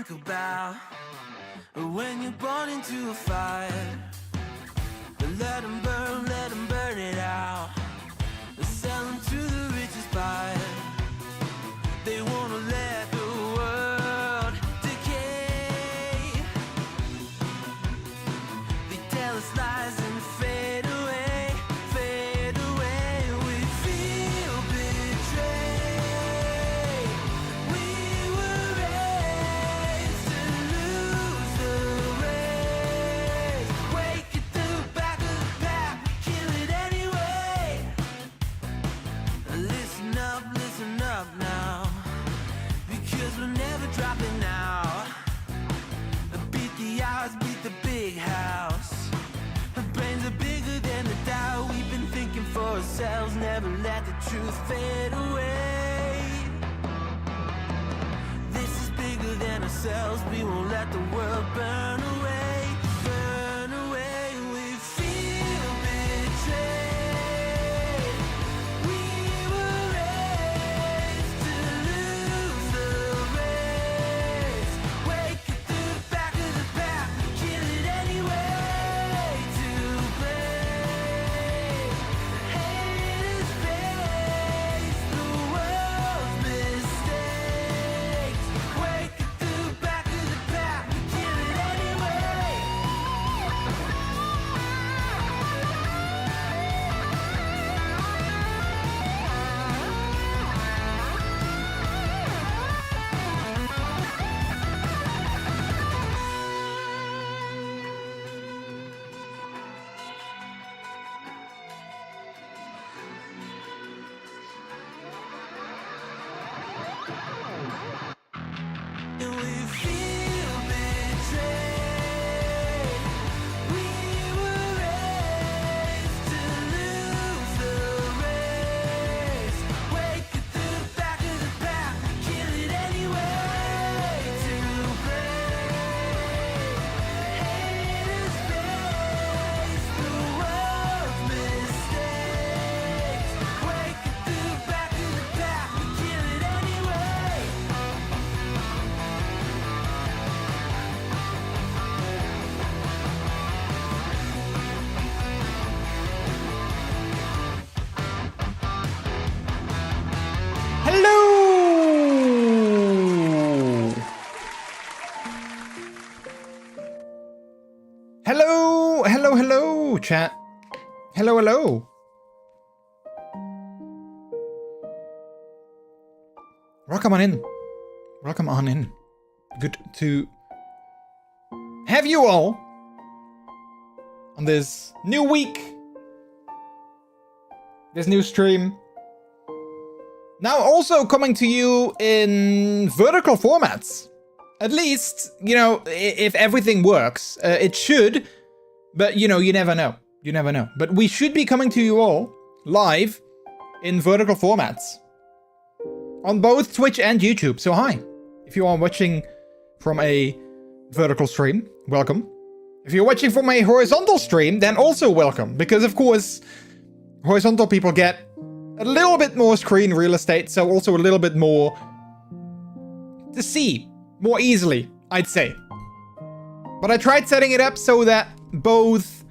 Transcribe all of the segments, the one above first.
think about when you're born into a fire. Let them burn it out. Sell them to the richest buyer. They wanna let the world decay. They tell us lies and fade away, fade away. We feel betrayed. We were raised to lose the race. Wake at the back of the pack, kill it anyway. Listen up now, because we're never dropping now. Beat the odds, beat the big house. Our brains are bigger than the doubt. We've been thinking for ourselves, never let the truth fade away. This is bigger than ourselves, we won't let the world burn away, burn away. We feel betrayed. We were raised to lose the race. Wake at the back of the pack, kill it anyway. To blame, haters face the world's mistakes. Wake at the back of the pack, kill it anyway. And we feel betrayed. We were raised to lose the race. Wake at the back of the pack, kill it anyway. To blame, haters face the world's mistakes. Wake at the back of the pack, kill it anyway. Hello, chat. Hello. Welcome on in. Good to have you all on this new week, this new stream. Now also coming to you in vertical formats. At least, if everything works, it should. But, you never know. You never know. But we should be coming to you all live in vertical formats on both Twitch and YouTube. So hi. If you are watching from a vertical stream, welcome. If you're watching from a horizontal stream, then also welcome. Because, of course, horizontal people get a little bit more screen real estate, so also a little bit more to see more easily, I'd say. But I tried setting it up so that both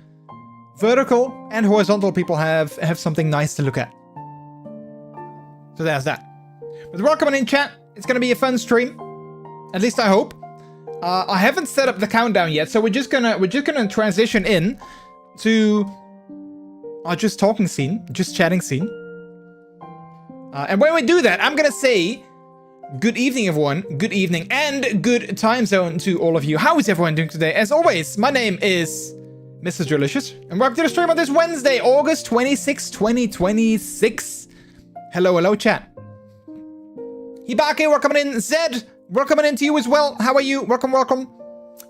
vertical and horizontal people have something nice to look at. So there's that. But welcome in chat. It's gonna be a fun stream. At least I hope. I haven't set up the countdown yet, so we're just gonna transition in to our just talking scene, just chatting scene. And when we do that, I'm gonna say good evening, everyone. Good evening and good time zone to all of you. How is everyone doing today? As always, my name is MrJordilicious, and welcome to the stream on this Wednesday, August 26, 2026. Hello, chat. Hibake, welcome in. Zed, welcome in to you as well. How are you? Welcome.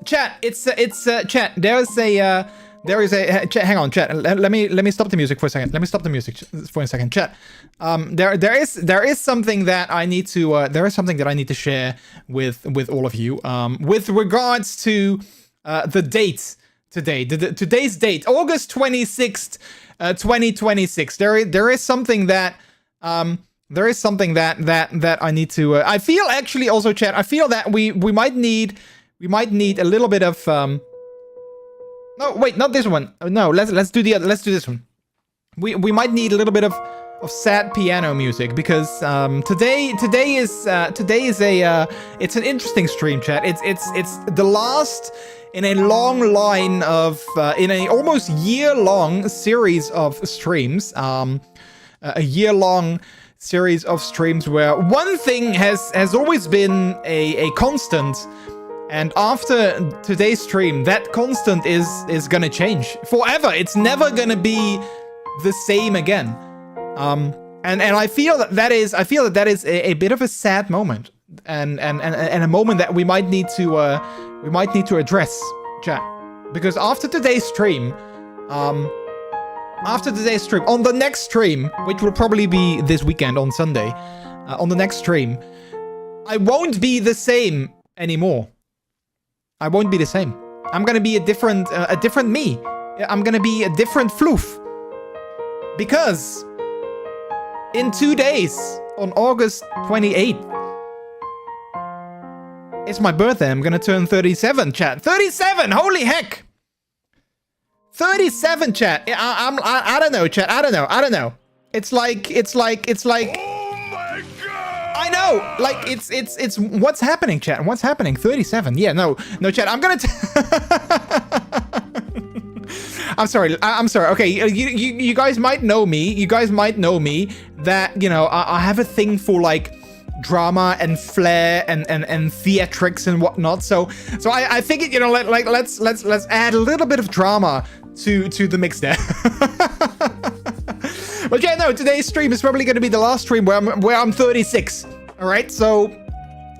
Chat, it's chat. There is a hang on, chat. Let me stop the music for a second. Chat. There is something that I need to share with all of you. With regards to the date today, today's date, August 26th, 2026. There is something that There is something that I need to. I feel actually also, chat. I feel that we might need a little bit of. No, wait, not this one. No, let's do the other. Let's do this one. We might need a little bit of sad piano music because today is a it's an interesting stream, chat. It's the last in a long line of in a almost year-long series of streams. A year-long series of streams where one thing has always been a constant, and after today's stream, that constant is gonna change forever. It's never gonna be the same again. And I feel that is a bit of a sad moment, and a moment that we might need to address, chat, because after today's stream, on the next stream, which will probably be this weekend on Sunday, on the next stream, I won't be the same anymore. I won't be the same. I'm gonna be a different me. I'm gonna be a different floof. Because in 2 days, on August 28th, it's my birthday. I'm gonna turn 37, chat. 37! Holy heck! 37, chat. I don't know, chat. I don't know. It's like. Oh my god! I know. Like it's what's happening, chat? What's happening? 37. Yeah, no, chat. I'm gonna. I'm sorry. Okay, you guys might know me. You guys might know me that, you know, I have a thing for like drama and flair and theatrics and whatnot. So I figured, you know, let's add a little bit of drama to the mix there. But yeah, no, today's stream is probably going to be the last stream where I'm 36. All right, so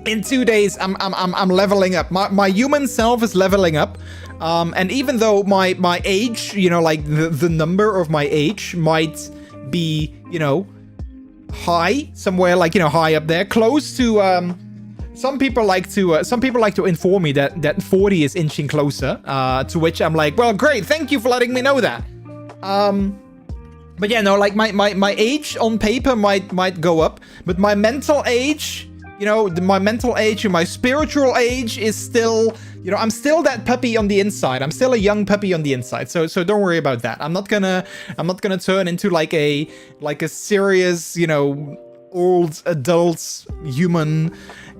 in 2 days I'm leveling up. My human self is leveling up. And even though my age, you know, like the number of my age might be, you know, high somewhere, like, you know, high up there, close to some people like to inform me that 40 is inching closer, to which I'm like, well, great, thank you for letting me know that. But yeah, no, like my age on paper might go up, but my mental age, you know, my mental age and my spiritual age is still, you know, I'm still that puppy on the inside. I'm still a young puppy on the inside. So don't worry about that. I'm not gonna turn into like a serious, you know, old adult human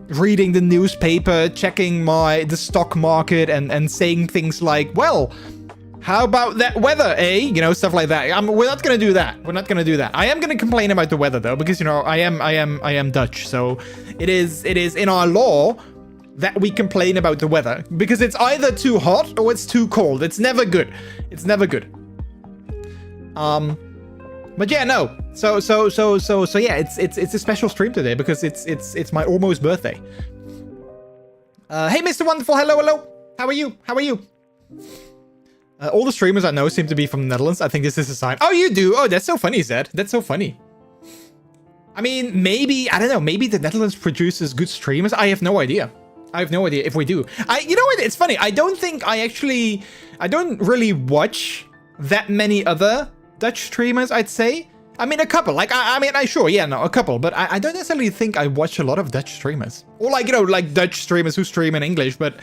reading the newspaper, checking the stock market and saying things like, well, how about that weather, eh? You know, stuff like that. We're not gonna do that. We're not gonna do that. I am gonna complain about the weather though, because, you know, I am Dutch, so it is in our law that we complain about the weather, because it's either too hot or it's too cold. It's never good. It's never good. But yeah, no. So yeah, it's a special stream today because it's my almost birthday. Hey, Mr. Wonderful. Hello. How are you? All the streamers I know seem to be from the Netherlands. I think this is a sign. Oh, you do? Oh, that's so funny, Zed. That's so funny. I mean, maybe, I don't know, maybe the Netherlands produces good streamers. I have no idea. I have no idea if we do. You know what? It's funny. I don't really watch that many other Dutch streamers, I'd say. I mean, a couple. Like, sure, yeah, no, a couple. But I don't necessarily think I watch a lot of Dutch streamers. Or like, you know, like Dutch streamers who stream in English. But,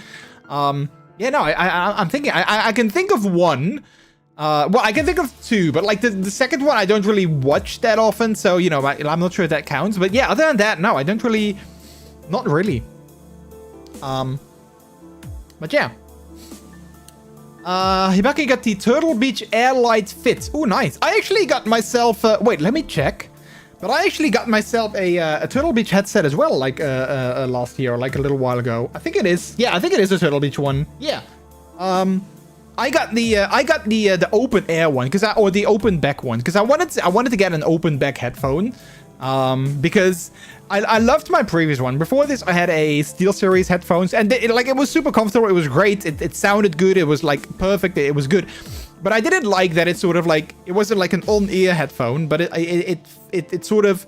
yeah, no, I'm thinking, I can think of one. Well, I can think of two, but like the second one, I don't really watch that often. So, you know, I'm not sure if that counts. But yeah, other than that, no, I don't really, not really. But yeah. Hibaki got the Turtle Beach Airlight Fit. Oh, nice. I actually got myself, wait, let me check. But I actually got myself a Turtle Beach headset as well, like last year, like a little while ago. I think it is. Yeah, I think it is a Turtle Beach one. Yeah. I got the open air one or the open back one because I wanted to get an open back headphone. Because I loved my previous one. Before this, I had a SteelSeries headphones, and it was super comfortable. It was great. It sounded good. It was like perfect. It was good. But I didn't like that it's sort of like, it wasn't like an on-ear headphone, but it sort of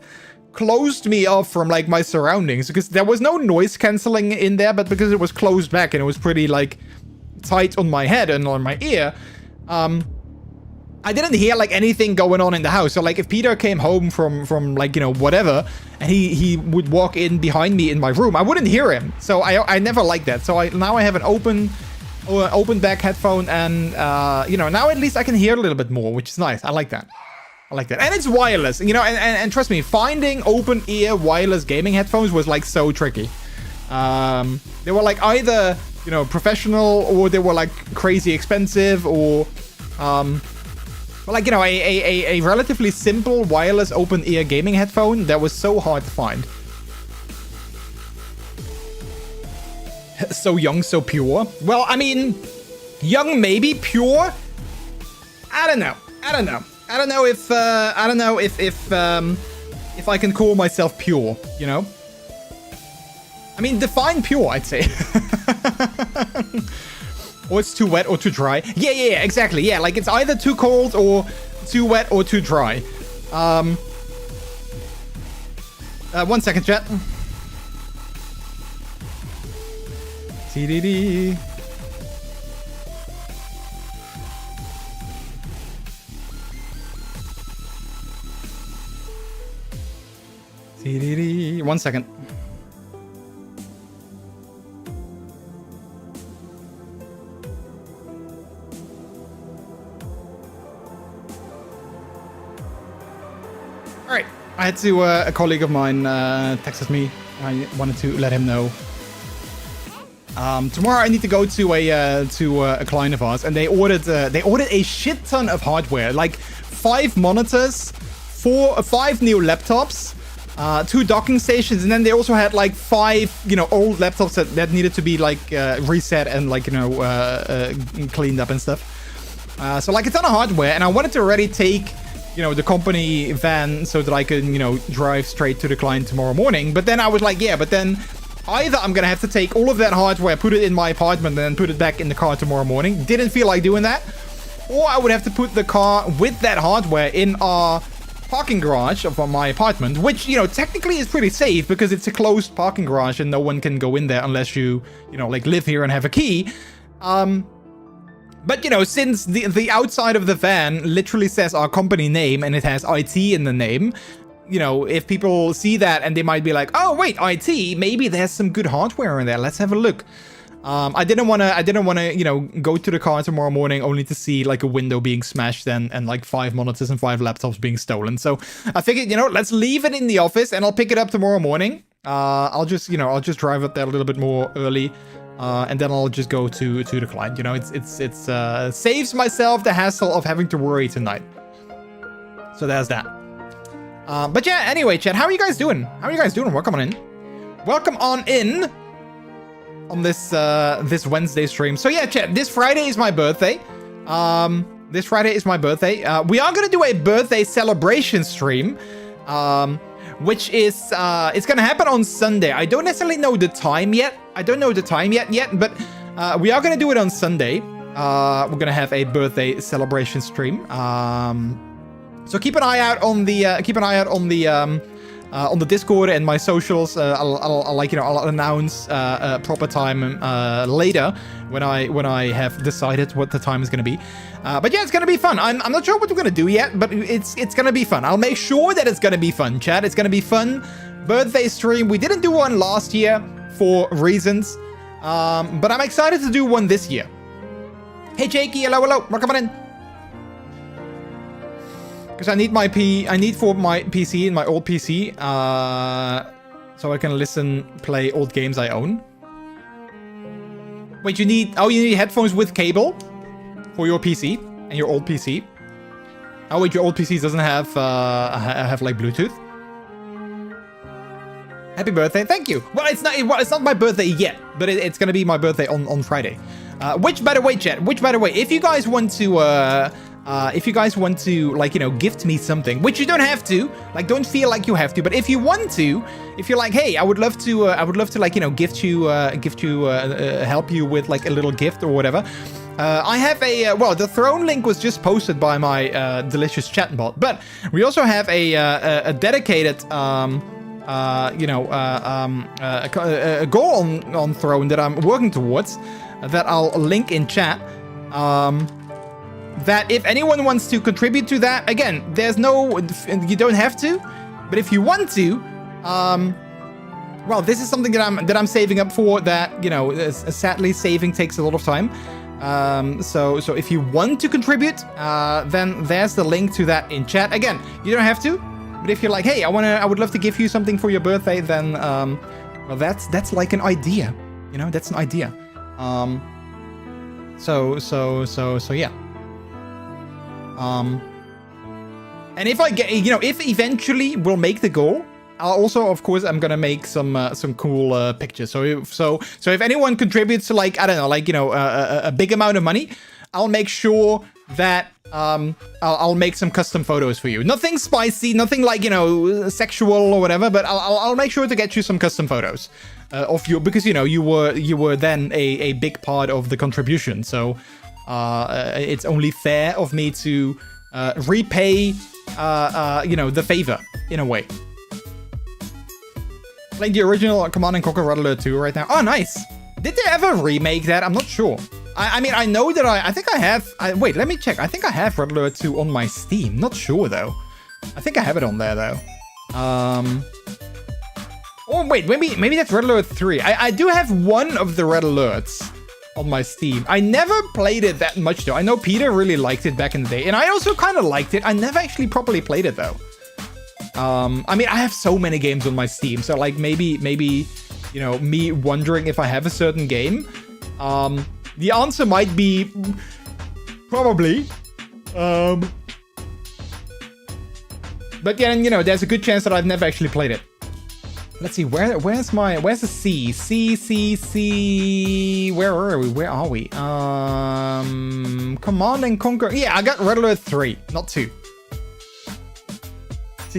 closed me off from like my surroundings because there was no noise cancelling in there, but because it was closed back and it was pretty like tight on my head and on my ear, I didn't hear like anything going on in the house. So like if Peter came home from like, you know, whatever, and he would walk in behind me in my room, I wouldn't hear him. So I never liked that. So now I have an open back headphone, and you know, now at least I can hear a little bit more, which is nice. I like that. I like that. And it's wireless, you know, and trust me, finding open ear wireless gaming headphones was like so tricky. They were like either, you know, professional, or they were like crazy expensive, or like, you know, a relatively simple wireless open ear gaming headphone that was so hard to find. So young, so pure. Well, I mean, young maybe, pure. I don't know. I don't know if I can call myself pure, you know? I mean, define pure, I'd say. Or it's too wet or too dry. Yeah, exactly. Yeah, like it's either too cold or too wet or too dry. 1 second, chat. TDD. TDD. 1 second. All right, I had to, a colleague of mine texted me. I wanted to let him know. Tomorrow I need to go to a client of ours, and they ordered a shit ton of hardware, like 5 monitors, 5 new laptops, 2 docking stations, and then they also had like 5, you know, old laptops that needed to be like reset and like, you know, cleaned up and stuff. So like a ton of hardware, and I wanted to already take, you know, the company van so that I can, you know, drive straight to the client tomorrow morning. But then I was like, yeah, but then either I'm gonna have to take all of that hardware, put it in my apartment, and then put it back in the car tomorrow morning. Didn't feel like doing that. Or I would have to put the car with that hardware in our parking garage of my apartment, which, you know, technically is pretty safe because it's a closed parking garage and no one can go in there unless you know, like live here and have a key. But, you know, since the outside of the van literally says our company name and it has IT in the name, you know, if people see that and they might be like, oh, wait, IT, maybe there's some good hardware in there. Let's have a look. I didn't want to, you know, go to the car tomorrow morning only to see like a window being smashed and like 5 monitors and 5 laptops being stolen. So I figured, you know, let's leave it in the office and I'll pick it up tomorrow morning. I'll just drive up there a little bit more early. And then I'll just go to the client. You know, it's saves myself the hassle of having to worry tonight. So there's that. But yeah, anyway, chat, how are you guys doing? Welcome on in. Welcome on in on this Wednesday stream. So yeah, chat, this Friday is my birthday. We are gonna do a birthday celebration stream. Which is, it's gonna happen on Sunday. I don't necessarily know the time yet. But we are gonna do it on Sunday. We're gonna have a birthday celebration stream. So keep an eye out on the Discord and my socials. I'll announce a proper time later when I have decided what the time is gonna be. But yeah, it's gonna be fun. I'm not sure what we're gonna do yet, but it's gonna be fun. I'll make sure that it's gonna be fun, chat. It's gonna be fun. Birthday stream. We didn't do one last year for reasons, but I'm excited to do one this year. Hey Jakey, hello, welcome on in. Because I need for my PC and my old PC, so I can play old games I own. Wait, you need headphones with cable for your PC and your old PC. Oh wait, your old PC doesn't have like Bluetooth. Happy birthday, thank you. Well, it's not my birthday yet, but it's gonna be my birthday on Friday. Which, by the way, chat. If you guys want to, like, you know, gift me something, which you don't have to, like, don't feel like you have to, but if you want to, if you're like, hey, I would love to, like, you know, help you with like a little gift or whatever. I have the throne link was just posted by my delicious chatbot, but we also have a dedicated, a goal on throne that I'm working towards, that I'll link in chat. that if anyone wants to contribute to that, again, there's no, you don't have to, but if you want to, well, this is something that I'm saving up for. That, you know, sadly saving takes a lot of time. So if you want to contribute, then there's the link to that in chat. Again, you don't have to, but if you're like, hey, I would love to give you something for your birthday, then well, that's like an idea, you know, that's an idea. So yeah. And if I get, you know, if eventually we'll make the goal, I'll also, of course, I'm gonna make some cool pictures. So if anyone contributes to, like, I don't know, like, you know, a big amount of money, I'll make sure that I'll make some custom photos for you. Nothing spicy, nothing like, you know, sexual or whatever, but I'll make sure to get you some custom photos of you, because, you know, you were then a big part of the contribution. So it's only fair of me to repay you know, the favor in a way. Playing the original Command & Conquer Red Alert 2 right now. Oh, nice. Did they ever remake that? I'm not sure. I mean, I know that I think I have... wait, let me check. I think I have Red Alert 2 on my Steam. Not sure, though. I think I have it on there, though. Oh, wait. Maybe that's Red Alert 3. I do have one of the Red Alerts on my Steam. I never played it that much, though. I know Peter really liked it back in the day. And I also kind of liked it. I never actually properly played it, though. I mean, I have so many games on my Steam, so like maybe, you know, me wondering if I have a certain game, the answer might be probably, but then, you know, there's a good chance that I've never actually played it. Let's see, where's the C? C, where are we? Command & Conquer, yeah, I got Red Alert 3, not 2. But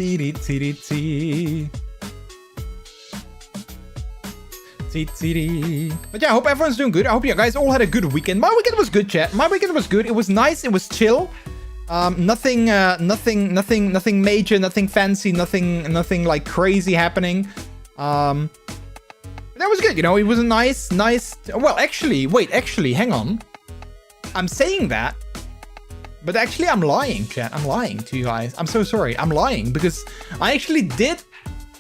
yeah, I hope everyone's doing good. I hope you guys all had a good weekend. My weekend was good, chat. My weekend was good. It was nice. It was chill. Nothing major, nothing fancy, nothing like crazy happening. That was good. You know, it was a nice. Well, actually, hang on. I'm saying that. But actually, I'm lying, chat. I'm lying to you guys. I'm so sorry. I'm lying because I actually did,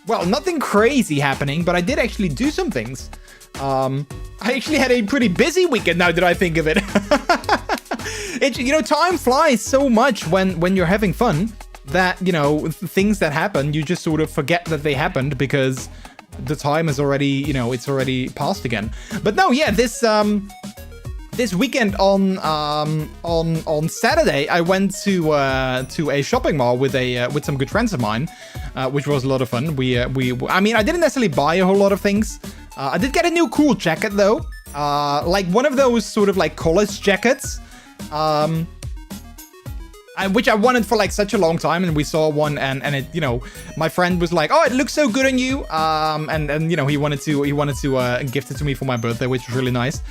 well, nothing crazy happening, but I did actually do some things. I actually had a pretty busy weekend now that I think of it. You know, time flies so much when you're having fun that, you know, things that happen, you just sort of forget that they happened because the time is already, you know, it's already passed again. But no, yeah, this weekend on Saturday, I went to a shopping mall with some good friends of mine, which was a lot of fun. I mean, I didn't necessarily buy a whole lot of things. I did get a new cool jacket though, like one of those sort of like college jackets, which I wanted for like such a long time, and we saw one, and it, you know, my friend was like, oh, it looks so good on you, and you know, he wanted to gift it to me for my birthday, which was really nice.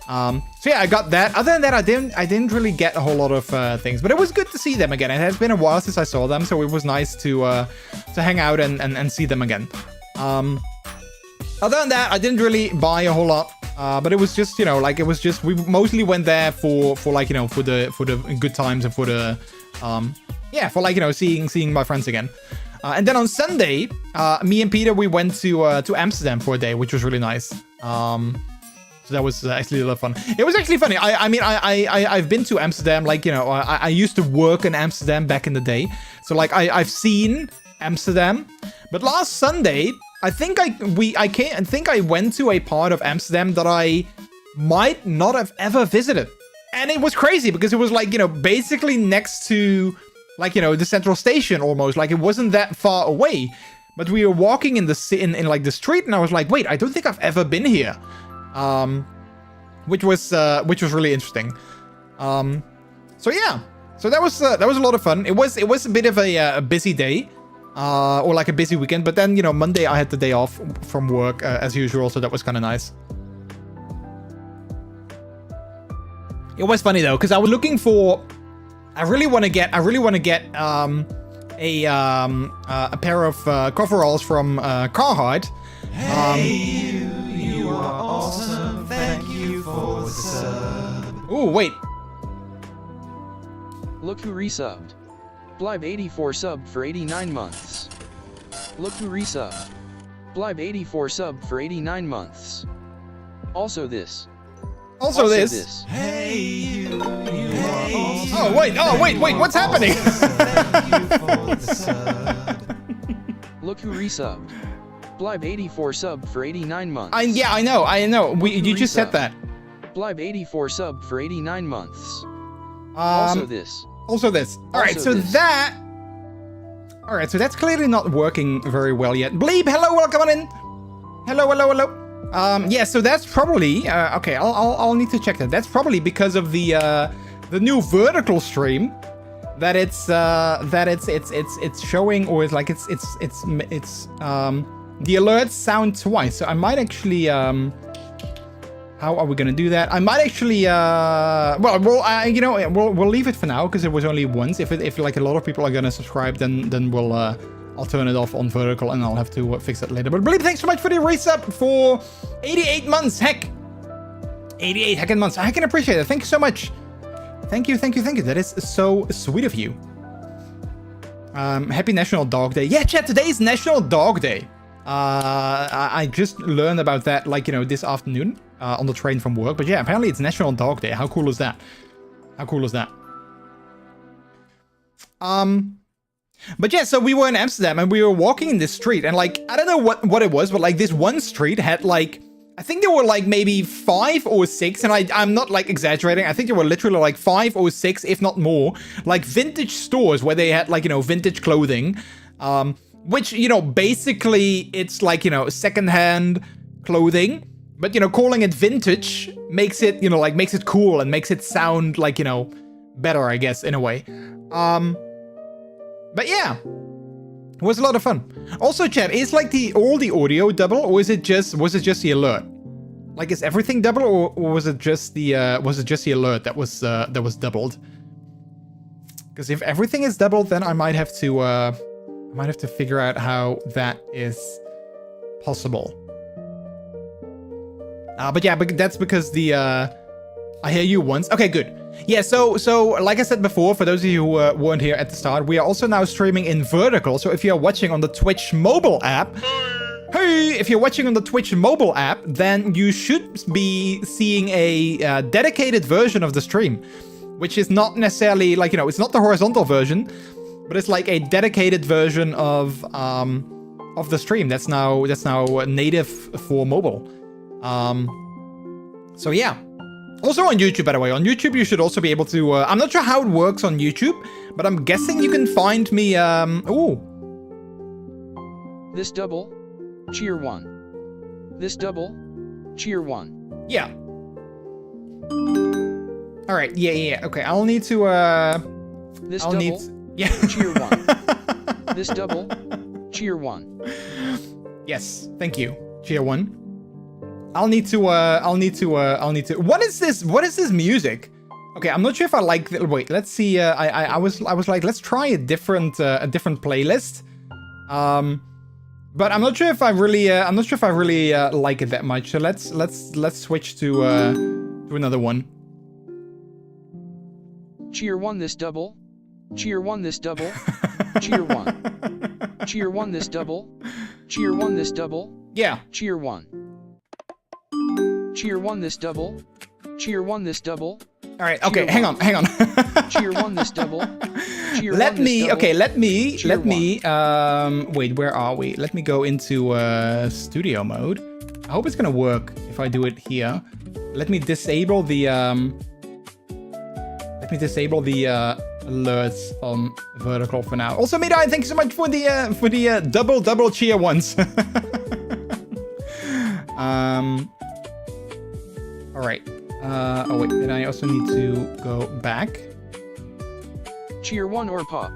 So yeah, I got that. Other than that, I didn't really get a whole lot of things, but it was good to see them again. It has been a while since I saw them, so it was nice to hang out and see them again. Other than that, I didn't really buy a whole lot, but it was just, you know, like, it was just, we mostly went there for like, you know, for the good times and for the yeah, for like, you know, seeing my friends again. And then on Sunday, me and Peter, we went to Amsterdam for a day, which was really nice. So that was actually a lot of fun. It was actually funny. I mean, I've been to Amsterdam, like, you know, I used to work in Amsterdam back in the day. So like, I've seen Amsterdam, but last Sunday, I think I went to a part of Amsterdam that I might not have ever visited. And it was crazy because it was like, you know, basically next to, like, you know, the central station almost. Like, it wasn't that far away. But we were walking in in like the street, and I was like, wait, I don't think I've ever been here. Which was really interesting. So yeah, so that was a lot of fun. It was a bit of a busy day, or like a busy weekend. But then, you know, Monday I had the day off from work as usual, so that was kind of nice. It was funny though, because I was looking for. I really want to get a pair of coveralls from Carhartt. Hey, you are awesome. Thank you for the sub. Oh, wait. Look who resubbed. Blibe84 subbed for 89 months. Look who resubbed. Blibe84 subbed for 89 months. Also this. Also this. Hey, you Oh wait, what's happening? Look who resubbed. Blibe84 subbed for 89 months. Yeah, I know. You just said that. Blibe84 subbed for 89 months. Also this. Alright, so that... Alright, so that's clearly not working very well yet. Bleep, hello, welcome on in. Hello. Yeah, so that's probably... okay, I'll need to check that. That's probably because of the new vertical stream that it's showing, or it's like it's the alerts sound twice. So I might actually how are we gonna do that? I might actually we'll leave it for now because it was only once. If like a lot of people are gonna subscribe, then we'll I'll turn it off on vertical and I'll have to fix it later. But Bleep, thanks so much for the resub for 88 months. Heck, 88 heckin' months. I can appreciate it. Thank you so much. Thank you. That is so sweet of you. Happy National Dog Day. Yeah, chat, today is National Dog Day. I just learned about that, like, this afternoon on the train from work. But yeah, apparently it's National Dog Day. How cool is that? But yeah, so we were in Amsterdam and we were walking in this street and like, I don't know what it was, but like this one street had like, I think there were like maybe 5 or 6, and I'm not like exaggerating. I think there were literally like 5 or 6, if not more, like vintage stores where they had like, vintage clothing, which, basically it's like, secondhand clothing, but, calling it vintage makes it, makes it cool and makes it sound like, better, I guess, in a way. But yeah, it was a lot of fun. Also, chat, is like all the audio double, or was it just the alert? Like, is everything double, or was it just the alert that was doubled? Because if everything is doubled, then I might have to figure out how that is possible. But yeah, but that's because the I hear you once. Okay, good. Yeah, so like I said before, for those of you who weren't here at the start, we are also now streaming in vertical. So if you're watching on the Twitch mobile app, if you're watching on the Twitch mobile app, then you should be seeing a dedicated version of the stream, which is not necessarily like, it's not the horizontal version, but it's like a dedicated version of the stream that's now native for mobile. So yeah. Also on YouTube, by the way. On YouTube, you should also be able to... I'm not sure how it works on YouTube, but I'm guessing you can find me... Ooh. This double, cheer 1. This double, cheer 1. Yeah. Alright, yeah. Okay, I'll need to... This double, yeah. Cheer 1. This double, cheer 1. Yes, thank you. Cheer 1. I'll need to, what is this music? Okay, I'm not sure if I like, wait, let's see, I was like, let's try a different playlist. But I'm not sure if I really, like it that much. So let's switch to another one. Cheer 1 this double. Cheer 1 this double. Cheer 1. Cheer 1 this double. Cheer 1 this double. Yeah. Cheer 1. Cheer 1 this double. Cheer 1 this double. All right. Okay. Hang on. Cheer 1 this double. Cheer let 1 me. This double. Okay. Let me. Cheer let me. Wait. Where are we? Let me go into studio mode. I hope it's gonna work if I do it here. Let me disable the. Alerts on vertical for now. Also, Midai, thank you so much for the double cheer ones. All right. Oh wait, then I also need to go back. Cheer 1 or pop.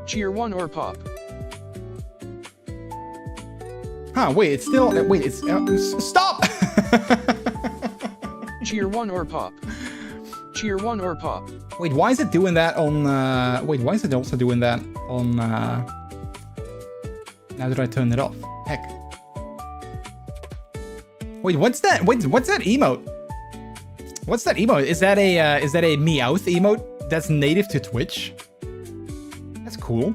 Cheer 1 or pop. Huh? Wait, it's still. Wait, it's stop. Cheer 1 or pop. Cheer 1 or pop. Wait, why is it doing that on? Wait, why is it also doing that on? Now that I turn it off. Heck. Wait, what's that? Wait, what's that emote? What's that emote? Is that a Meowth emote that's native to Twitch. That's cool.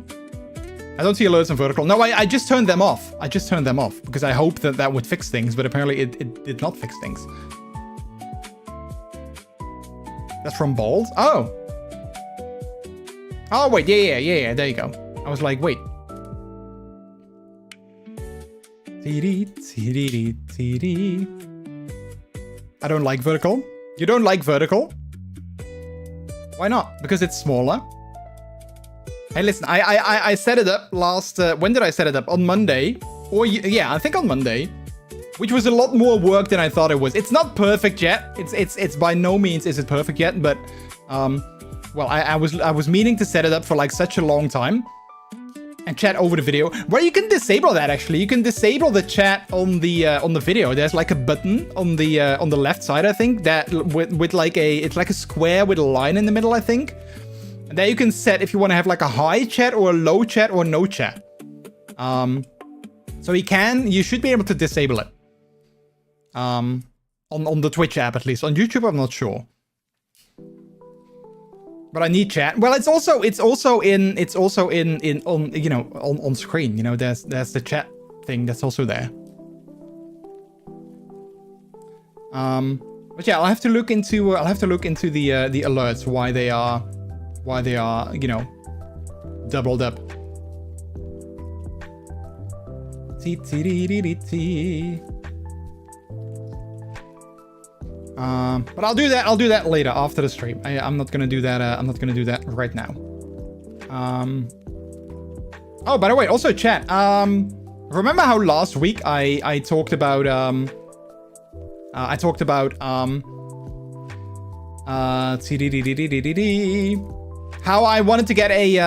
I don't see alerts on vertical. No, I just turned them off. I just turned them off because I hoped that that would fix things, but apparently it did not fix things. That's from Bald? Oh. Oh, wait. Yeah. There you go. I was like, wait. I don't like vertical. You don't like vertical? Why not? Because it's smaller. Hey, listen, I set it up last... when did I set it up? On Monday? Or, yeah, I think on Monday. Which was a lot more work than I thought it was. It's not perfect yet. It's by no means is it perfect yet, but... well, I was meaning to set it up for like such a long time. And chat over the video. Well, you can disable that actually. You can disable the chat on the video. There's like a button on the left side, I think, that with like it's like a square with a line in the middle, I think. And there you can set if you want to have like a high chat or a low chat or no chat. So you should be able to disable it. On the Twitch app at least. On YouTube, I'm not sure. But I need chat. Well, it's also in on you know on screen. You know, there's the chat thing that's also there. But yeah, I'll have to look into the alerts why they are you know doubled up. But I'll do that later after the stream. I'm not gonna do that. I'm not gonna do that right now. Oh, by the way, also chat. Remember how last week I talked about how I wanted to get a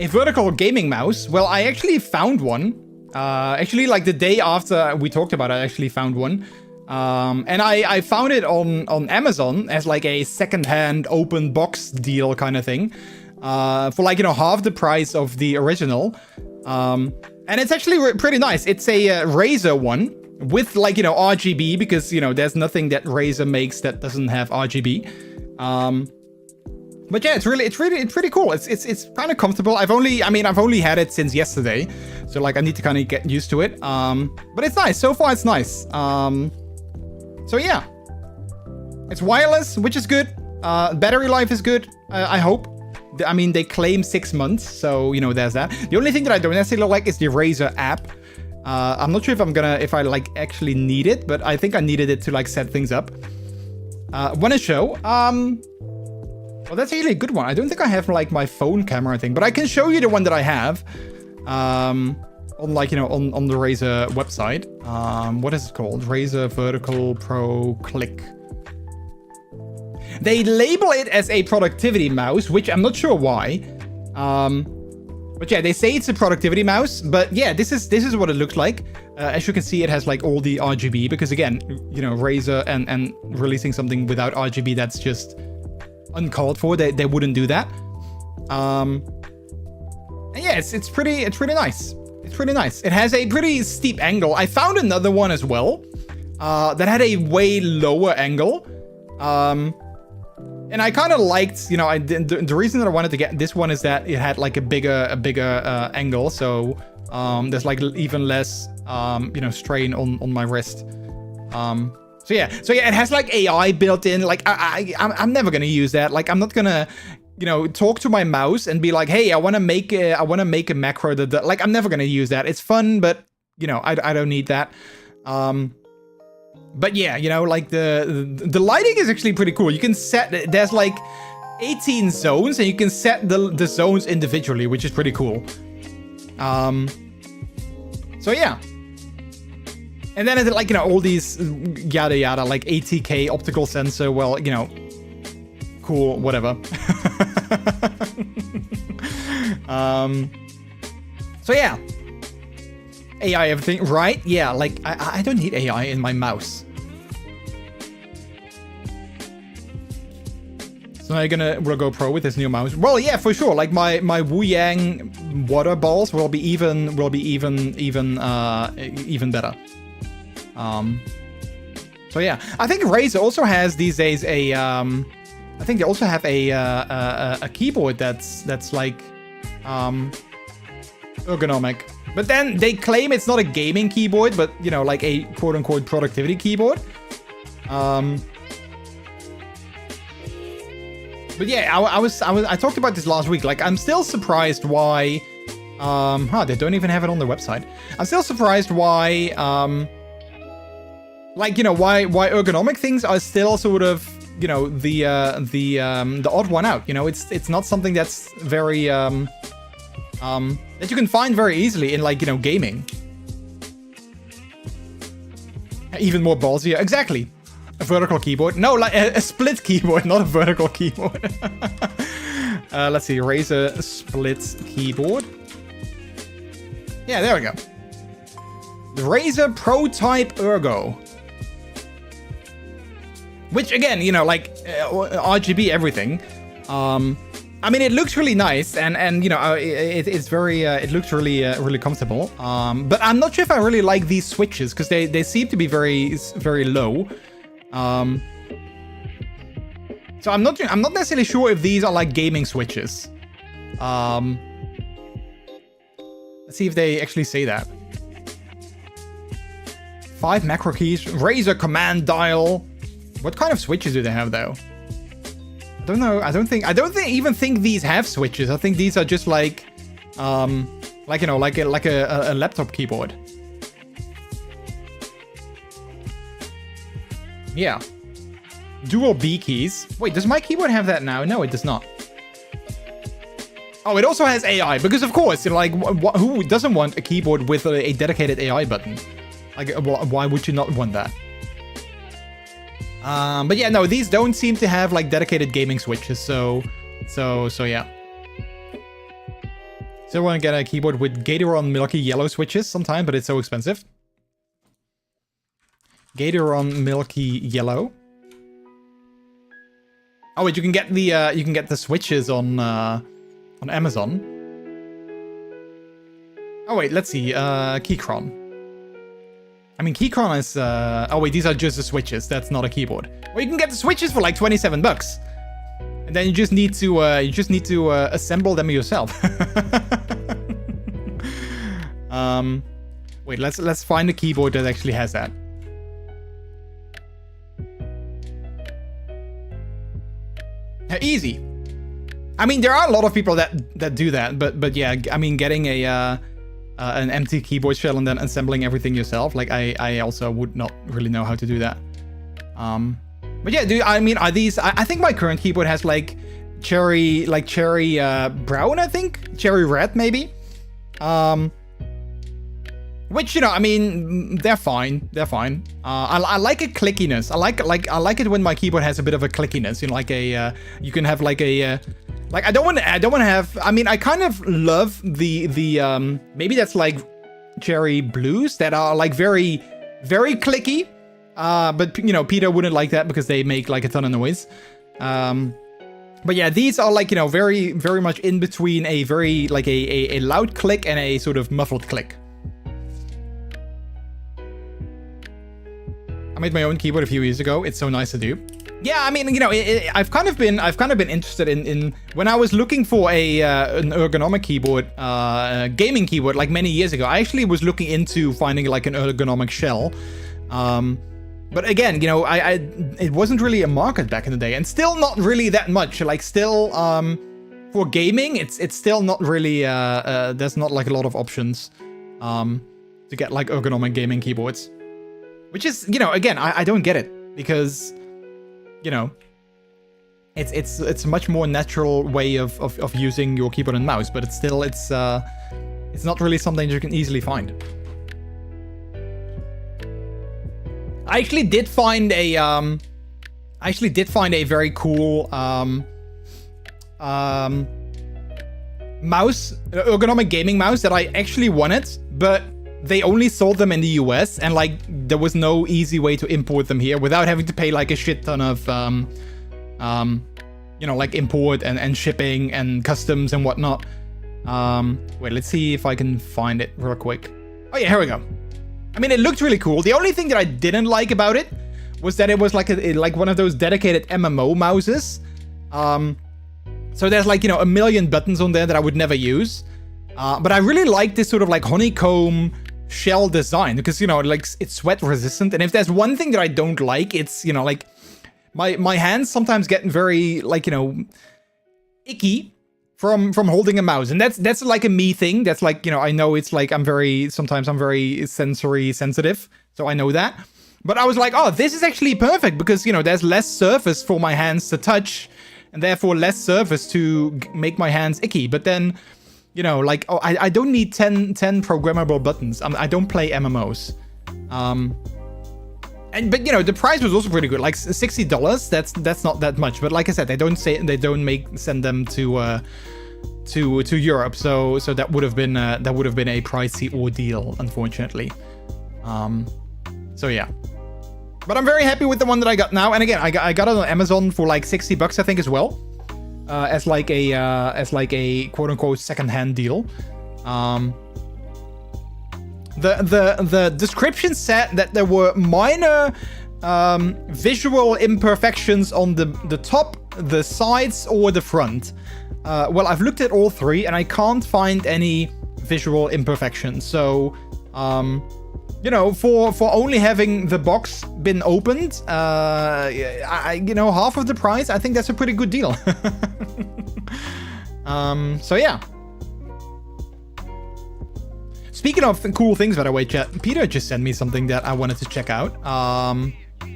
vertical gaming mouse. Well, I actually found one. Actually, like the day after we talked about it, I actually found one. And I found it on Amazon as like a second-hand open box deal kind of thing. For like, you know, half the price of the original. And it's actually pretty nice. It's a Razer one with like, you know, RGB because, you know, there's nothing that Razer makes that doesn't have RGB. But yeah, it's pretty cool. It's kind of comfortable. I've only had it since yesterday, so like I need to kind of get used to it. But it's nice. So far, it's nice. So yeah, it's wireless, which is good. Battery life is good. I hope. I mean, they claim 6 months, so you know there's that. The only thing that I don't necessarily like is the Razer app. I'm not sure if I like actually need it, but I think I needed it to like set things up. Want to show? Well, that's actually a good one. I don't think I have like my phone camera thing, but I can show you the one that I have. On like, you know, on the Razer website. What is it called? Razer Vertical Pro Click. They label it as a productivity mouse, which I'm not sure why. But yeah, they say it's a productivity mouse, but yeah, this is what it looks like. As you can see, it has like all the RGB because again, you know, Razer and releasing something without RGB, that's just uncalled for. They wouldn't do that. And yeah, it's pretty nice. It's pretty nice. It has a pretty steep angle. I found another one as well that had a way lower angle. And I kind of liked, you know, the reason that I wanted to get this one is that it had like a bigger angle, so there's like even less you know, strain on my wrist. So yeah, it has like AI built in. Like I'm never gonna use that. Like I'm not gonna, you know, talk to my mouse and be like, hey, I want to make a macro that like I'm never gonna use that. It's fun, but you know, I don't need that. But yeah, you know, like the lighting is actually pretty cool. You can set, there's like 18 zones and you can set the zones individually, which is pretty cool. So yeah. And then it's like, you know, all these yada yada, like ATK optical sensor. Well, you know, cool, whatever. So yeah, AI everything, right? Yeah, like I don't need AI in my mouse. So now we'll go pro with this new mouse. Well, yeah, for sure. Like my Wu Yang water balls will be even better. So yeah, I think Razer also has these days a I think they also have a keyboard that's like ergonomic. But then they claim it's not a gaming keyboard, but you know, like a quote unquote productivity keyboard. But yeah, I talked about this last week. Like, I'm still surprised why they don't even have it on their website. I'm still surprised why like, you know, why ergonomic things are still sort of, you know, the odd one out. You know, it's not something that's very that you can find very easily in, like, you know, gaming. Even more ballsier. Exactly. A vertical keyboard. No, like a split keyboard, not a vertical keyboard. Let's see. Razer split keyboard. Yeah, there we go. The Razer Pro-Type Ergo. Which, again, you know, like RGB everything. I mean, it looks really nice, and you know, it's very, it looks really, really comfortable. But I'm not sure if I really like these switches because they seem to be very, very low. So I'm not necessarily sure if these are like gaming switches. Let's see if they actually say that. 5 macro keys, Razer command dial. What kind of switches do they have though? I don't know. I don't even think these have switches. I think these are just like you know, like a laptop keyboard. Yeah. Dual B keys. Wait, does my keyboard have that now? No, it does not. Oh, it also has AI, because of course, you know, like, who doesn't want a keyboard with a dedicated AI button? Like, why would you not want that? But yeah, no, these don't seem to have like dedicated gaming switches, so yeah. Still want to get a keyboard with Gateron Milky Yellow switches sometime, but it's so expensive. Gateron Milky Yellow. Oh wait, you can get the switches on Amazon. Oh wait, let's see. Keychron. I mean, Keychron is. Oh wait, these are just the switches. That's not a keyboard. Well, you can get the switches for like $27, and then you just need to assemble them yourself. Wait, let's find a keyboard that actually has that. Easy. I mean, there are a lot of people that do that, but yeah, I mean, getting an empty keyboard shell and then assembling everything yourself, like I also would not really know how to do that. But yeah, I mean, are these? I think my current keyboard has like cherry brown, I think cherry red maybe. Which, you know, I mean, they're fine. They're fine. I like a clickiness. I like it when my keyboard has a bit of a clickiness. You know, like a you can have like a like I don't want to have. I mean, I kind of love the maybe that's like cherry blues that are like very clicky. But you know, Peter wouldn't like that because they make like a ton of noise. But yeah, these are like, you know, very much in between a very like a loud click and a sort of muffled click. I made my own keyboard a few years ago. It's so nice to do. Yeah, I mean, you know, I've kind of been interested in when I was looking for an ergonomic keyboard, gaming keyboard, like many years ago. I actually was looking into finding like an ergonomic shell. But again, you know, it wasn't really a market back in the day, and still not really that much. Like, still, for gaming, it's still not really. There's not like a lot of options, to get like ergonomic gaming keyboards. Which is, you know, again, I don't get it, because, you know, it's a much more natural way of using your keyboard and mouse, but it's still it's not really something you can easily find. I actually did find a very cool mouse, ergonomic gaming mouse that I actually wanted, but they only sold them in the US, and like there was no easy way to import them here without having to pay like a shit ton of you know, like import and shipping and customs and whatnot. Wait, let's see if I can find it real quick. Oh yeah, here we go. I mean, it looked really cool. The only thing that I didn't like about it was that it was like like one of those dedicated MMO mouses. So there's like, you know, a million buttons on there that I would never use. But I really like this sort of like honeycomb shell design because, you know, like it's sweat resistant. And if there's one thing that I don't like, it's, you know, like my hands sometimes get very like, you know, icky from holding a mouse. And that's like a me thing. That's like, you know, I know it's like sometimes I'm very sensory sensitive. So I know that. But I was like, oh, this is actually perfect because, you know, there's less surface for my hands to touch and therefore less surface to make my hands icky. But then, you know, like, oh, I don't need 10 programmable buttons. I don't play MMOs. But you know, the price was also pretty good, like $60. That's not that much. But like I said, they don't send them to Europe. So that would have been a pricey ordeal, unfortunately. So yeah. But I'm very happy with the one that I got now. And again, I got it on Amazon for like $60, I think, as well. As like a quote unquote secondhand deal. The description said that there were minor visual imperfections on the top, the sides, or the front. Well, I've looked at all three and I can't find any visual imperfections. So, you know, for only having the box been opened, you know, half of the price, I think that's a pretty good deal. So yeah. Speaking of cool things, by the way, chat, Peter just sent me something that I wanted to check out.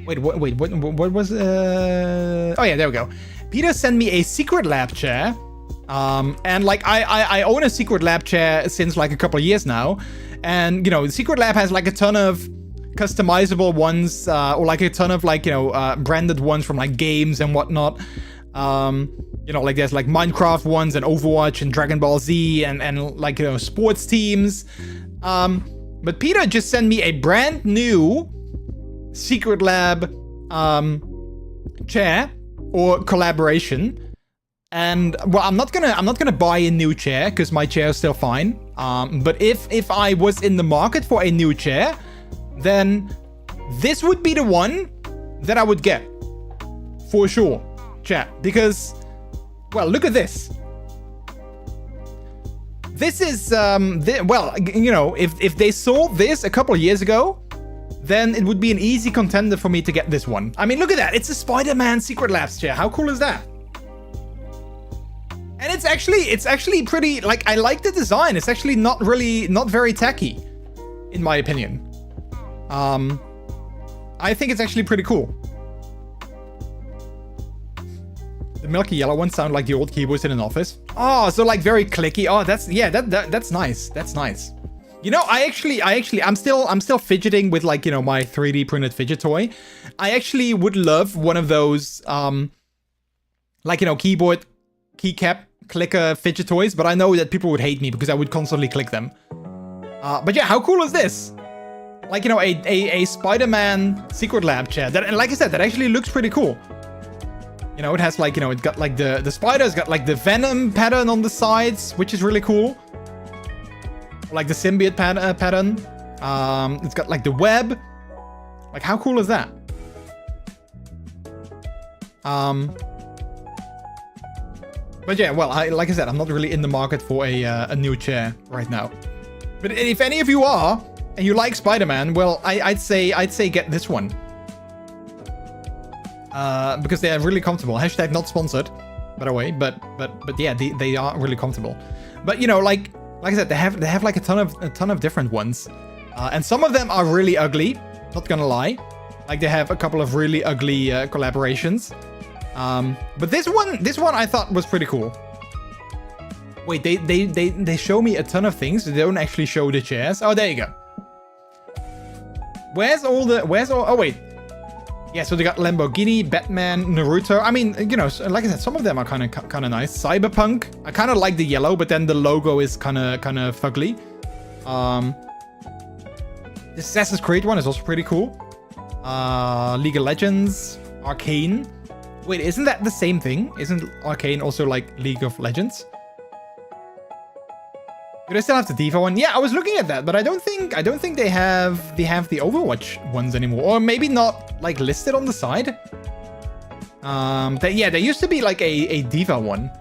Wait, what was... Oh yeah, there we go. Peter sent me a Secret Lab chair. And like, I own a Secret Lab chair since like a couple of years now. And, you know, Secret Lab has like a ton of customizable ones, or like a ton of like, you know, branded ones from like games and whatnot. You know, like there's like Minecraft ones and Overwatch and Dragon Ball Z and like, you know, sports teams. But Peter just sent me a brand new Secret Lab chair or collaboration. And well, I'm not gonna buy a new chair because my chair is still fine. But if I was in the market for a new chair, then this would be the one that I would get for sure, chat. Because, well, look at this. This is well, you know, if they sold this a couple of years ago, then it would be an easy contender for me to get this one. I mean, look at that. It's a Spider-Man Secret Labs chair. How cool is that? And it's actually pretty, like, I like the design. It's actually not very tacky, in my opinion. I think it's actually pretty cool. The milky yellow ones sound like the old keyboards in an office. Oh, so like very clicky. Oh, that's nice. That's nice. You know, I'm still fidgeting with, like, you know, my 3D printed fidget toy. I actually would love one of those, like, you know, keyboard keycap clicker fidget toys, but I know that people would hate me because I would constantly click them. But yeah, how cool is this? Like, you know, a Spider-Man Secret Lab chair. That, and like I said, that actually looks pretty cool. You know, it has like, you know, it got like the spider's got like the Venom pattern on the sides, which is really cool. Like the symbiote pattern. It's got like the web. Like, how cool is that? But yeah, well, like I said, I'm not really in the market for a new chair right now. But if any of you are, and you like Spider-Man, well, I'd say get this one. Because they are really comfortable. Hashtag not sponsored, by the way. But yeah, they are really comfortable. But you know, like I said, they have like a ton of different ones, and some of them are really ugly. Not gonna lie, like they have a couple of really ugly collaborations. But this one I thought was pretty cool. Wait, they show me a ton of things. They don't actually show the chairs. Oh, there you go. Oh wait. Yeah, so they got Lamborghini, Batman, Naruto. I mean, you know, like I said, some of them are kind of nice. Cyberpunk. I kind of like the yellow, but then the logo is kind of fugly. The Assassin's Creed one is also pretty cool. League of Legends, Arcane. Wait, isn't that the same thing? Isn't Arcane also like League of Legends? Do they still have the Diva one? Yeah, I was looking at that, but I don't think they have the Overwatch ones anymore. Or maybe not like listed on the side. Yeah, there used to be like a Diva one.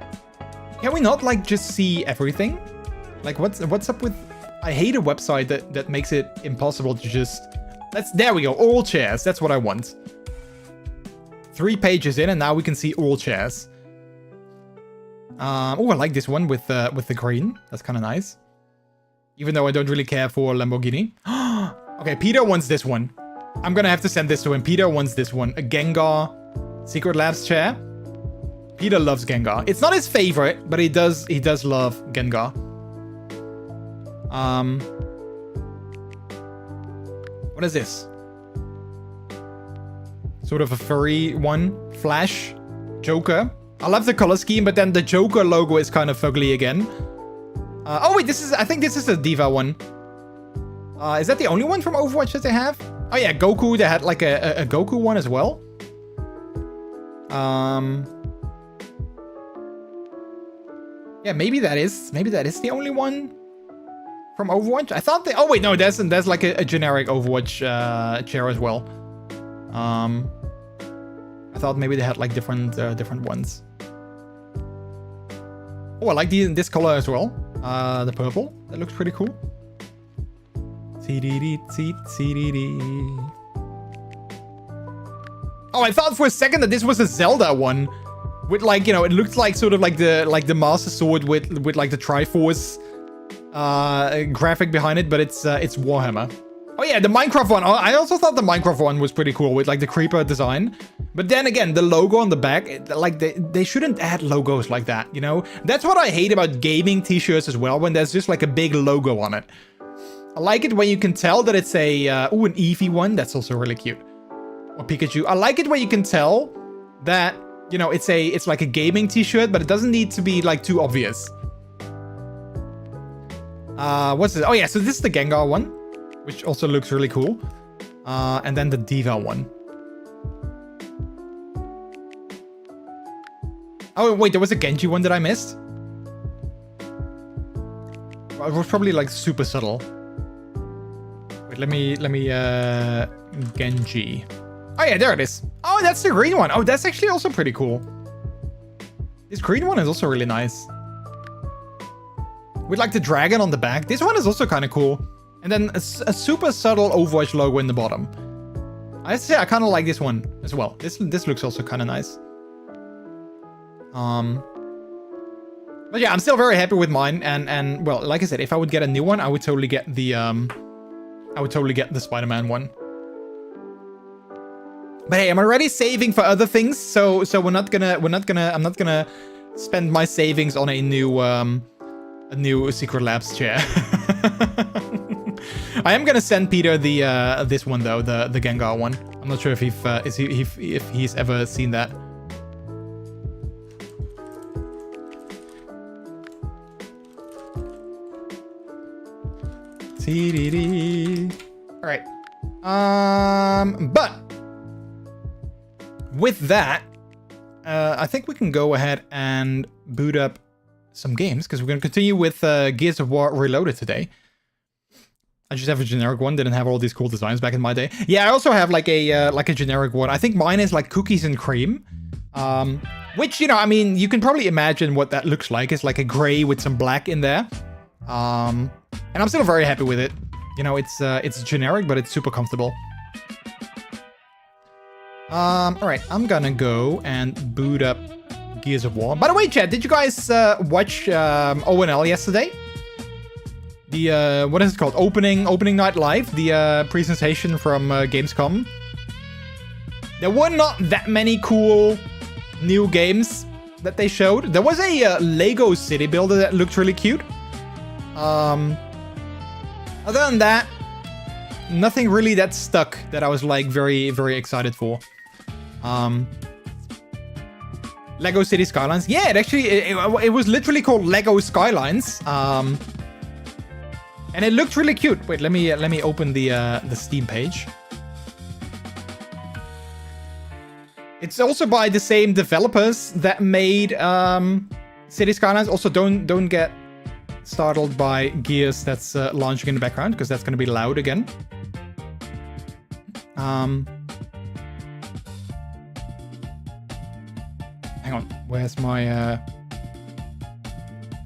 Can we not like just see everything? Like what's up with? I hate a website that makes it impossible to just. There we go. All chairs. That's what I want. 3 pages in, and now we can see all chairs. Oh, I like this one with the green. That's kind of nice. Even though I don't really care for Lamborghini. Okay, Peter wants this one. I'm gonna have to send this to him. Peter wants this one. A Gengar Secret Labs chair. Peter loves Gengar. It's not his favorite, but he does love Gengar. What is this? Sort of a furry one. Flash. Joker. I love the color scheme, but then the Joker logo is kind of ugly again. Oh wait, I think this is a Diva one. Is that the only one from Overwatch that they have? Oh yeah, Goku. They had like a Goku one as well. Yeah, maybe that is the only one from Overwatch. I thought oh wait, no, there's like a generic Overwatch chair as well. I thought maybe they had like different ones. Oh, I like this color as well. The purple. That looks pretty cool. Oh, I thought for a second that this was a Zelda one. With like, you know, it looked like sort of like the Master Sword with like the Triforce graphic behind it, but it's Warhammer. Oh yeah, the Minecraft one. I also thought the Minecraft one was pretty cool with like the creeper design. But then again, the logo on the back, like they shouldn't add logos like that, you know? That's what I hate about gaming t-shirts as well, when there's just like a big logo on it. I like it when you can tell that it's an Eevee one. That's also really cute. Or Pikachu. I like it when you can tell that, you know, it's like a gaming t-shirt, but it doesn't need to be like too obvious. What's this? Oh yeah, so this is the Gengar one, which also looks really cool. And then the Diva one. Oh wait, there was a Genji one that I missed. Well, it was probably like super subtle. Wait, let me Genji. Oh yeah, there it is. Oh, that's the green one. Oh, that's actually also pretty cool. This green one is also really nice. With like the dragon on the back. This one is also kind of cool. And then a super subtle Overwatch logo in the bottom. I say I kind of like this one as well. This looks also kind of nice. But yeah, I'm still very happy with mine. And well, like I said, if I would get a new one, I would totally get the Spider-Man one. But hey, I'm already saving for other things, so I'm not gonna spend my savings on a new Secret Labs chair. I am gonna send Peter the this one though, the Gengar one. I'm not sure if he's ever seen that. All right. But with that, I think we can go ahead and boot up some games, because we're going to continue with Gears of War Reloaded today. I just have a generic one, didn't have all these cool designs back in my day. Yeah, I also have like a generic one. I think mine is like cookies and cream. Which, you know, I mean, you can probably imagine what that looks like. It's like a gray with some black in there. And I'm still very happy with it. You know, it's generic, but it's super comfortable. Alright, I'm gonna go and boot up Gears of War. By the way, chat, did you guys watch ONL yesterday? The what is it called? Opening Night Live, the presentation from Gamescom. There were not that many cool new games that they showed. There was a Lego city builder that looked really cute. Other than that, nothing really that stuck that I was like very, very excited for. Lego City Skylines. Yeah, it was literally called Lego Skylines. And it looked really cute. Wait, let me open the Steam page. It's also by the same developers that made City Skylines. Also, don't get startled by Gears that's launching in the background, because that's going to be loud again. hang on. Where's my...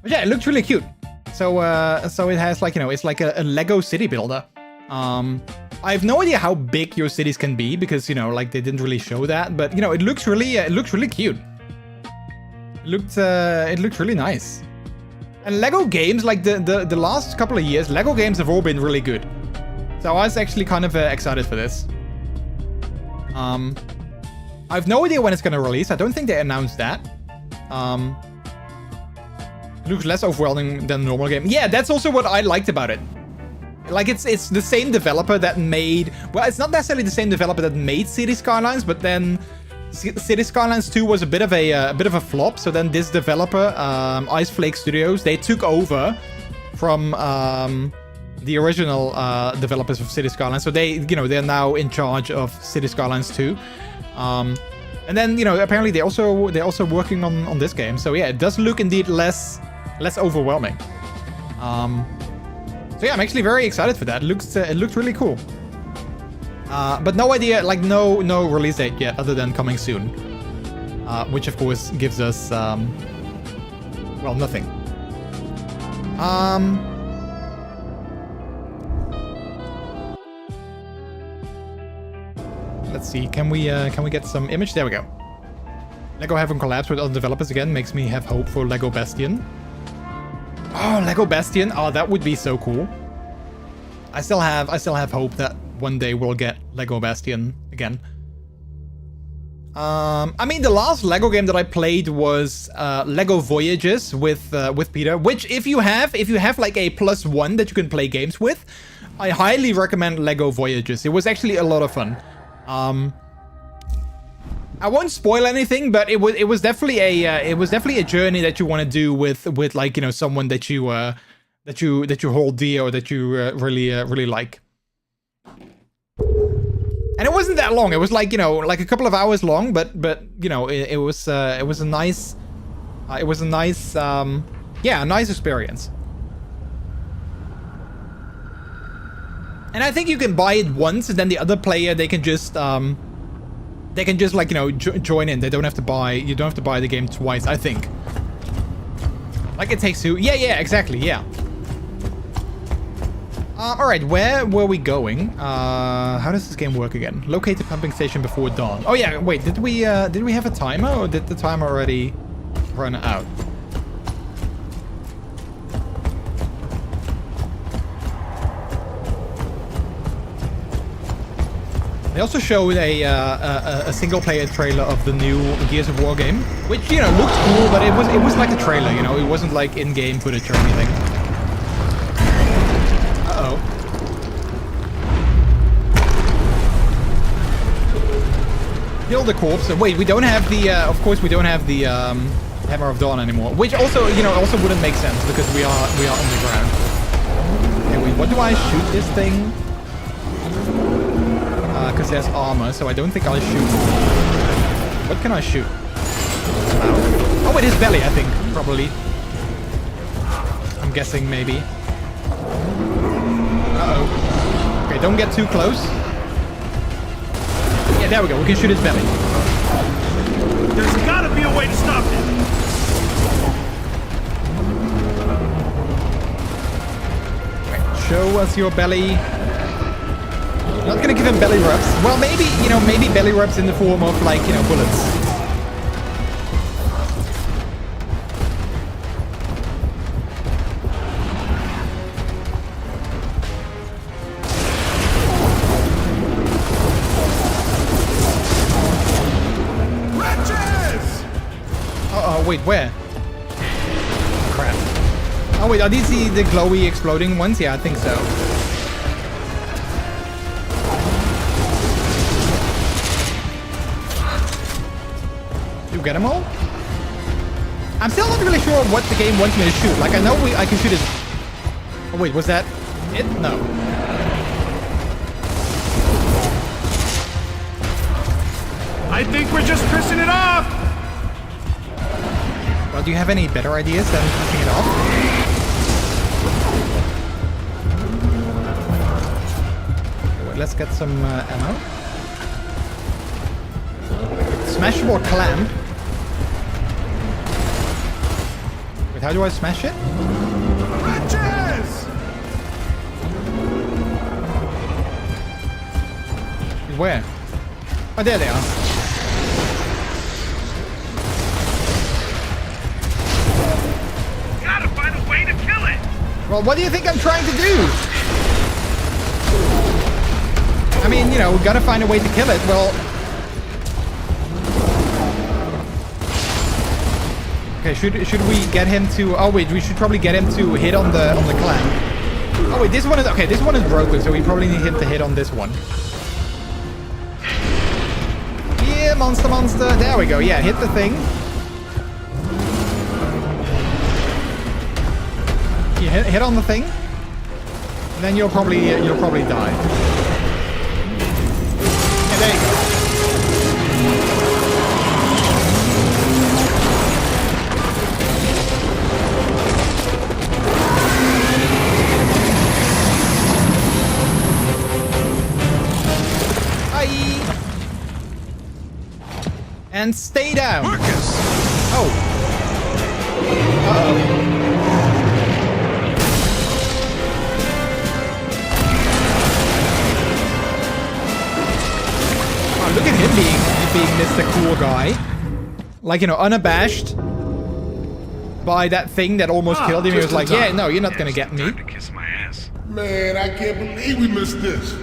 But yeah, it looks really cute. So it has like, it's like a Lego city builder. I have no idea how big your cities can be because, like they didn't really show that. But, it looks really cute. It looked really nice. And Lego games, like the last couple of years, Lego games have all been really good. So I was actually kind of excited for this. I have no idea when it's going to release. I don't think they announced that. It looks less overwhelming than a normal game. Yeah, that's also what I liked about it. Like it's the same developer that made... Well, it's not necessarily the same developer that made City Skylines, but then City Skylines 2 was a bit of a flop. So then this developer, Ice Flake Studios, they took over from the original developers of City Skylines. So they're now in charge of City Skylines 2. And then apparently they're also working on this game. So yeah, it does look indeed less overwhelming. So yeah, I'm actually very excited for that. It looks really cool. But no idea, like no release date yet, other than coming soon. Which of course gives us well, nothing. Let's see, can we get some image? There we go. Lego having collabs with other developers again makes me have hope for Lego Bastion. Oh, Lego Bastion! Oh, that would be so cool. I still have hope that one day we'll get Lego Bastion again. I mean, the last Lego game that I played was Lego Voyages with Peter. Which, if you have like a +1 that you can play games with, I highly recommend Lego Voyages. It was actually a lot of fun. I won't spoil anything, but it was definitely a journey that you want to do with like someone that you hold dear or that you really like. And it wasn't that long. It was like like a couple of hours long, but it was a nice a nice experience. And I think you can buy it once, and then the other player they can just like join in. You don't have to buy the game twice, I think. Like It Takes Two. Yeah, exactly. Yeah. All right, where were we going? How does this game work again? Locate the pumping station before dawn. Oh yeah, wait. Did we have a timer, or did the timer already run out? They also showed a single-player trailer of the new Gears of War game, which looked cool, but it was like a trailer, it wasn't like in-game footage or anything. Uh-oh. Kill the corpse. Wait, we don't have the. Of course, we don't have the Hammer of Dawn anymore, which also also wouldn't make sense because we are on the ground. Okay, wait, what do I shoot this thing? Because there's armor, so I don't think I'll shoot. What can I shoot? Oh, wait, his belly, I think, probably. I'm guessing, maybe. Uh-oh. Okay, don't get too close. Yeah, there we go. We can shoot his belly. There's gotta be a way to stop it. Right, show us your belly. Not gonna give him belly rubs. Well, maybe, maybe belly rubs in the form of, like, bullets. Wretches! Uh-oh, wait, where? Crap. Oh, wait, are these the glowy exploding ones? Yeah, I think so. Get them all? I'm still not really sure what the game wants me to shoot. Like, I know I can shoot it. Oh wait, was that it? No. I think we're just pissing it off. Well, do you have any better ideas than pissing it off? Okay, wait, let's get some ammo. Smashable clamp. Wait, how do I smash it? Wretches! Where? Oh, there they are. Gotta find a way to kill it! Well, what do you think I'm trying to do? I mean, you know, we gotta find a way to kill it. Well... Okay, should we get him to... Oh, wait, we should probably get him to hit on the clank. Oh, wait, this one is... Okay, this one is broken, so we probably need him to hit on this one. Yeah, monster, monster. There we go. Yeah, hit the thing. Yeah, hit on the thing. And then you'll probably die. Yeah, there you go. Bye. And stay down. Marcus! Oh. Uh-oh. Look at him being Mr. Cool Guy. Like, you know, unabashed by that thing that almost killed him. He was like, yeah, no, you're not gonna get me. Time to kiss my ass. Man, I can't believe we missed this.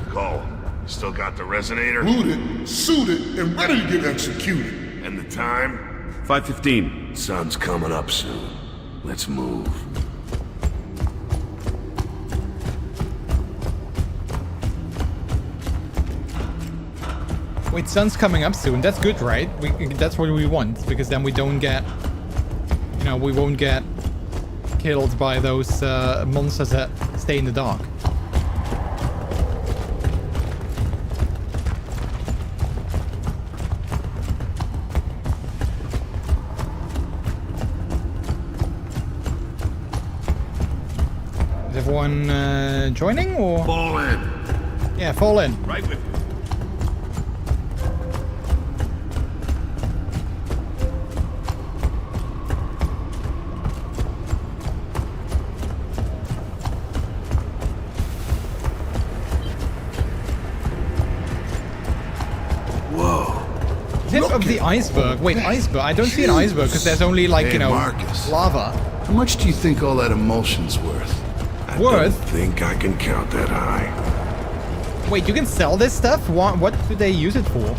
Cole, still got the resonator? Looted, suited, and ready to get executed. And the time? 5:15. Sun's coming up soon. Let's move. Wait, sun's coming up soon. That's good, right? That's what we want, because then we don't get... You know, we won't get killed by those monsters that stay in the dark. Is everyone joining, or...? Fall in. Yeah, fall in. Right with you. Tip of the iceberg. Wait, iceberg? I don't see an iceberg because there's only, like, Hey, you know, Marcus. lava. How much do you think all that emotion's worth? I Worth? don't think I can count that high. Wait, you can sell this stuff? What do they use it for?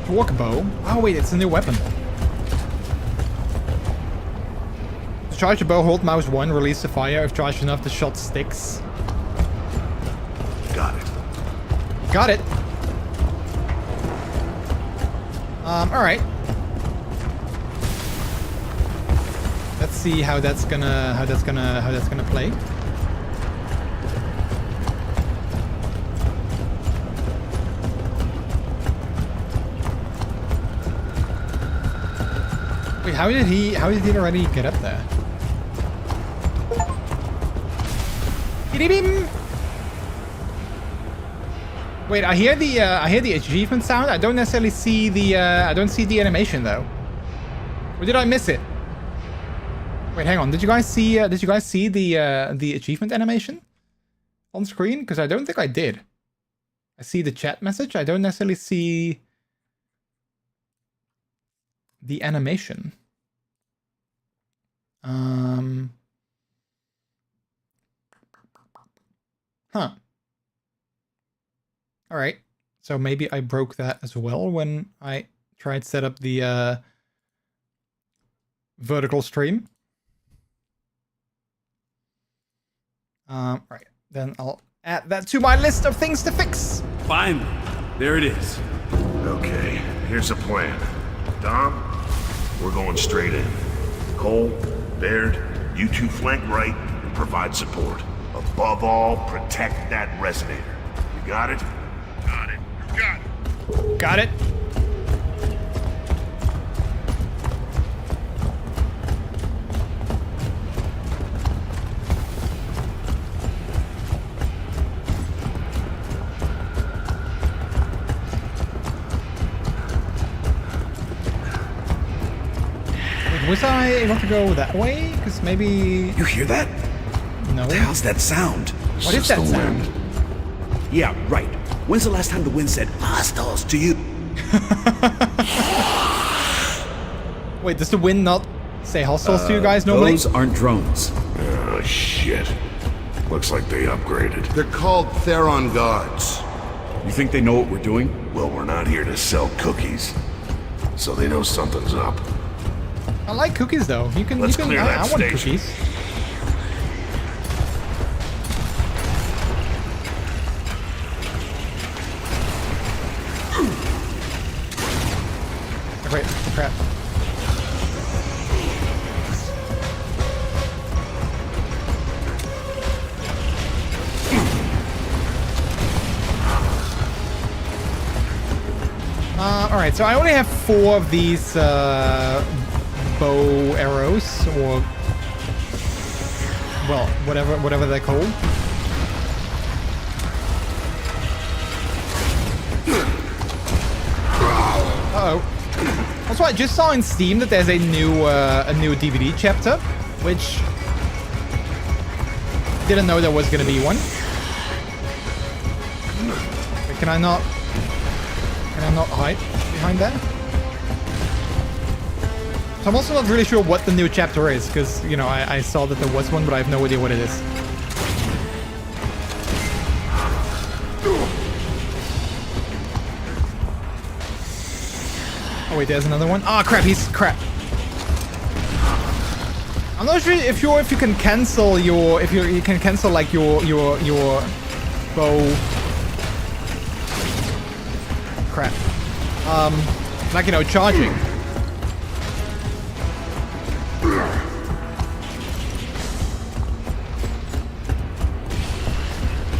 Fork bow? Oh wait, it's a new weapon. To charge a bow, hold mouse 1, release the fire. If charged enough, the shot sticks. Got it. Got it. Alright. Let's see how that's gonna play. Wait, how did he already get up there? Bim. Wait, I hear the achievement sound. I don't necessarily see the I don't see the animation though. Or did I miss it? Wait, hang on. Did you guys see the achievement animation on screen? Because I don't think I did. I see the chat message. I don't necessarily see the animation. Huh. All right. So maybe I broke that as well when I tried to set up the vertical stream. Right. Then I'll add that to my list of things to fix. Finally, there it is. Okay, here's the plan. Dom, we're going straight in. Cole, Baird, you two flank right and provide support. Above all, protect that resonator. You got it? Got it. You got it. Got it. Was I able to go that way? Because maybe... You hear that? No. What the hell's that sound? What is that sound? Yeah, right. When's the last time the wind said hostiles to you? Wait, does the wind not say hostiles to you guys normally? Those aren't drones. Oh, shit. Looks like they upgraded. They're called Theron guards. You think they know what we're doing? Well, we're not here to sell cookies. So they know something's up. I like cookies though. You can. Let's you can. clear that I want station. cookies. Oh, wait, crap. Alright, so I only have 4 of these bow arrows, or well, whatever they're called. Uh-oh. Also, I just saw in Steam that there's a new DVD chapter, which didn't know there was gonna be one. Wait, can I not hide behind that? So I'm also not really sure what the new chapter is, because, you know, I saw that there was one, but I have no idea what it is. Oh wait, there's another one. Oh crap, crap. I'm not sure if you can cancel your you can cancel like your bow. Crap. Like, you know, charging.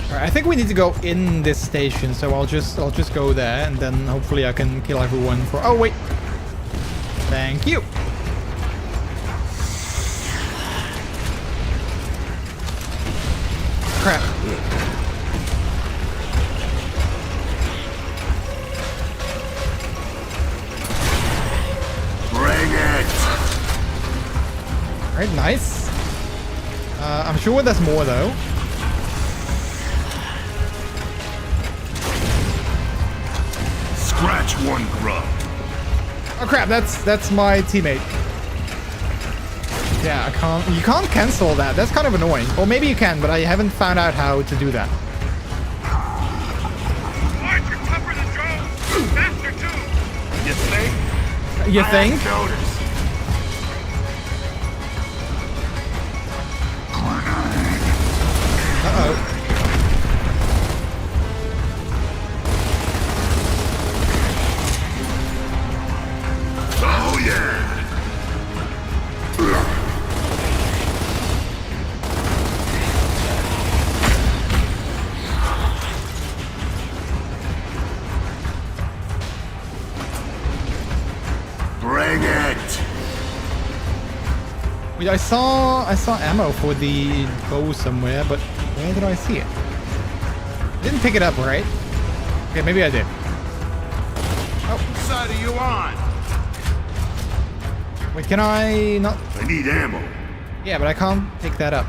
Alright, I think we need to go in this station, so I'll just go there, and then hopefully I can kill everyone for... Oh wait. Thank you. Crap. Bring it! Alright, nice. I'm sure there's more though. Scratch one grub. Oh crap, that's my teammate. Yeah, you can't cancel that. That's kind of annoying. Or maybe you can, but I haven't found out how to do that. Archer, cover the drone! Faster, too! You think? You think? Notice. Uh-oh. Oh yeah! Bring it! Wait, I saw ammo for the bow somewhere, but where did I see it? Didn't pick it up, right? Okay, maybe I did. What side are you on? Wait, can I not? I need ammo. Yeah, but I can't pick that up.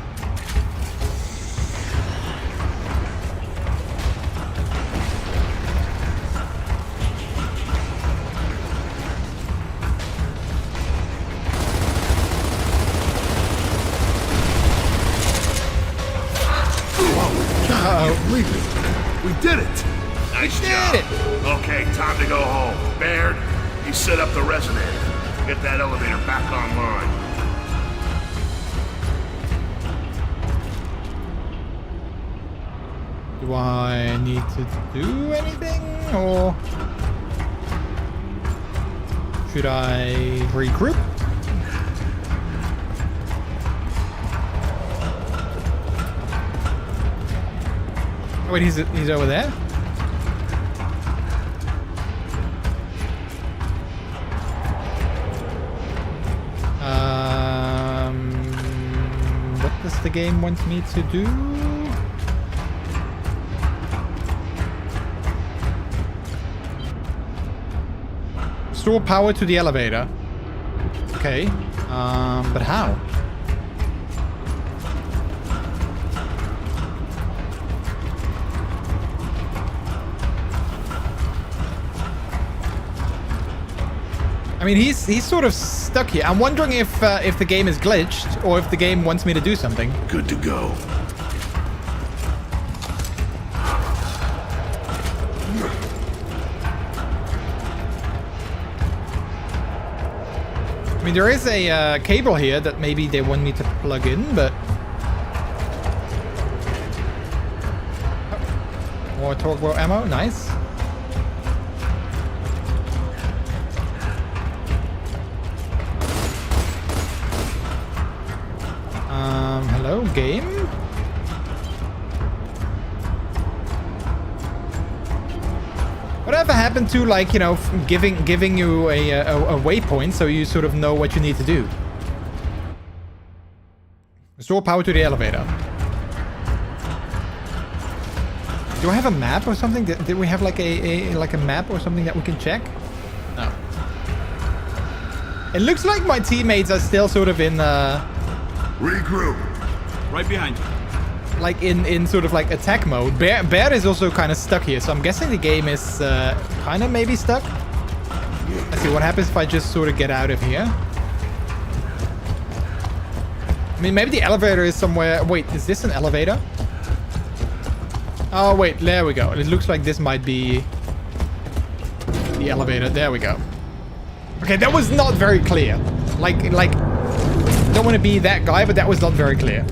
Uh-oh. Leave it. We did it. Nice did job. it. Okay, time to go home. Baird, you set up the resonator. Get that elevator back online. Do I need to do anything, or should I regroup? Oh, wait, he's over there. What does the game want me to do? Store power to the elevator. Okay. But how? I mean, he's sort of stuck here. I'm wondering if the game is glitched or if the game wants me to do something. Good to go. I mean, there is a cable here that maybe they want me to plug in, but... Oh. More turbo ammo, nice. Hello, game? Whatever happened to, like, you know, giving you a waypoint so you sort of know what you need to do? Restore power to the elevator. Do I have a map or something? Did we have like a map or something that we can check? No. It looks like my teammates are still sort of in Regroup. Right behind you. like in sort of like attack mode. Bear is also kind of stuck here, so I'm guessing the game is kind of maybe stuck. Let's see what happens if I just sort of get out of here. I mean, maybe the elevator is somewhere. Wait, is this an elevator? Oh, wait, there we go. It looks like this might be the elevator. There we go. Okay, that was not very clear. Like, don't want to be that guy, but that was not very clear.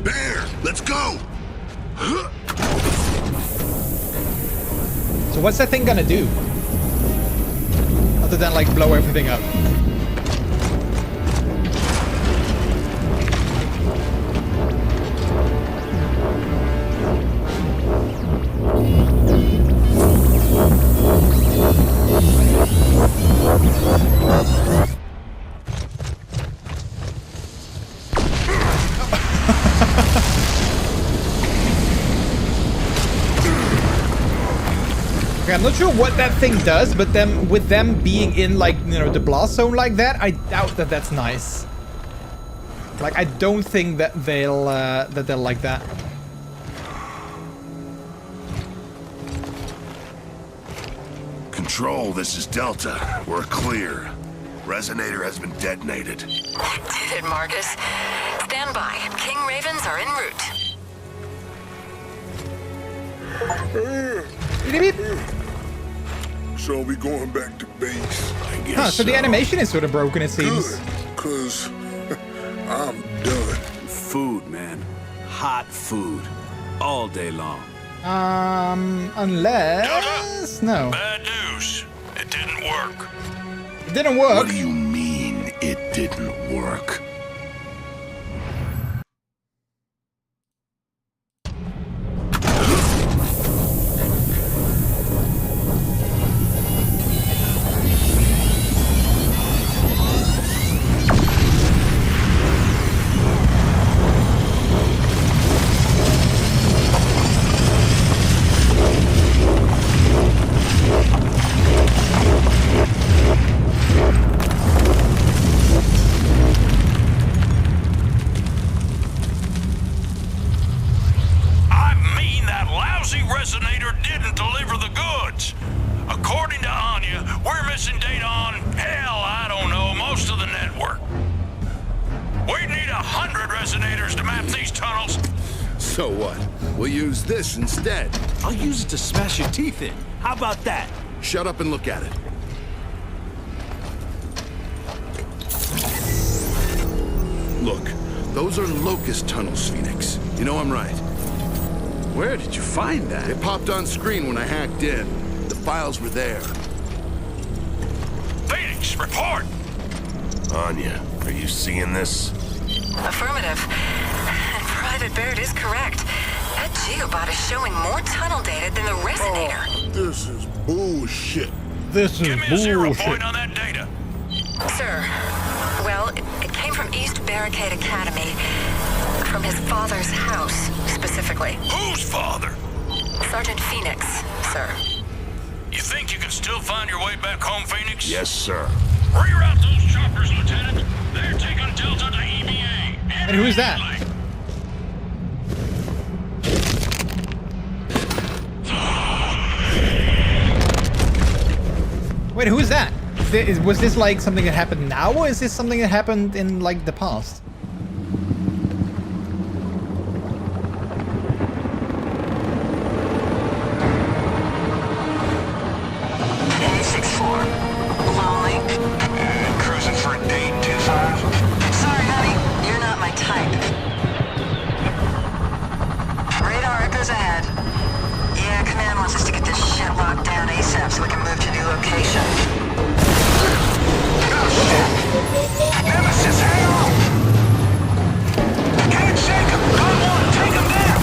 Bear, let's go. So what's that thing gonna do? Other than, like, blow everything up. I'm not sure what that thing does, but with them being in, like, you know, the blast zone like that, I doubt that that's nice. Like, I don't think that they'll like that. Control, this is Delta. We're clear. Resonator has been detonated. Did it, Marcus. Stand by. King Ravens are en route. So we going back to base? I guess Huh, so the animation is sort of broken, it seems. Good, cause I'm done. Food, man. Hot food. All day long. Unless... No. Bad news. It didn't work. It didn't work. What do you mean it didn't work? Resonator didn't deliver the goods. According to Anya, we're missing data on, hell, I don't know, most of the network. We need 100 resonators to map these tunnels. So what? We'll use this instead. I'll use it to smash your teeth in. How about that? Shut up and look at it. Look, those are locust tunnels, Phoenix. You know I'm right. Where did you find that? It popped on screen when I hacked in. The files were there. Phoenix, report! Anya, are you seeing this? Affirmative. And Private Baird is correct. That geobot is showing more tunnel data than the Resonator. Oh, this is bullshit. This is Give me a 0 bullshit. point on that data. Sir, well, it came from East Barricade Academy. From his father's house, specifically. Whose father? Sergeant Phoenix, sir. You think you can still find your way back home, Phoenix? Yes, sir. Reroute those choppers, Lieutenant. They're taking Delta to EVA. And who's that? Wait, who's that? Was this like something that happened now, or is this something that happened in like the past? Cruising for a date, 2-5. Sorry, honey. You're not my type. Radar echoes ahead. Yeah, Command wants us to get this shit locked down ASAP so we can move to new location. Nemesis, hang on! Can't shake him! Come on, take him down!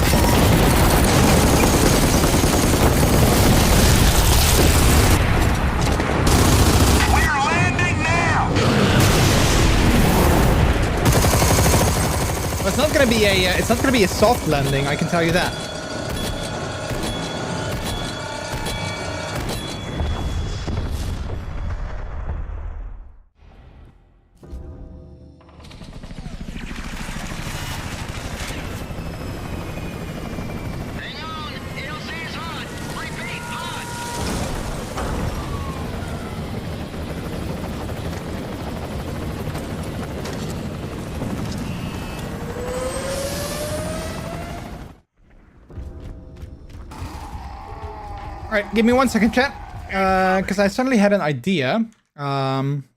We're landing now! Well, it's not gonna be a soft landing, I can tell you that. Alright, give me 1 second, chat. Because I suddenly had an idea. I'm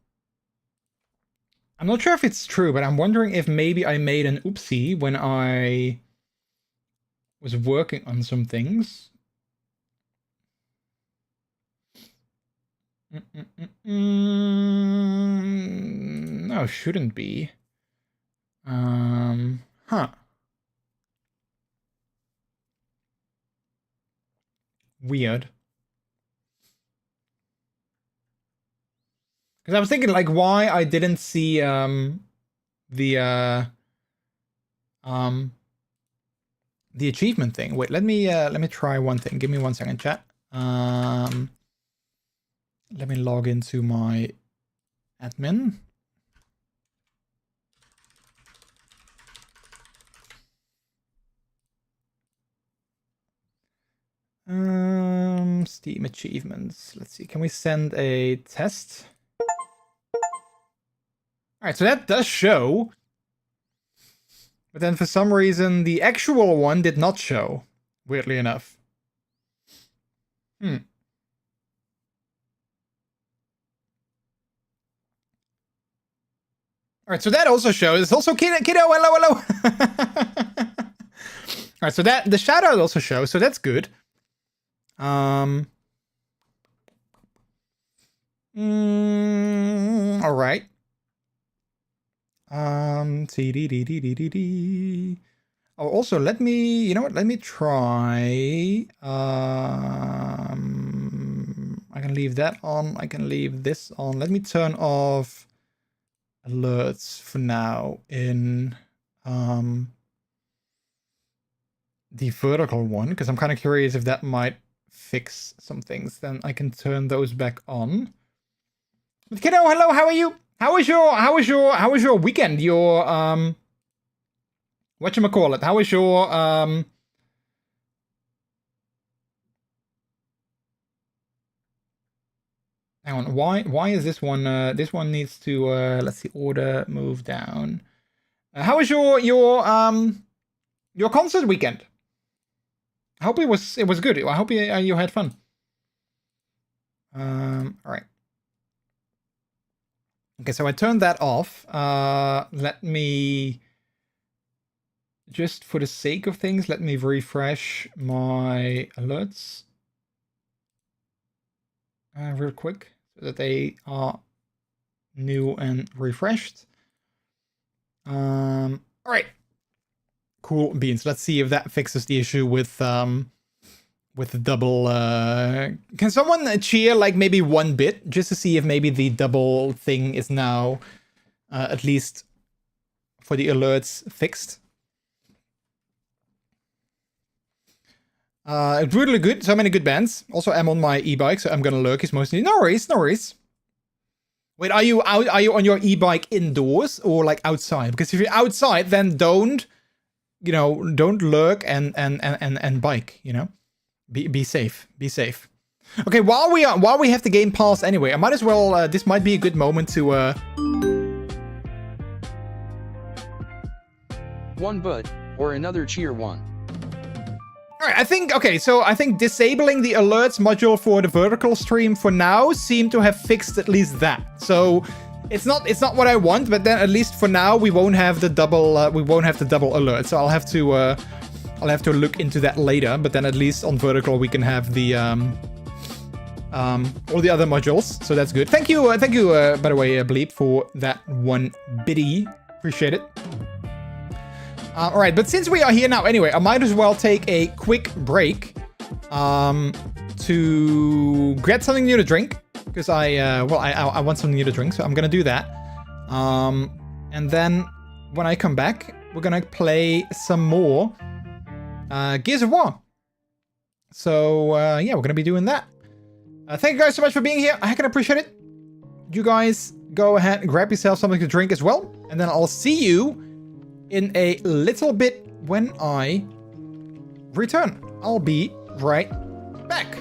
not sure if it's true, but I'm wondering if maybe I made an oopsie when I was working on some things. No, shouldn't be. Huh. Weird. Because I was thinking, like, why I didn't see the achievement thing. Wait, let me try one thing. Give me 1 second, chat. Let me log into my admin. Steam achievements. Let's see. Can we send a test? Alright, so that does show. But then for some reason, the actual one did not show. Weirdly enough. Alright, so that also shows. It's also Kiddo, hello. Alright, so that the shoutout also shows, so that's good. All right. Oh, also, let me, you know what? Let me try. I can leave that on. I can leave this on. Let me turn off alerts for now in the vertical one, because I'm kind of curious if that might fix some things. Then I can turn those back on. But Kiddo, hello, how are you? How was your weekend? Your whatchamacallit? How was your hang on, why is this one this one needs to let's see, order, move down. How was your concert weekend? I hope it was good. I hope you had fun. All right. Okay, so I turned that off. Let me, just for the sake of things, let me refresh my alerts real quick so that they are new and refreshed. All right. Cool beans. Let's see if that fixes the issue with the double. Can someone cheer like maybe 1 bit just to see if maybe the double thing is now at least for the alerts fixed? Brutally good. So many good bands. Also, I'm on my e-bike, so I'm gonna lurk. Is mostly no worries. Wait, are you out? Are you on your e-bike indoors or like outside? Because if you're outside, then don't lurk and bike. You know, be safe. Be safe. Okay, while we have the game paused anyway, I might as well. This might be a good moment to. One bud or another cheer one. All right, I think disabling the alerts module for the vertical stream for now seemed to have fixed at least that. So it's not what I want, but then at least for now we won't have the double alert. So I'll have to look into that later. But then at least on vertical we can have the all the other modules. So that's good. Thank you, by the way, Bleep, for that one biddy. Appreciate it. All right, but since we are here now anyway, I might as well take a quick break to get something new to drink, because I want something new to drink, so I'm gonna do that. And then when I come back, we're gonna play some more Gears of War. So yeah, we're gonna be doing that. Thank you guys so much for being here. I can appreciate it. You guys go ahead and grab yourself something to drink as well, and then I'll see you in a little bit when I return. I'll be right back.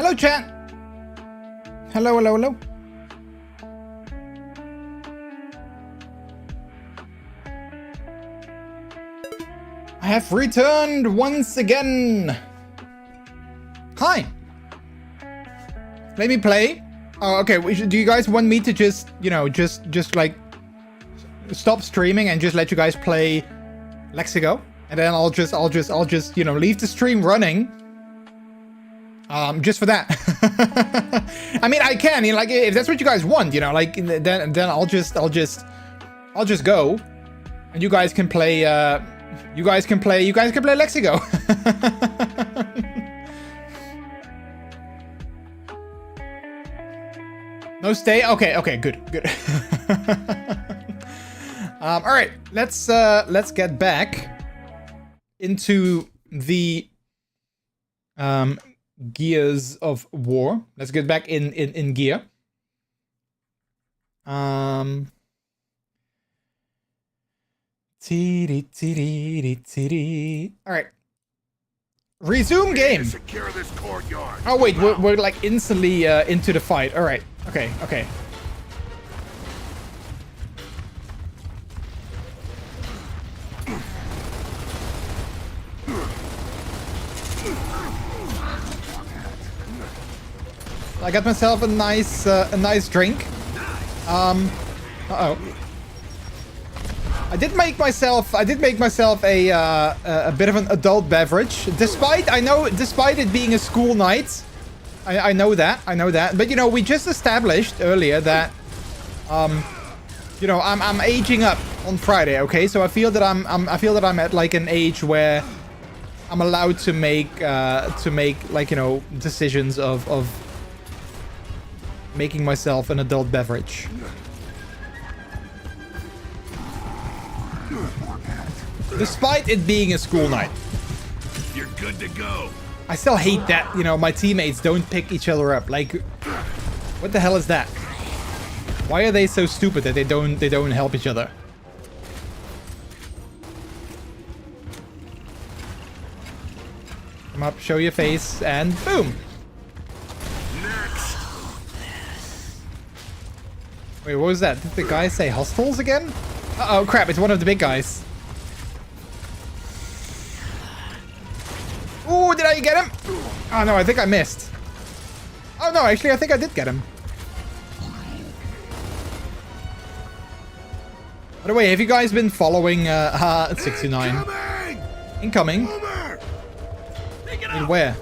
Hello, chat. Hello, hello, hello. I have returned once again. Hi. Let me play. Oh, okay. Do you guys want me to just, you know, just like stop streaming and just let you guys play Lexigo? And then I'll just, you know, leave the stream running. Just for that. I mean, I can, you know, like, if that's what you guys want, you know, like, then I'll just go, and you guys can play, you guys can play Lexigo. No stay? Okay, good. All right, let's get back into the, Gears of War. Let's get back in gear. All right. Resume game. Secure this courtyard. Oh wait, we're like instantly into the fight. All right. Okay. I got myself a nice drink. Uh-oh. I did make myself a bit of an adult beverage, despite it being a school night. I know that. But you know, we just established earlier that you know, I'm aging up on Friday, okay? So I feel that I'm at like an age where I'm allowed to make like, you know, decisions of making myself an adult beverage. Despite it being a school night. You're good to go. I still hate that, you know, my teammates don't pick each other up. Like, what the hell is that? Why are they so stupid that they don't help each other? Come up, show your face, and boom. Next. Wait, what was that? Did the guy say hostiles again? Uh-oh, crap, it's one of the big guys. Ooh, did I get him? Oh no, I think I missed. Oh no, actually I think I did get him. By the way, have you guys been following 69? Incoming. Wait, where?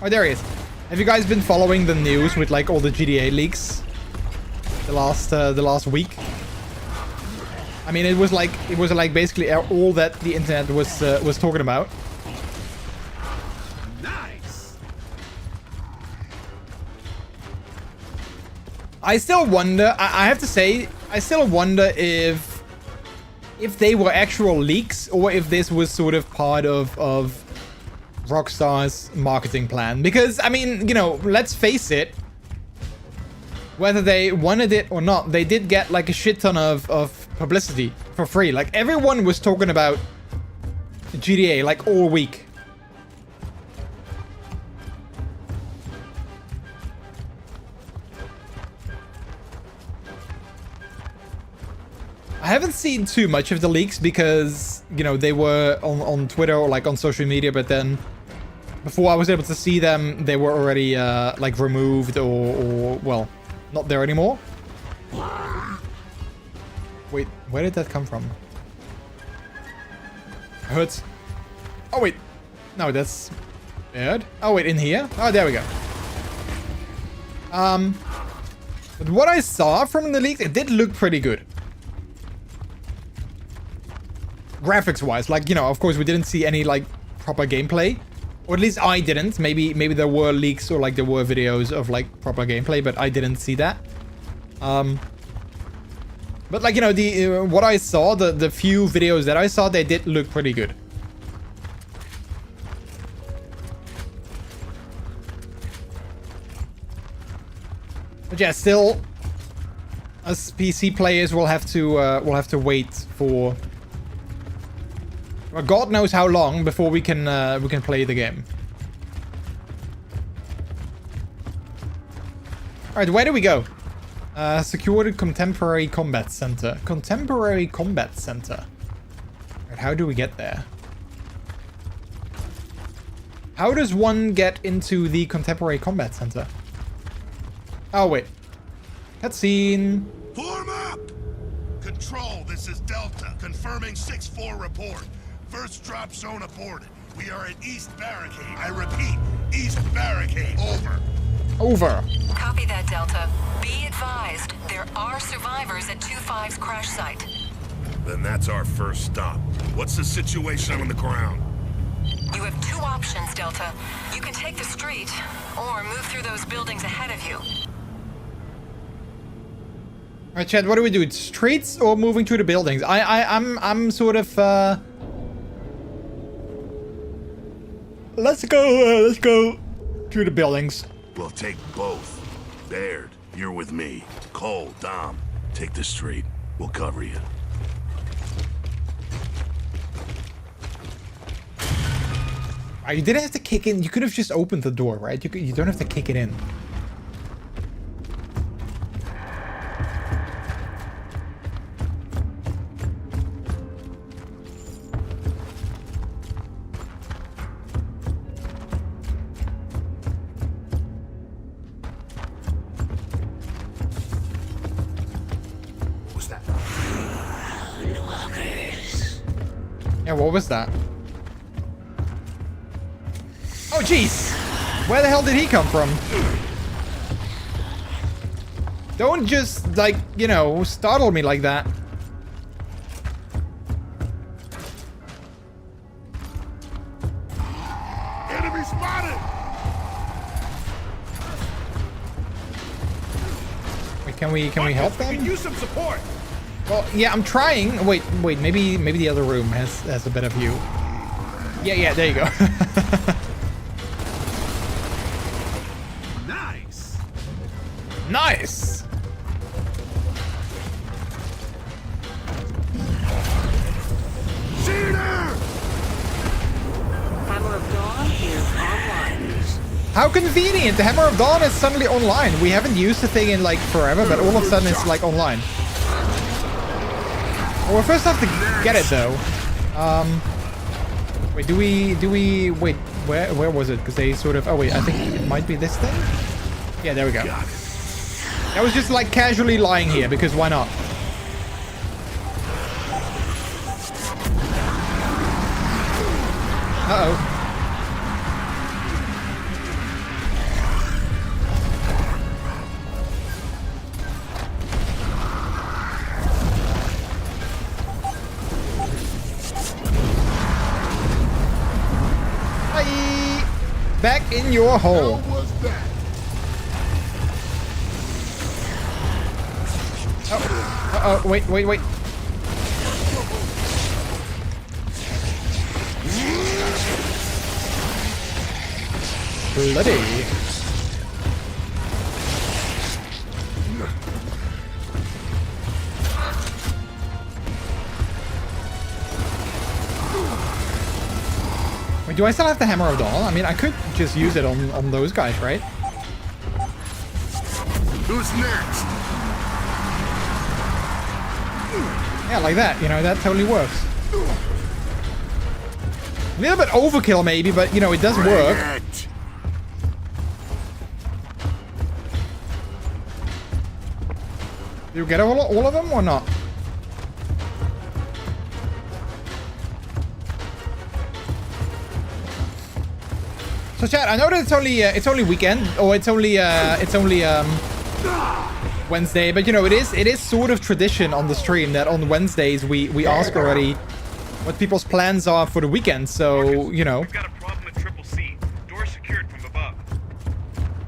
Oh, there he is. Have you guys been following the news with like all the GTA leaks? The last week? I mean, it was like basically all that the internet was talking about. I still wonder, I have to say, I still wonder if they were actual leaks or if this was sort of part of Rockstar's marketing plan. Because, I mean, you know, let's face it, whether they wanted it or not, they did get like a shit ton of publicity for free. Like, everyone was talking about GTA like all week. I haven't seen too much of the leaks because, you know, they were on Twitter or like on social media, but then before I was able to see them, they were already like removed or well, not there anymore. Wait, where did that come from? I heard... Oh wait, no, that's weird. Oh wait, in here? Oh, there we go. But what I saw from the leaks, it did look pretty good. Graphics wise, like, you know, of course we didn't see any like proper gameplay, or at least I didn't. Maybe there were leaks or like there were videos of like proper gameplay, but I didn't see that. But like, you know, the what I saw, the few videos that I saw, they did look pretty good. But yeah, still, us PC players will have to wait for. Well, God knows how long before we can play the game. Alright, where do we go? Secured Contemporary Combat Center. Contemporary Combat Center. Alright, how do we get there? How does one get into the Contemporary Combat Center? Oh, wait. Cutscene. Form up! Control, this is Delta. Confirming 6-4 report. First drop zone aborted. We are at East Barricade. I repeat, East Barricade. Over. Over. Copy that, Delta. Be advised, there are survivors at 2-5's crash site. Then that's our first stop. What's the situation on the ground? You have 2 options, Delta. You can take the street, or move through those buildings ahead of you. Alright, Chad, what do we do? Streets or moving through the buildings? I'm sort of, Let's go through the buildings. We'll take both. Baird, you're with me. Cole, Dom, take the street. We'll cover you. You didn't have to kick in. You could have just opened the door, right? You don't have to kick it in. What's that? Yeah, what was that? Oh, jeez! Where the hell did he come from? Don't just, like, you know, startle me like that. Enemy spotted! Wait, can we help them? Use some support! Well, yeah, I'm trying. Wait, maybe the other room has a better view. Yeah, there you go. Nice! Nice! Hammer of Dawn is online. How convenient! The Hammer of Dawn is suddenly online. We haven't used the thing in like forever, but all of a sudden it's like online. Well, we first have to get it though. Wait, do we wait, where was it? Because they sort of, oh wait, I think it might be this thing? Yeah, there we go. I was just like casually lying here because why not? Uh-oh. Back in your hole. Oh, wait. Bloody. Wait, do I still have the Hammer of Dawn? I mean, I could just use it on those guys, right? Who's next? Yeah, like that, you know, that totally works. A little bit overkill maybe, but you know, it does work. Do you get all of them or not? So chat, I know that it's only weekend, or it's only Wednesday, but you know, it is sort of tradition on the stream that on Wednesdays we ask already what people's plans are for the weekend. So you know. We've got a problem at Triple C. Door secured from above.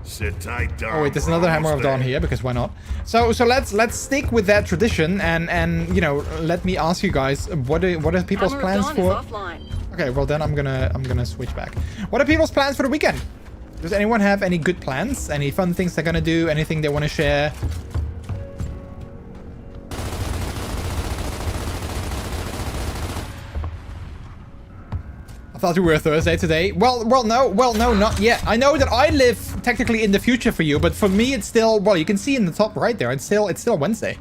Sit tight, Dom. Oh wait, there's another Hammer of Dawn here because why not? So let's stick with that tradition and you know, let me ask you guys what are people's plans for? Okay, well then I'm gonna switch back. What are people's plans for the weekend? Does anyone have any good plans? Any fun things they're gonna do? Anything they want to share? I thought we were Thursday today. Well, no, not yet. I know that I live technically in the future for you, but for me, it's still, well, you can see in the top right there, it's still Wednesday.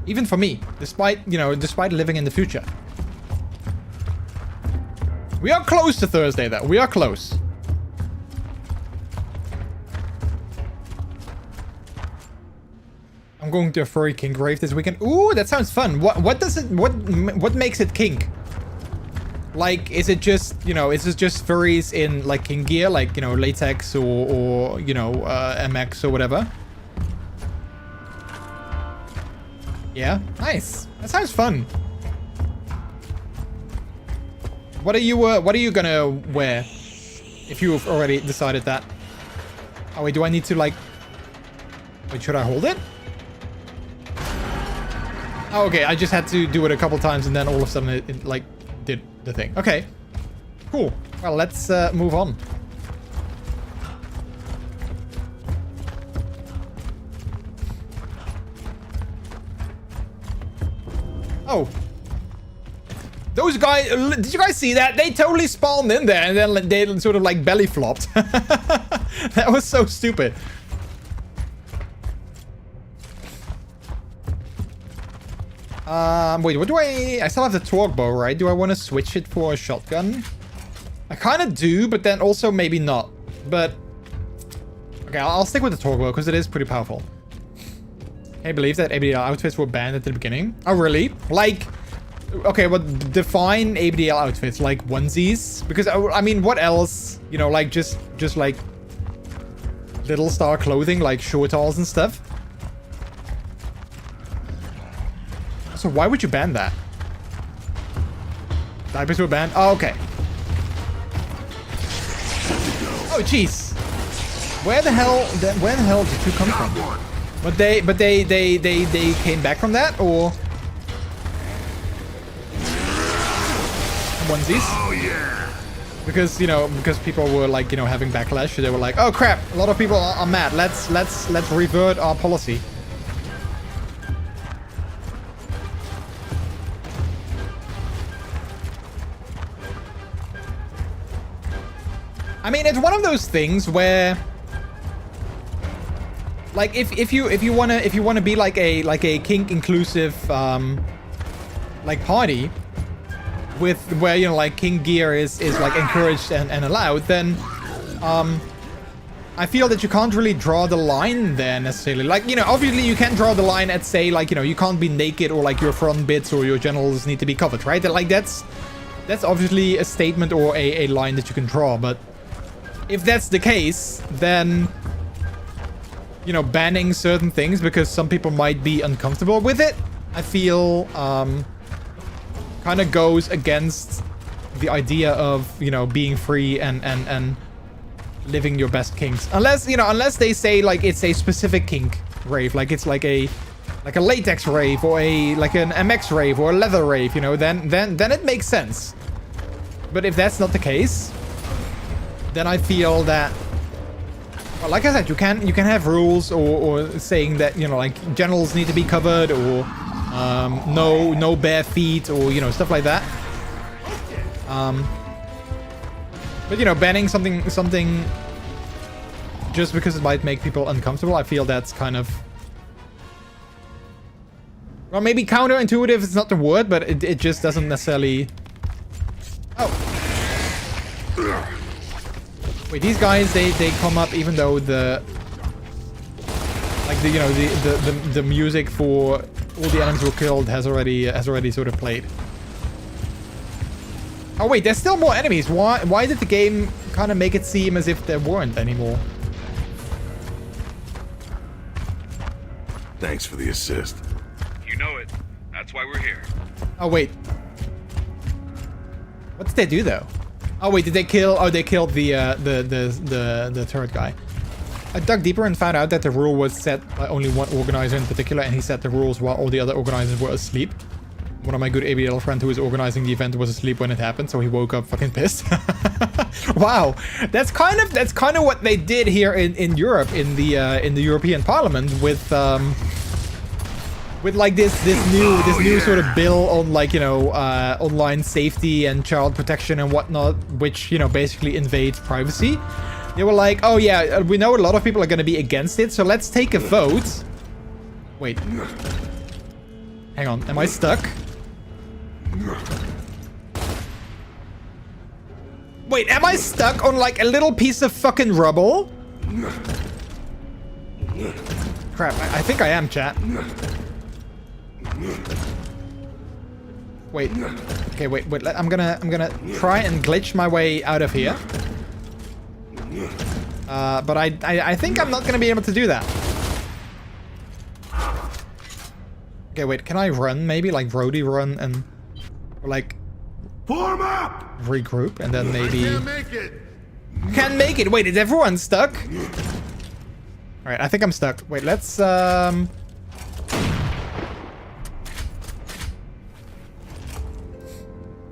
Even for me, despite living in the future. We are close to Thursday, though. We are close. I'm going to a furry kink rave this weekend. Ooh, that sounds fun. What makes it kink? Like, is it just, is it just furries in, like, kink gear? Like, latex or MX or whatever? Yeah, nice. That sounds fun. What are you gonna wear? If you've already decided that. Oh, wait, do I need to, like... Wait, should I hold it? Oh, okay, I just had to do it a couple times and then all of a sudden it like, did the thing. Okay, cool. Well, let's move on. Oh. Those guys, did you guys see that? They totally spawned in there and then they sort of like belly flopped. That was so stupid. Wait, what do I still have the torque bow, right? Do I want to switch it for a shotgun? I kind of do, but then also maybe not. But, okay, I'll stick with the torque bow because it is pretty powerful. Can you believe that ABDL outfits were banned at the beginning? Oh, really? Like, okay, but define ABDL outfits, like onesies? Because, I mean, what else? Like, just like little star clothing, like shorts and stuff? So why would you ban that? Diapers were banned? Oh, okay. Oh, jeez. Where the hell did you come from? But they came back from that, or onesies? Oh yeah. Because because people were like having backlash. They were like, oh crap, a lot of people are mad. Let's revert our policy. I mean, it's one of those things where, like, if you wanna be like a kink inclusive like party with where like kink gear is like encouraged and allowed, then I feel that you can't really draw the line there necessarily. Like, obviously you can draw the line at, say, like, you can't be naked, or like your front bits or your genitals need to be covered, right? Like that's obviously a statement or a line that you can draw, but if that's the case, then, banning certain things because some people might be uncomfortable with it, I feel, kind of goes against the idea of, being free and living your best kinks. Unless they say, like, it's a specific kink rave, like it's like a latex rave or like an MX rave or a leather rave, then it makes sense. But if that's not the case, then I feel that, well, like I said, you can have rules or saying that, like, genitals need to be covered, or no bare feet, or stuff like that. But banning something just because it might make people uncomfortable, I feel that's kind of, well, maybe counterintuitive is not the word, but it just doesn't necessarily. Oh. Wait, these guys, they come up even though the music for all the enemies were killed has already sort of played. Oh wait, there's still more enemies. Why did the game kind of make it seem as if there weren't anymore? Thanks for the assist. You know it. That's why we're here. Oh wait. What did they do though? Oh wait, did they kill? Oh, they killed the turret guy. I dug deeper and found out that the rule was set by only one organizer in particular, and he set the rules while all the other organizers were asleep. One of my good ABL friends who was organizing the event was asleep when it happened, so he woke up fucking pissed. Wow, that's kind of what they did here in Europe, in the European Parliament with with like this new sort of bill on like, you know, online safety and child protection and whatnot, which, you know, basically invades privacy. They were like, oh yeah, we know a lot of people are going to be against it, so let's take a vote. Wait. Hang on, am I stuck? Wait, am I stuck on like a little piece of fucking rubble? Crap, I think I am, chat. Wait. Okay, wait. I'm gonna try and glitch my way out of here. But I think I'm not gonna be able to do that. Okay, wait. Can I run? Maybe like Brody run and like Form up! regroup and then maybe. I can't make it. Can't make it. Wait, is everyone stuck? All right, I think I'm stuck. Wait, let's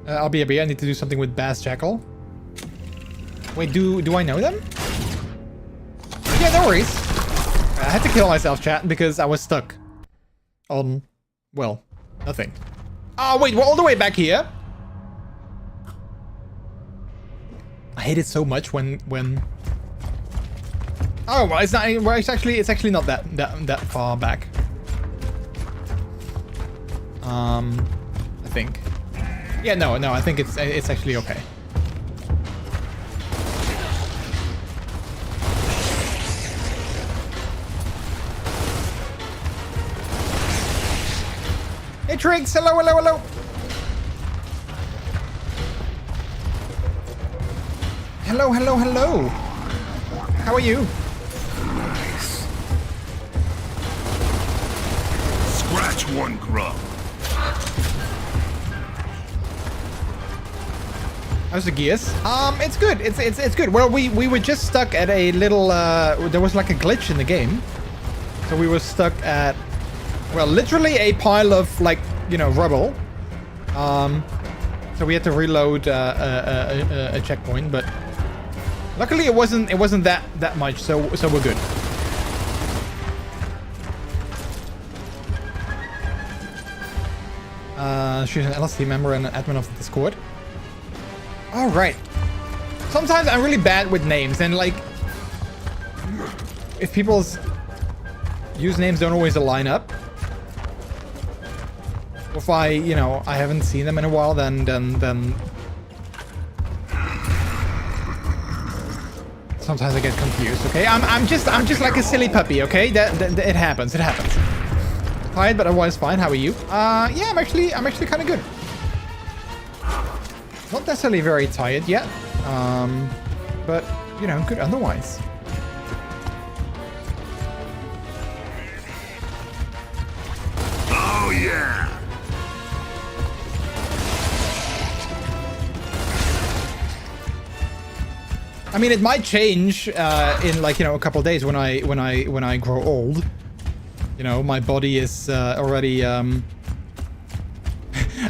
I'll be a bee. I need to do something with Bass Jackal. Wait, do I know them? Yeah, no worries. I had to kill myself, chat, because I was stuck on, well, nothing. Oh, wait, we're all the way back here. I hate it so much when. Oh, well, it's not. Well, it's actually not that far back. I think. Yeah, no, I think it's actually okay. Hey, Triggs! Hello. Hello. How are you? Nice. Scratch one grub. How's the gears? It's good. It's good. Well, we were just stuck at a little. There was like a glitch in the game, so we were stuck at, well, literally a pile of like, you know, rubble. So we had to reload a checkpoint, but luckily it wasn't that much. So we're good. She's an LSD member and an admin of the Discord. All right. Sometimes I'm really bad with names, and like, if people's usernames don't always align up, or if I haven't seen them in a while, then sometimes I get confused. Okay, I'm just like a silly puppy. Okay, that it happens. It happens. Tired, but otherwise fine. How are you? Yeah, I'm actually kind of good. Not necessarily very tired yet, but, you know, good otherwise. Oh, yeah. I mean, it might change in, like, you know, a couple of days when I grow old. You know, my body is already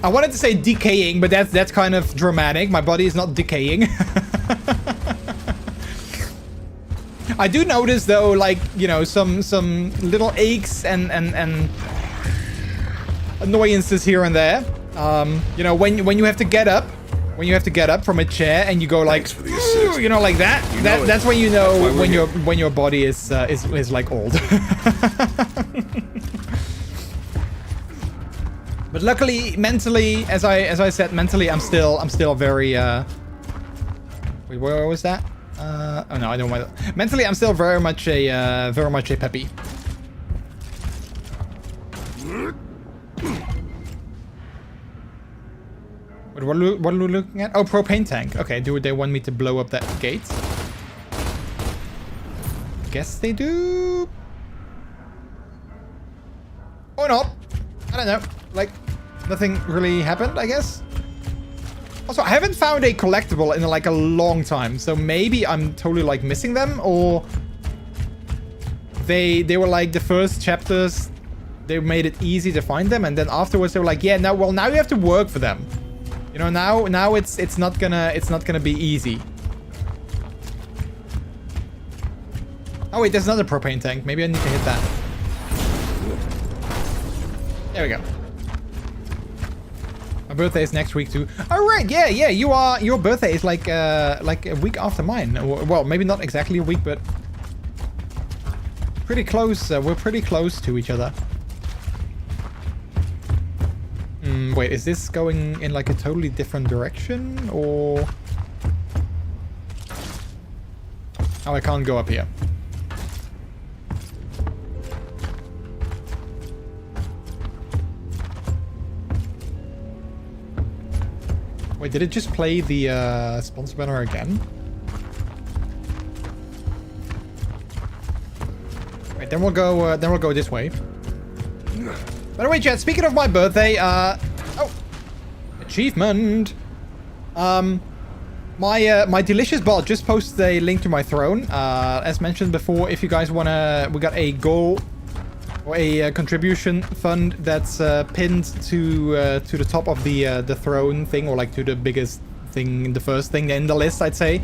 I wanted to say decaying, but that's kind of dramatic. My body is not decaying. I do notice though, like, you know, some little aches and annoyances here and there. You know, when you have to get up, from a chair and you go like, you know, like that. That's when you know when your body is like old. But luckily, mentally, as I said, mentally, I'm still very. Wait, where was that? Oh no, I don't want that. Mentally, I'm still very much a peppy. What are we looking at? Oh, propane tank. Okay, do they want me to blow up that gate? Guess they do. Or not. I don't know. Like, nothing really happened, I guess. Also, I haven't found a collectible in like a long time, so maybe I'm totally like missing them, or they were like the first chapters, they made it easy to find them, and then afterwards they were like, yeah, now you have to work for them. You know, now it's not gonna be easy. Oh wait, there's another propane tank. Maybe I need to hit that. There we go. My birthday is next week too. All right, yeah. Your birthday is like a week after mine. Well, maybe not exactly a week, but pretty close. We're pretty close to each other. Wait, is this going in like a totally different direction, or? Oh, I can't go up here. Wait, did it just play the sponsor banner again? Right, then we'll go this way. By the way, chat, speaking of my birthday, oh, achievement. My delicious bot just posted a link to my throne. As mentioned before, if you guys wanna, we got a goal or a contribution fund that's pinned to the top of the throne thing, or like to the biggest thing, the first thing in the list, I'd say.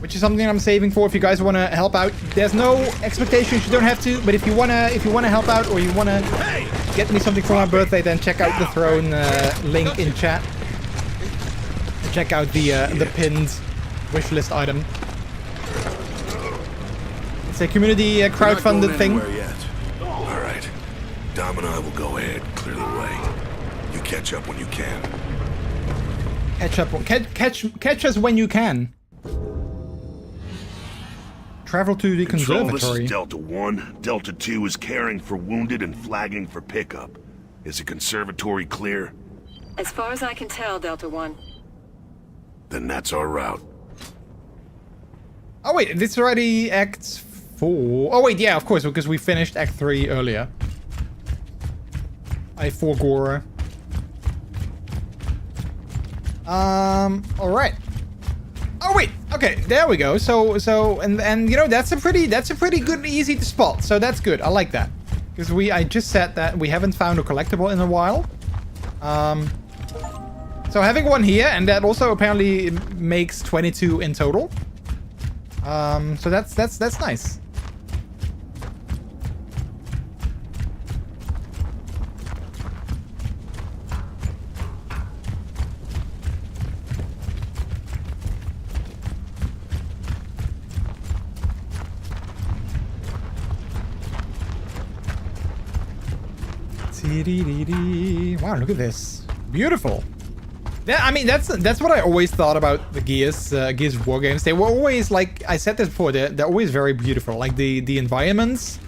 Which is something I'm saving for if you guys want to help out. There's no expectations, you don't have to, but if you wanna help out, or you wanna get me something for my birthday, then check out the throne link in chat. Check out the pinned wishlist item. It's a community crowdfunded thing. All right, Dom and I will go ahead, clear the way. You catch up when you can. Catch us when you can. Travel to the Control, conservatory. this is Delta 1. Delta 2 is caring for wounded and flagging for pickup. Is the conservatory clear? As far as I can tell, Delta 1. Then that's our route. Oh wait, this is already Act 4. Oh wait, yeah, of course, because we finished Act 3 earlier. I forgore. Alright. Oh wait, okay, there we go. So and you know, that's a pretty good and easy to spot. So that's good. I like that. Because I just said that we haven't found a collectible in a while. So having one here, and that also apparently makes 22 in total. So that's nice. Wow, look at this. Beautiful. I mean, that's what I always thought about the Gears war games. They were always, like I said this before, they're always very beautiful. Like the environments,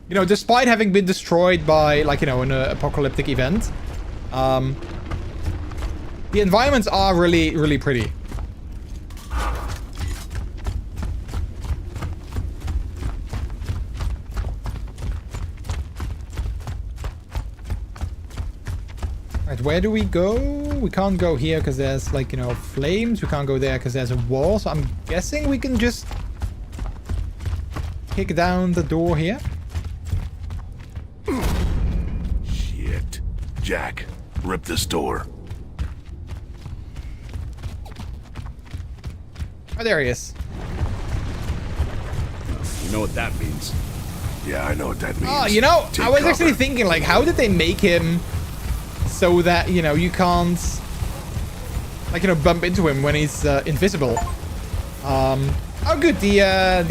you know, despite having been destroyed by, like, you know, an apocalyptic event, the environments are really pretty. Right, where do we go? We can't go here because there's, like, you know, flames. We can't go there because there's a wall. So I'm guessing we can just kick down the door here. Shit. Jack, rip this door. Oh, there he is. You know what that means? Yeah, I know what that means. Oh, you know, Take I was cover. actually thinking, like, how did they make him so that, you know, you can't, like, you know, bump into him when he's invisible? Oh, good. The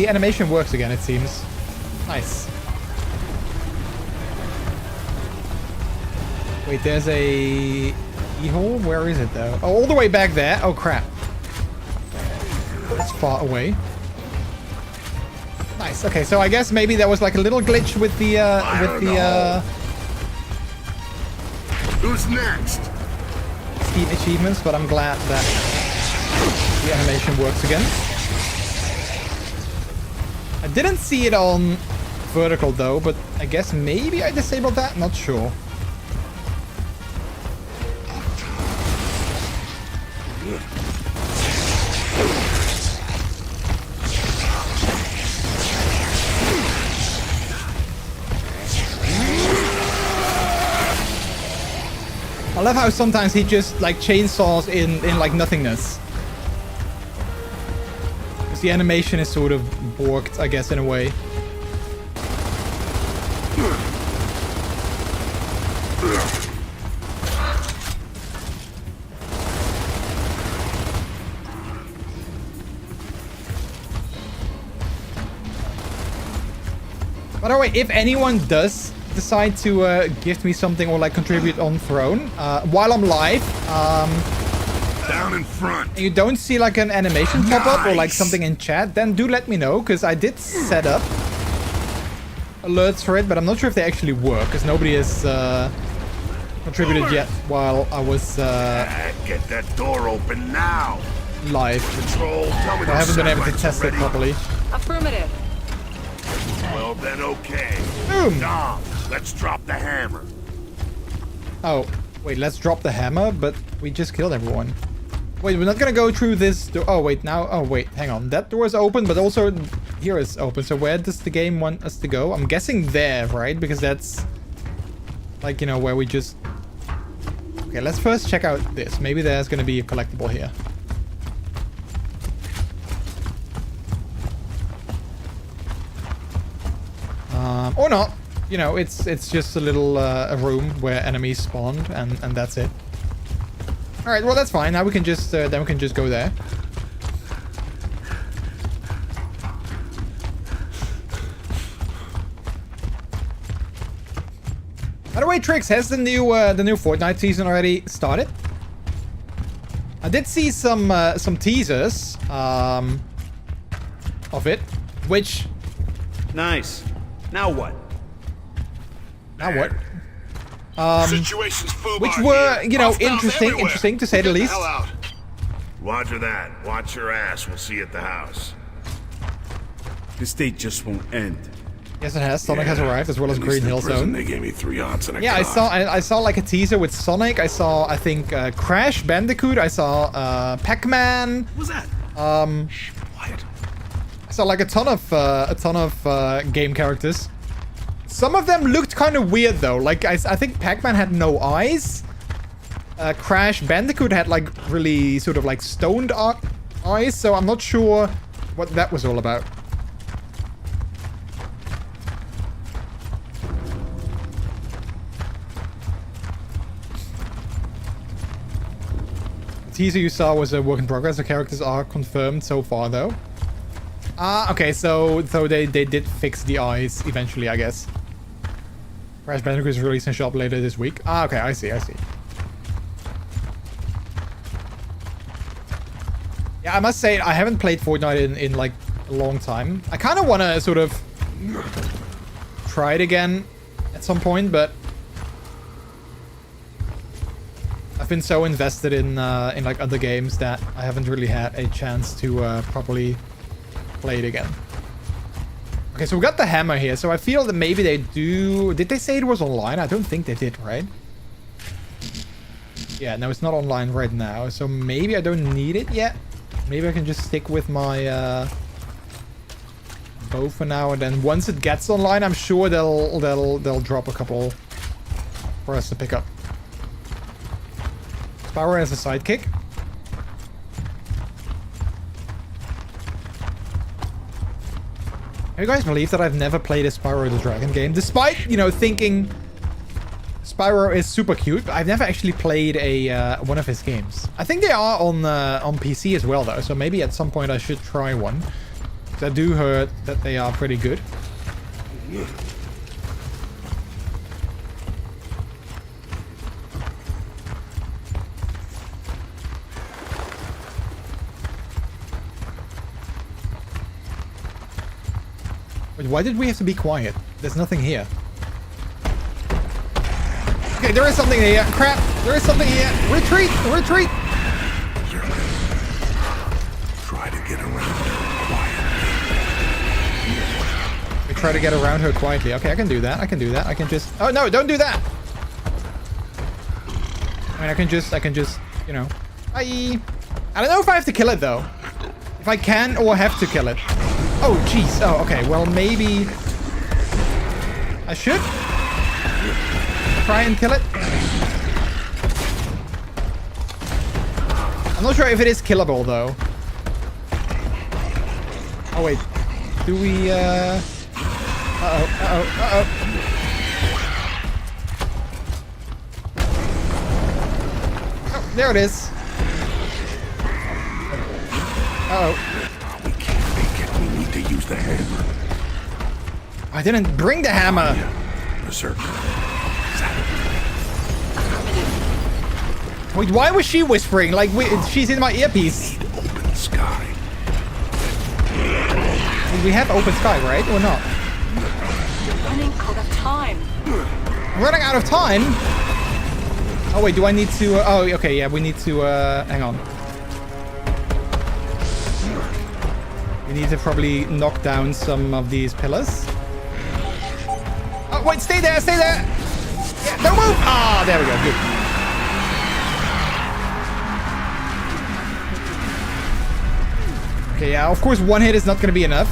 animation works again, it seems. Nice. Wait, there's a keyhole? Where is it, though? Oh, all the way back there. Oh, crap. That's far away. Nice. Okay, so I guess maybe there was, like, a little glitch with the, Who's next? Steam achievements, but I'm glad that the animation works again. I didn't see it on vertical though, but I guess maybe I disabled that, not sure. I love how sometimes he just, like, chainsaws in like nothingness. Because the animation is sort of borked, I guess, in a way. By the way, if anyone does decide to gift me something or like contribute on Throne while I'm live, Down in front. and you don't see like an animation pop up or like something in chat, then do let me know, because I did set up alerts for it, but I'm not sure if they actually work, because nobody has contributed yet while I was Get that door open now. live. Control, tell me I haven't been able to satellites test are it ready. properly. Affirmative. Well then, okay. Boom! Dom, let's drop the hammer. Oh, wait, let's drop the hammer, but we just killed everyone. Wait, we're not gonna go through this door. Oh, wait, now. Oh, wait, hang on. That door is open, but also here is open. So where does the game want us to go? I'm guessing there, right? Because that's like, you know, where we just... Okay, let's first check out this. Maybe there's gonna be a collectible here. Or not. You know, it's just a little a room where enemies spawned, and that's it. All right, well that's fine. Now we can just then we can just go there. By the way, Trix, has the new Fortnite season already started? I did see some teasers of it, which Nice. Now what? now what? Situation's FUBAR Which were, here. you know, Hostiles everywhere. interesting to say the Get least. hell out. Roger that. Watch your ass. We'll see you at the house. This date just won't end. Yes, it has. Sonic has arrived, as well as At least Green in Hill prison, Zone. They gave me 3 odds and a Yeah, I saw like a teaser with Sonic. I saw, I think, Crash Bandicoot. I saw Pac-Man. What was that? Quiet. I saw like a ton of game characters. Some of them looked kind of weird though. Like I think Pac-Man had no eyes. Crash Bandicoot had like really sort of like stoned eyes. So I'm not sure what that was all about. The teaser you saw was a work in progress. The characters are confirmed so far though. Okay, so they did fix the eyes eventually, I guess. Crash Bandicoot is released in shop later this week. Okay, I see. Yeah, I must say, I haven't played Fortnite in like a long time. I kind of want to sort of try it again at some point, but I've been so invested in like other games that I haven't really had a chance to properly play it again. Okay, so we got the hammer here, so I feel that maybe they do... Did they say it was online? I don't think they did, right? Yeah, no, it's not online right now, so maybe I don't need it yet. Maybe I can just stick with my bow for now, and then once it gets online, I'm sure they'll drop a couple for us to pick up. Spyro as a sidekick. Can you guys believe that I've never played a Spyro the Dragon game? Despite, you know, thinking Spyro is super cute, I've never actually played a one of his games. I think they are on PC as well, though, so maybe at some point I should try one. Because I do hear that they are pretty good. Wait, why did we have to be quiet? There's nothing here. Okay, there is something here. Crap! There is something here. Retreat! Retreat! Try to get around her quietly. We try to get around her quietly. Okay, I can do that. I can do that. I can just... Oh, no! Don't do that! I mean, I can just, you know... Bye! I don't know if I have to kill it, though. If I can or have to kill it. Oh, jeez. Oh, okay. Well, maybe... I should? Try and kill it? I'm not sure if it is killable, though. Oh, wait. Do we, Uh-oh. There it is. Uh-oh. We can't make it. We need to use the hammer. I didn't bring the hammer. Berserker. Wait, why was she whispering? Like, she's in my earpiece. Need open sky. We have open sky, right? Or not? Running out of time. Running out of time? Oh, wait, do I need to... oh, okay, yeah, we need to... hang on. We need to probably knock down some of these pillars. Oh, wait, stay there, stay there! Yeah, don't move! Ah, there we go, good. Okay, yeah, of course one hit is not going to be enough.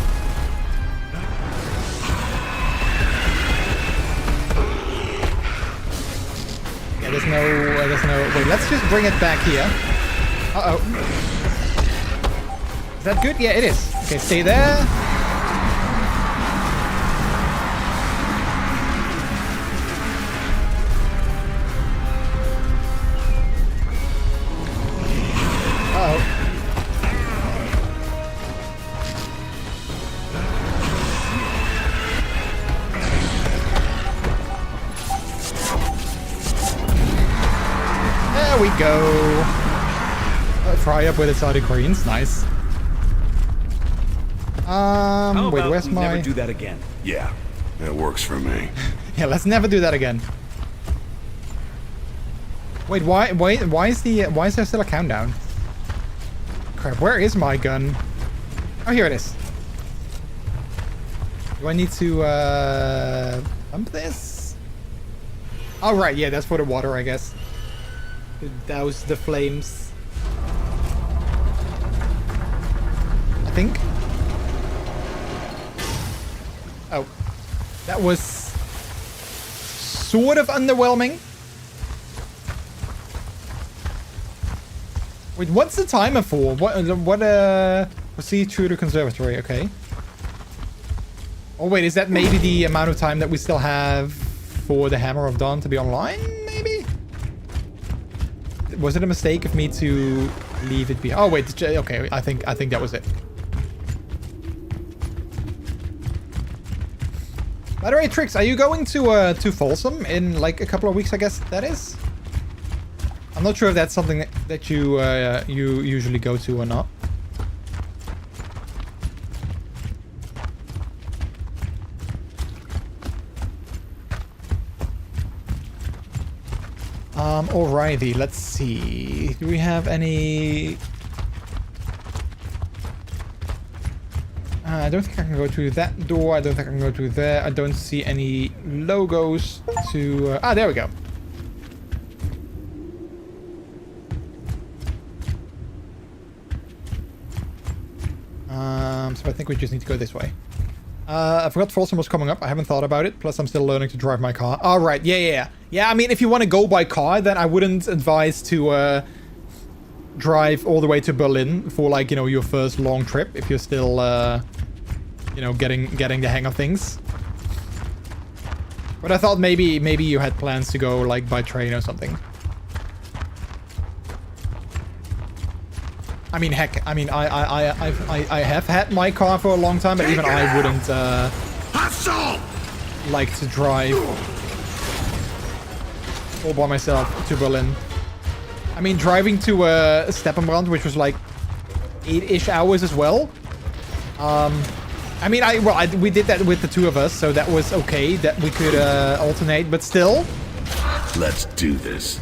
Yeah, there's no... wait, let's just bring it back here. Uh-oh. Is that good? Yeah, it is. Okay, stay there. Uh-oh. There we go. Fry up with exotic greens. Nice. Wait, where's my... Never do that again. Yeah, that works for me. Yeah, let's never do that again. Wait, why is there still a countdown? Crap, where is my gun? Oh, here it is. Do I need to, pump this? Oh, right, yeah, that's for the water, I guess. To douse the flames. I think. Oh, that was sort of underwhelming. Wait, what's the timer for? Proceed through the conservatory, okay. Oh wait, is that maybe the amount of time that we still have for the Hammer of Dawn to be online, maybe? Was it a mistake of me to leave it behind? Oh wait, okay, I think that was it. By the way, Trix, are you going to Folsom in like a couple of weeks, I guess that is? I'm not sure if that's something that you you usually go to or not. Alrighty, let's see. Do we have any... I don't think I can go through that door. I don't think I can go through there. I don't see any logos to... there we go. So I think we just need to go this way. I forgot Folsom was coming up. I haven't thought about it. Plus, I'm still learning to drive my car. All right. Yeah. Yeah, I mean, if you want to go by car, then I wouldn't advise to drive all the way to Berlin for, like, you know, your first long trip. If you're still, you know, getting the hang of things. But I thought maybe you had plans to go, like, by train or something. I mean, heck, I mean, I have had my car for a long time, but even I wouldn't like to drive all by myself to Berlin. I mean, driving to Steppenbrand, which was like 8-ish hours as well. I mean, we did that with the two of us, so that was okay that we could alternate, but still. Let's do this.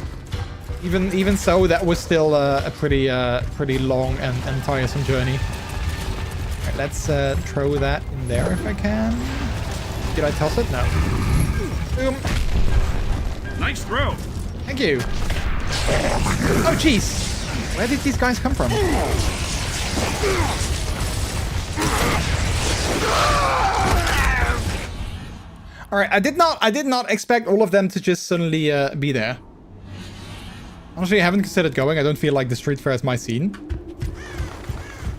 Even so, that was still a pretty long and tiresome journey. Right, let's throw that in there if I can. Did I toss it? No. Boom. Nice throw. Thank you. Oh, jeez. Where did these guys come from? All right, I did not expect all of them to just suddenly be there. Honestly, I haven't considered going. I don't feel like the street fair is my scene.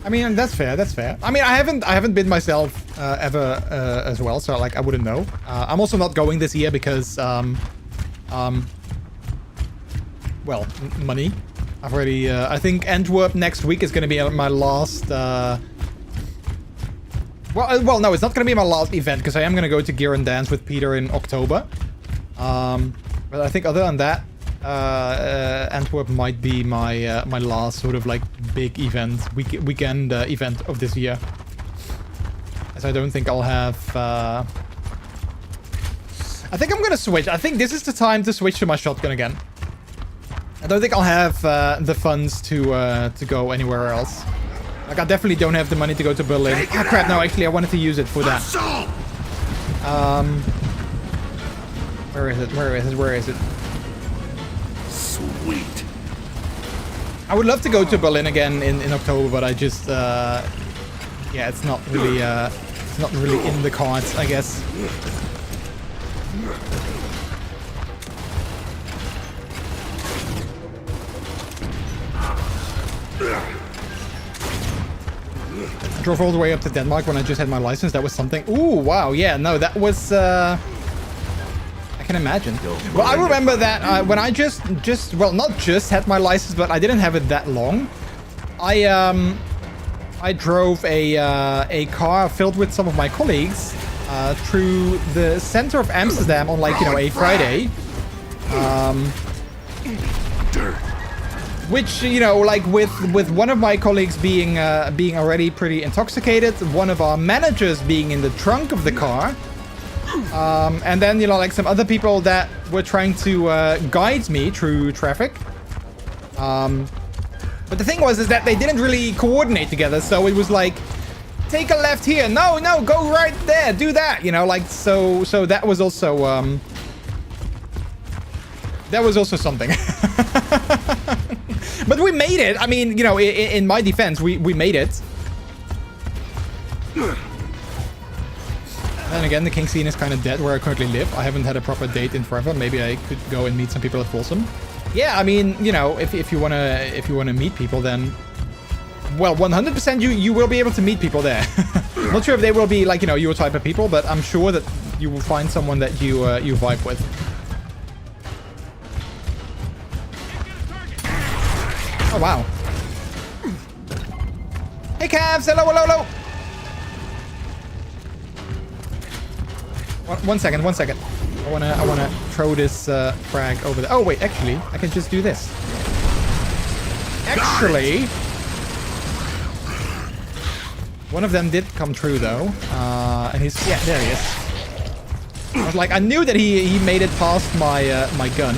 I mean, that's fair. That's fair. I mean, I haven't been myself ever as well, so like I wouldn't know. I'm also not going this year because well, money. I've already, I think Antwerp next week is going to be my last, well, no, it's not going to be my last event, because I am going to go to Gear and Dance with Peter in October. But I think other than that, Antwerp might be my my last sort of like big event, weekend event of this year. As I don't think I'll have, I think I'm going to switch. I think this is the time to switch to my shotgun again. I don't think I'll have the funds to go anywhere else. Like, I definitely don't have the money to go to Berlin. Oh crap, no, actually I wanted to use it for that. Where is it? Where is it? Where is it? Sweet. I would love to go to Berlin again in October, but I just, yeah, it's not really in the cards, I guess. I drove all the way up to Denmark when I just had my license. That was something. Ooh, wow, yeah, no, that was, I can imagine. Well, I remember that when I well, not just had my license, but I didn't have it that long. I drove a car filled with some of my colleagues through the center of Amsterdam on, like, you know, a Friday. Which, you know, like with one of my colleagues being already pretty intoxicated, one of our managers being in the trunk of the car, and then, you know, like some other people that were trying to guide me through traffic. But the thing is that they didn't really coordinate together, so it was like, take a left here, no, go right there, do that, you know, like, so that was also something. But we made it. I mean, you know, in my defense, we made it. And again, the King scene is kind of dead where I currently live. I haven't had a proper date in forever. Maybe I could go and meet some people at Folsom. Yeah, I mean, you know, if you wanna meet people, then, well, 100% you will be able to meet people there. Not sure if they will be, like, you know, your type of people, but I'm sure that you will find someone that you vibe with. Oh, wow. Hey, Cavs! Hello. One second. I wanna throw this frag over there. Oh, wait, actually, I can just do this. Actually, one of them did come true, though. And he's... Yeah, there he is. I was like, I knew that he made it past my, my gun.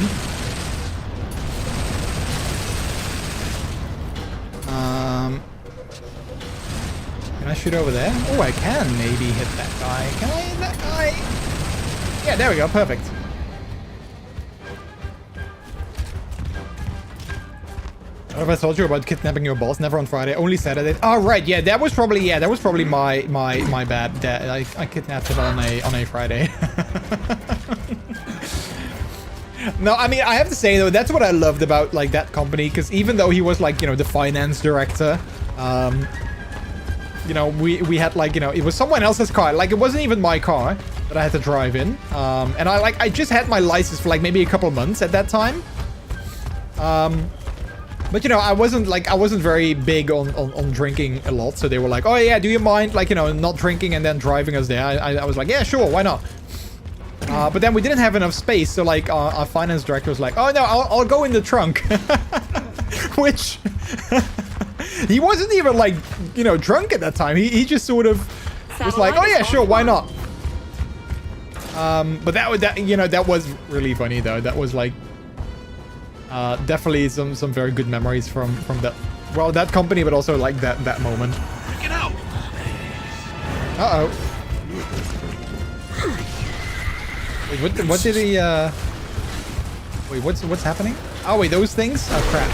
Can I shoot over there? Oh, I can maybe hit that guy. Can I hit that guy? Yeah, there we go. Perfect. What have I told you about kidnapping your boss? Never on Friday, only Saturday. Oh, right. Yeah, that was probably my bad. That I kidnapped him on a Friday. No, I mean, I have to say though, that's what I loved about, like, that company, because even though he was, like, you know, the finance director, you know, we had, like, you know, it was someone else's car. Like, it wasn't even my car that I had to drive in. And I just had my license for, like, maybe a couple of months at that time. But, you know, I wasn't very big on drinking a lot. So they were like, oh yeah, do you mind, like, you know, not drinking and then driving us there? I was like, yeah, sure, why not? But then we didn't have enough space, so, like, our finance director was like, oh no, I'll go in the trunk. Which he wasn't even, like, you know, drunk at that time. He just sort of was like, oh yeah, sure, why not? But that you know, that was really funny though. That was, like, definitely some very good memories from that, well, that company, but also, like, that moment. Get out! Uh-oh. Wait, what did he, wait, what's happening? Oh, wait, those things? Oh, crap.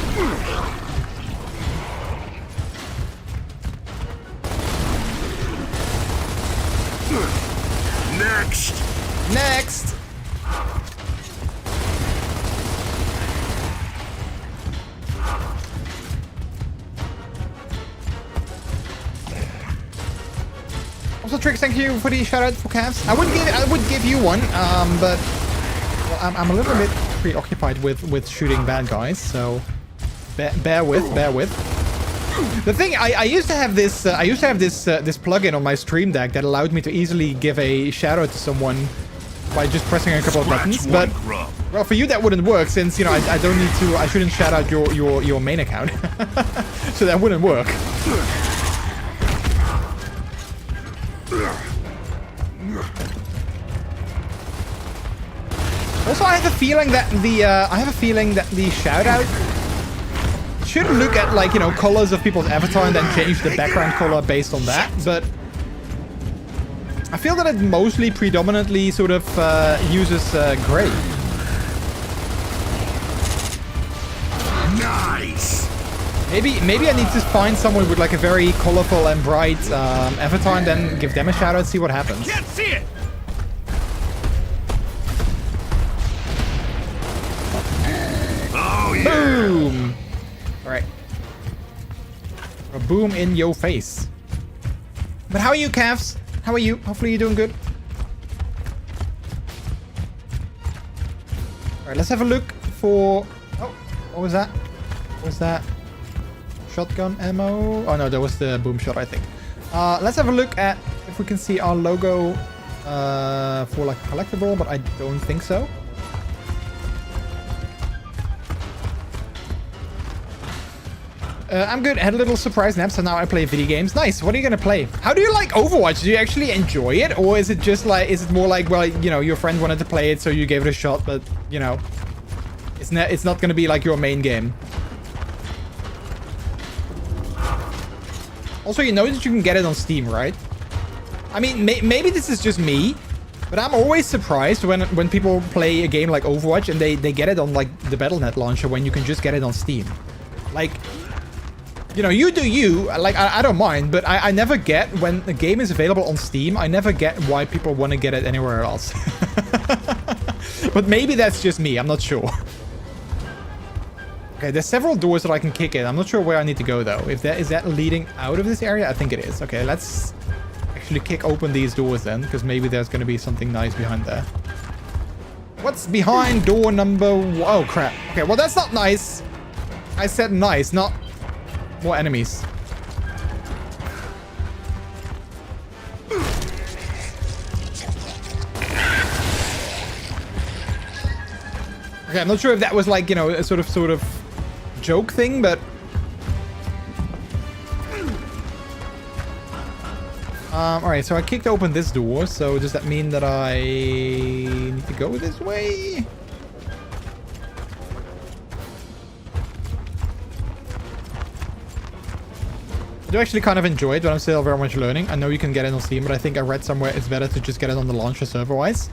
Next! Also, Trix, thank you for the shout out for Cavs. I would give you one, but well, I'm a little bit preoccupied with shooting bad guys, so Bear with. The thing, I used to have this this plugin on my Stream Deck that allowed me to easily give a shout out to someone by just pressing a couple of buttons. But well, for you that wouldn't work since you know I don't need to. I shouldn't shout out your main account, so that wouldn't work. Also, I have a feeling that the shout out should look at, like, you know, colors of people's avatar and then change the background color based on that, but I feel that it mostly predominantly sort of uses gray. Nice. Maybe I need to find someone with like a very colorful and bright avatar and then give them a shout out, see what happens. Can't see it. Oh yeah. Boom! Alright. A boom in your face. But how are you, Cavs? How are you? Hopefully you're doing good. Alright, let's have a look for... Oh, what was that? What was that? Shotgun ammo? Oh no, that was the boom shot, I think. Let's have a look at if we can see our logo for like collectible, but I don't think so. I'm good. I had a little surprise nap, so now I play video games. Nice. What are you gonna play? How do you like Overwatch? Do you actually enjoy it, or is it just like, is it more like, well, you know, your friend wanted to play it, so you gave it a shot, but you know, it's not gonna be like your main game. Also, you know that you can get it on Steam, right? I mean, maybe this is just me, but I'm always surprised when people play a game like Overwatch and they get it on like the Battle.net launcher when you can just get it on Steam. Like, you know, you do you, like, I don't mind, but I never get, when a game is available on Steam, I never get why people want to get it anywhere else. But maybe that's just me, I'm not sure. Okay, there's several doors that I can kick in. I'm not sure where I need to go, though. Is that leading out of this area? I think it is. Okay, let's actually kick open these doors then, because maybe there's going to be something nice behind there. What's behind door number... Oh, crap. Okay, well, that's not nice. I said nice, not more enemies. Okay, I'm not sure if that was like, you know, a sort of joke thing, but... Alright, so I kicked open this door, so does that mean that I need to go this way? I do actually kind of enjoy it, but I'm still very much learning. I know you can get it on Steam, but I think I read somewhere it's better to just get it on the launcher server-wise.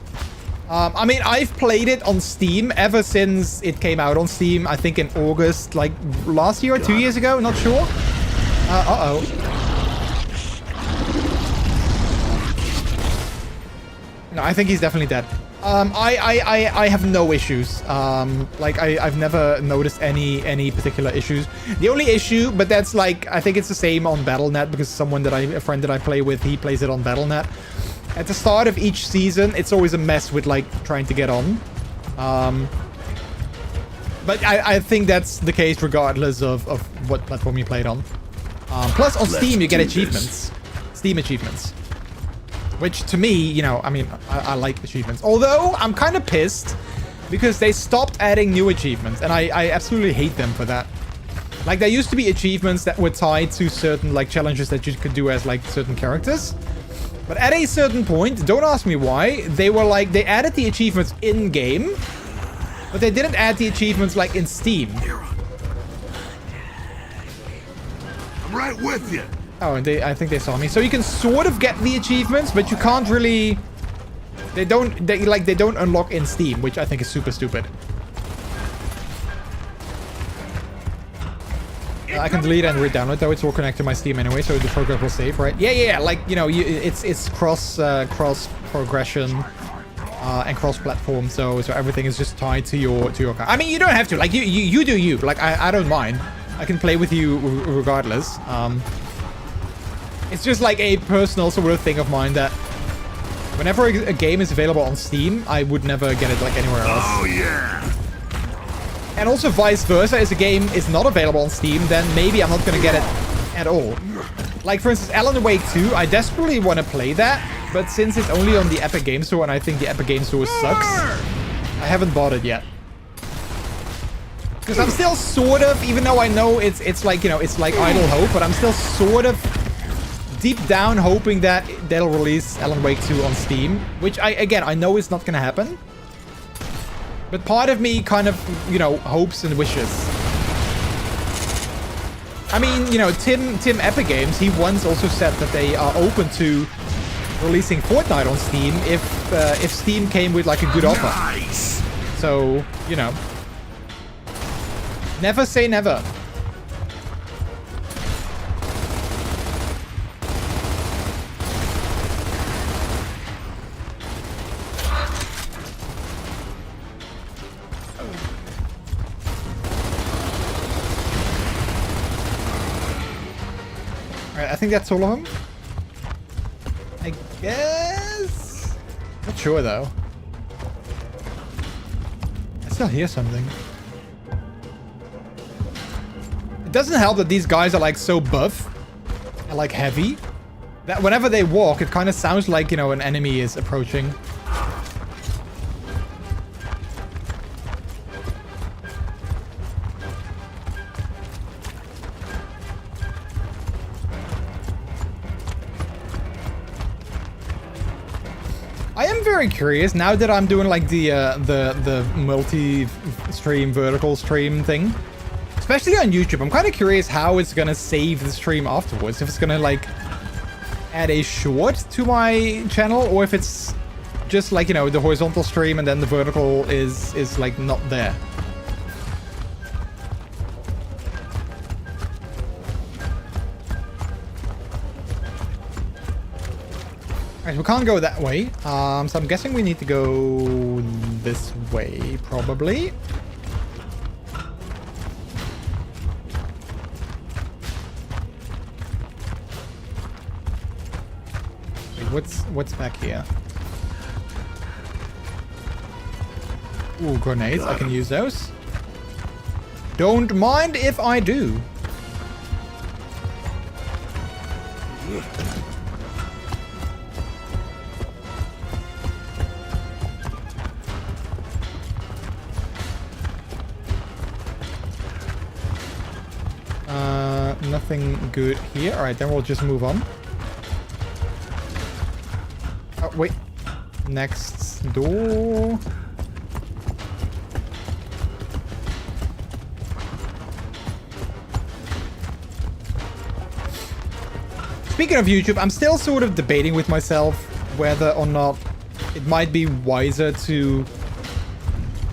I mean, I've played it on Steam ever since it came out on Steam, I think in August, like last year or 2 years ago, not sure. Uh-oh. No, I think he's definitely dead. I have no issues. Like I've never noticed any particular issues. The only issue, but that's like, I think it's the same on Battle.net because a friend that I play with, he plays it on Battle.net. At the start of each season, it's always a mess with like trying to get on. But I think that's the case regardless of what platform you play it on. Plus on Steam you get achievements. Steam achievements. Which to me, you know, I mean, I like achievements. Although I'm kind of pissed because they stopped adding new achievements and I absolutely hate them for that. Like there used to be achievements that were tied to certain like challenges that you could do as like certain characters. But at a certain point, don't ask me why, they were like, they added the achievements in game, but they didn't add the achievements like in Steam. I'm right with you. Oh, and I think they saw me. So you can sort of get the achievements, but you can't really... They don't unlock in Steam, which I think is super stupid. I can delete and re-download, though it's all connected to my Steam anyway, so the program will save, right? Yeah, like, you know, it's cross progression and cross-platform, so everything is just tied to your account. I mean, you don't have to, like, you do you. Like, I don't mind. I can play with you regardless. It's just like a personal sort of thing of mine that whenever a game is available on Steam, I would never get it like anywhere else. Oh yeah. and also vice versa, if a game is not available on Steam, then maybe I'm not gonna get it at all. Like, for instance, Alan Wake 2, I desperately want to play that, but since it's only on the Epic Game Store, and I think the Epic Game Store sucks, I haven't bought it yet. Because I'm still sort of, even though I know it's like, you know, it's like idle hope, but I'm still sort of deep down hoping that they'll release Alan Wake 2 on Steam, which I know is not gonna happen. But part of me kind of, you know, hopes and wishes. I mean, you know, Tim Epic Games, he once also said that they are open to releasing Fortnite on Steam if Steam came with like a good offer. Nice. So, you know, never say never. I think that's all of them. I guess. Not sure though. I still hear something. It doesn't help that these guys are like so buff and like heavy that whenever they walk, it kind of sounds like, you know, an enemy is approaching. I am very curious now that I'm doing like the multi-stream vertical stream thing, especially on YouTube. I'm kind of curious how it's gonna save the stream afterwards. If it's gonna like add a short to my channel, or if it's just like, you know, the horizontal stream and then the vertical is like not there. We can't go that way, so I'm guessing we need to go this way, probably. Wait, what's back here? Ooh, grenades, I can use those. Don't mind if I do. Nothing good here. Alright, then we'll just move on. Oh, wait. Next door. Speaking of YouTube, I'm still sort of debating with myself whether or not it might be wiser to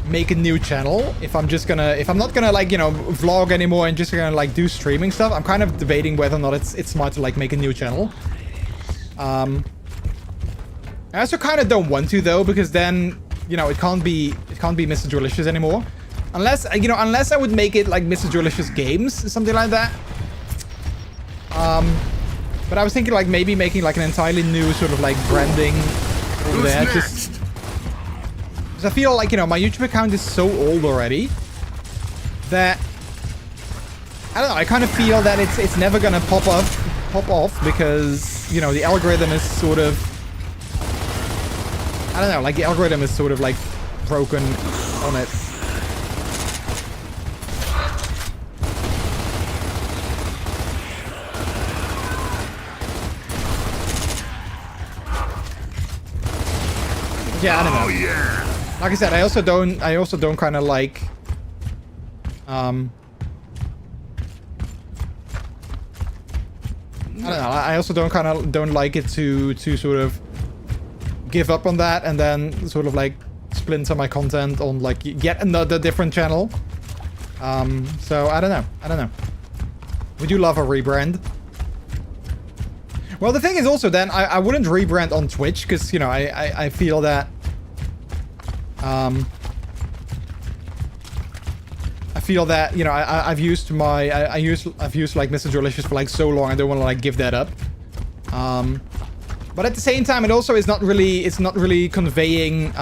make a new channel if I'm not gonna like, you know, vlog anymore and just gonna like do streaming stuff. I'm kind of debating whether or not it's smart to like make a new channel. I also kind of don't want to though, because then, you know, it can't be MrJordilicious anymore, unless, you know, unless I would make it like MrJordilicious Games, something like that. But I was thinking like maybe making like an entirely new sort of like branding over there. Just because I feel like, you know, my YouTube account is so old already that I don't know, I kind of feel that it's never gonna pop off because, you know, the algorithm is sort of, I don't know, like the algorithm is sort of like broken on it. Yeah, I don't know. Oh yeah. Like I said, I also don't kind of like I don't know. I also don't like it to sort of give up on that and then sort of like splinter my content on like yet another different channel. So I don't know. Would you love a rebrand? Well, the thing is also then I wouldn't rebrand on Twitch because, you know, I feel that you know, I've used like MrJordilicious for like so long. I don't want to like give that up. But at the same time, it also is not really conveying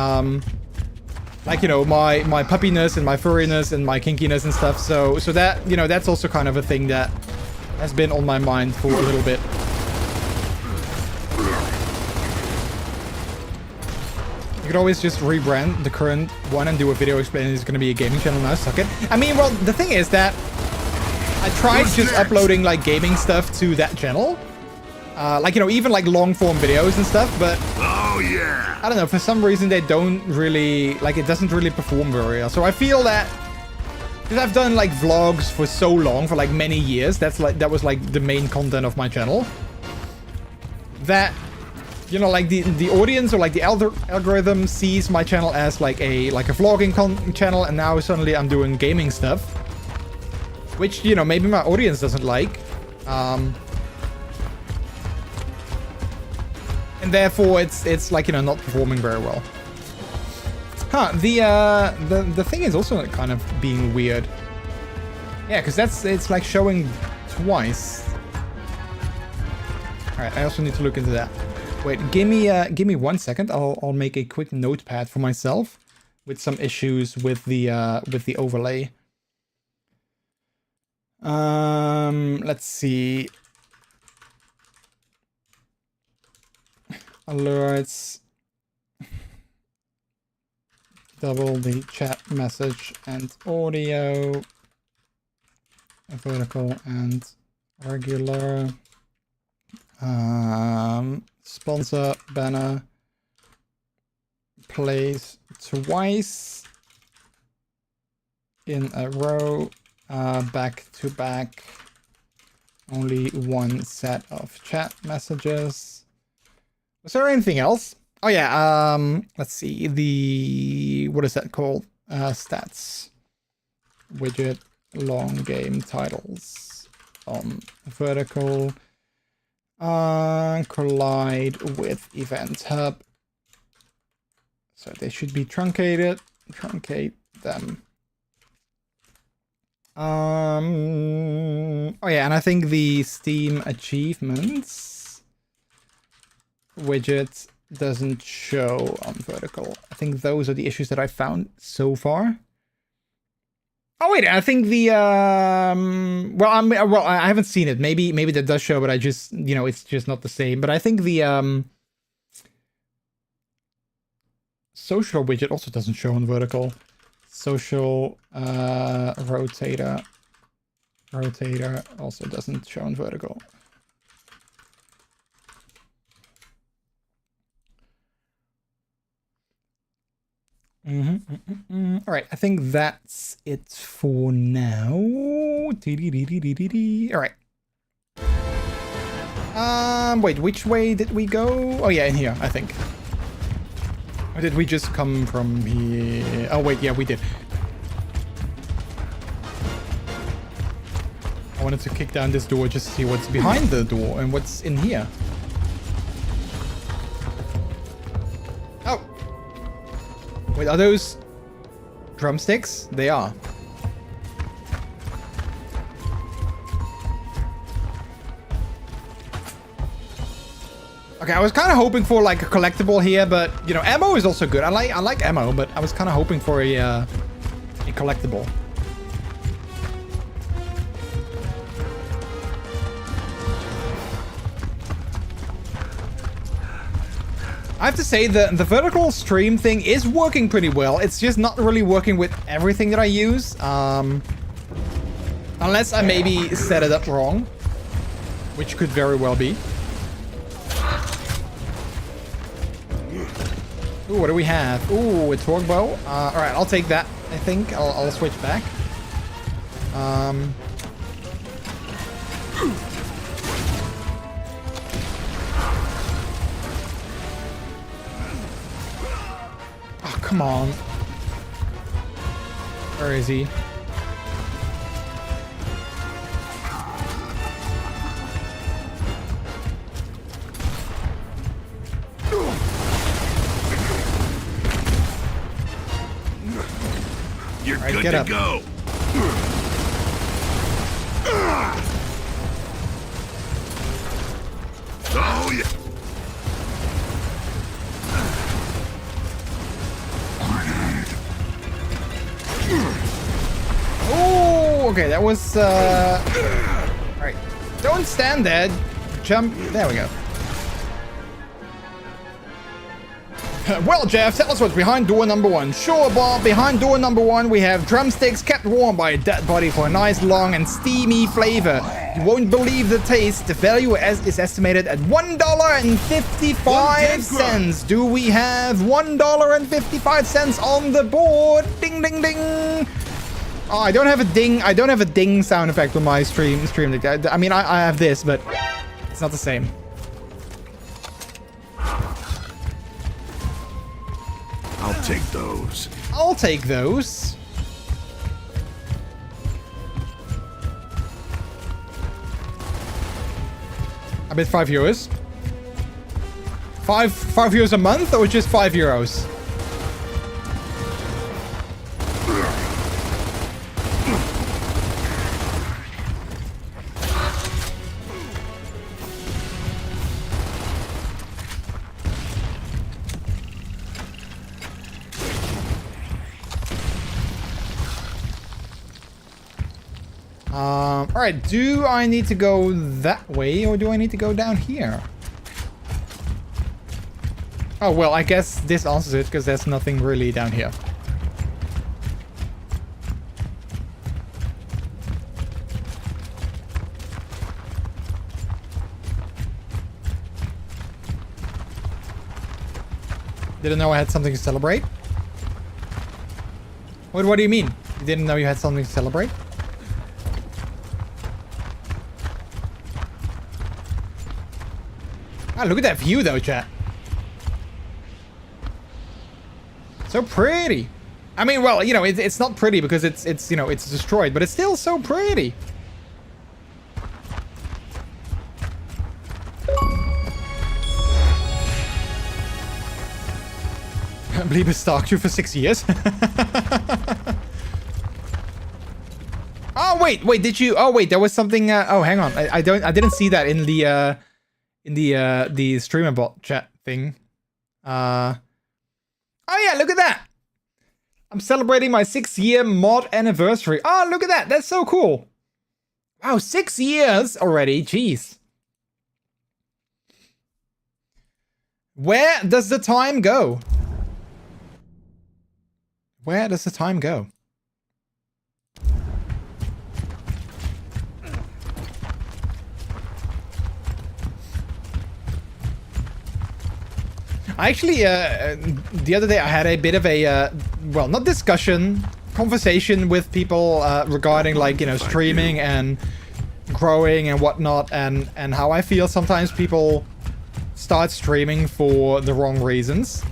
like, you know, my puppiness and my furriness and my kinkiness and stuff. So that, you know, that's also kind of a thing that has been on my mind for a little bit. You could always just rebrand the current one and do a video explaining it's going to be a gaming channel now. Suck it. I mean, well, the thing is that I tried just uploading like gaming stuff to that channel. Like, you know, even like long form videos and stuff, but Oh, yeah. I don't know, for some reason they don't really, like, it doesn't really perform very well. So I feel that, because I've done like vlogs for so long, for like many years, that was like the main content of my channel, that, you know, like the audience or like the algorithm sees my channel as like a vlogging channel, and now suddenly I'm doing gaming stuff, which, you know, maybe my audience doesn't like. And therefore it's like, you know, not performing very well. Huh, the thing is also kind of being weird. Yeah, because it's like showing twice. Alright, I also need to look into that. Wait, give me 1 second. I'll make a quick notepad for myself with some issues with the overlay. Let's see. Alerts. Double the chat message and audio. Vertical and regular. Sponsor banner. Plays twice in a row. Back to back. Only one set of chat messages. Was there anything else? Oh yeah, let's see, what is that called? Stats. Widget, long game titles. On vertical. Collide with event hub. So they should be truncated. Truncate them. Oh yeah, and I think the Steam achievements widget doesn't show on vertical. I think those are the issues that I found so far. Oh wait, I think the well, I haven't seen it. Maybe that does show, but I just, you know, it's just not the same. But I think the social widget also doesn't show on vertical. Social rotator also doesn't show on vertical. All right, I think that's it for now. All right. Wait, which way did we go? Oh yeah, in here, I think. Or did we just come from here? Oh wait, yeah, we did. I wanted to kick down this door just to see what's behind the door and what's in here. Oh. Wait, are those drumsticks? They are. Okay, I was kind of hoping for like a collectible here, but you know, ammo is also good. I like ammo, but I was kind of hoping for a collectible. I have to say the vertical stream thing is working pretty well. It's just not really working with everything that I use. Unless I maybe set it up wrong, which could very well be. Ooh, what do we have? Ooh, a torque bow. All right, I'll take that. I think I'll switch back. Oh, come on. Where is he? You're right, good get to up. go. Oh, yeah. Okay, that was, alright. Don't stand there. Jump. There we go. Well, Jeff, tell us what's behind door number 1. Sure, Bob. Behind door number 1, we have drumsticks kept warm by a dead body for a nice, long, and steamy flavor. You won't believe the taste. The value is estimated at $1.55. Do we have $1.55 on the board? Ding, ding, ding. Oh, I don't have a ding. I don't have a ding sound effect on my stream. I mean, I have this, but it's not the same. I'll take those. I'll take those. I bet €5. 5 euros a month, or just €5? Alright, do I need to go that way or do I need to go down here? Oh, well, I guess this answers it because there's nothing really down here. Didn't know I had something to celebrate? What do you mean? You didn't know you had something to celebrate? Ah, look at that view though, chat. So pretty. I mean, well, you know, it's not pretty because it's you know, it's destroyed, but it's still so pretty. Bleeber stalked you for 6 years. Oh wait, did you? Oh wait, there was something. Oh, hang on, I didn't see that in the streamer bot chat thing. Oh yeah, look at that. I'm celebrating my 6-year mod anniversary. Oh, look at that. That's so cool. Wow, 6 years already. Jeez. Where does the time go? Where does the time go? I actually, the other day I had a bit of a, well, not discussion, conversation with people regarding, like, you know, streaming and growing and whatnot, and how I feel sometimes people start streaming for the wrong reasons.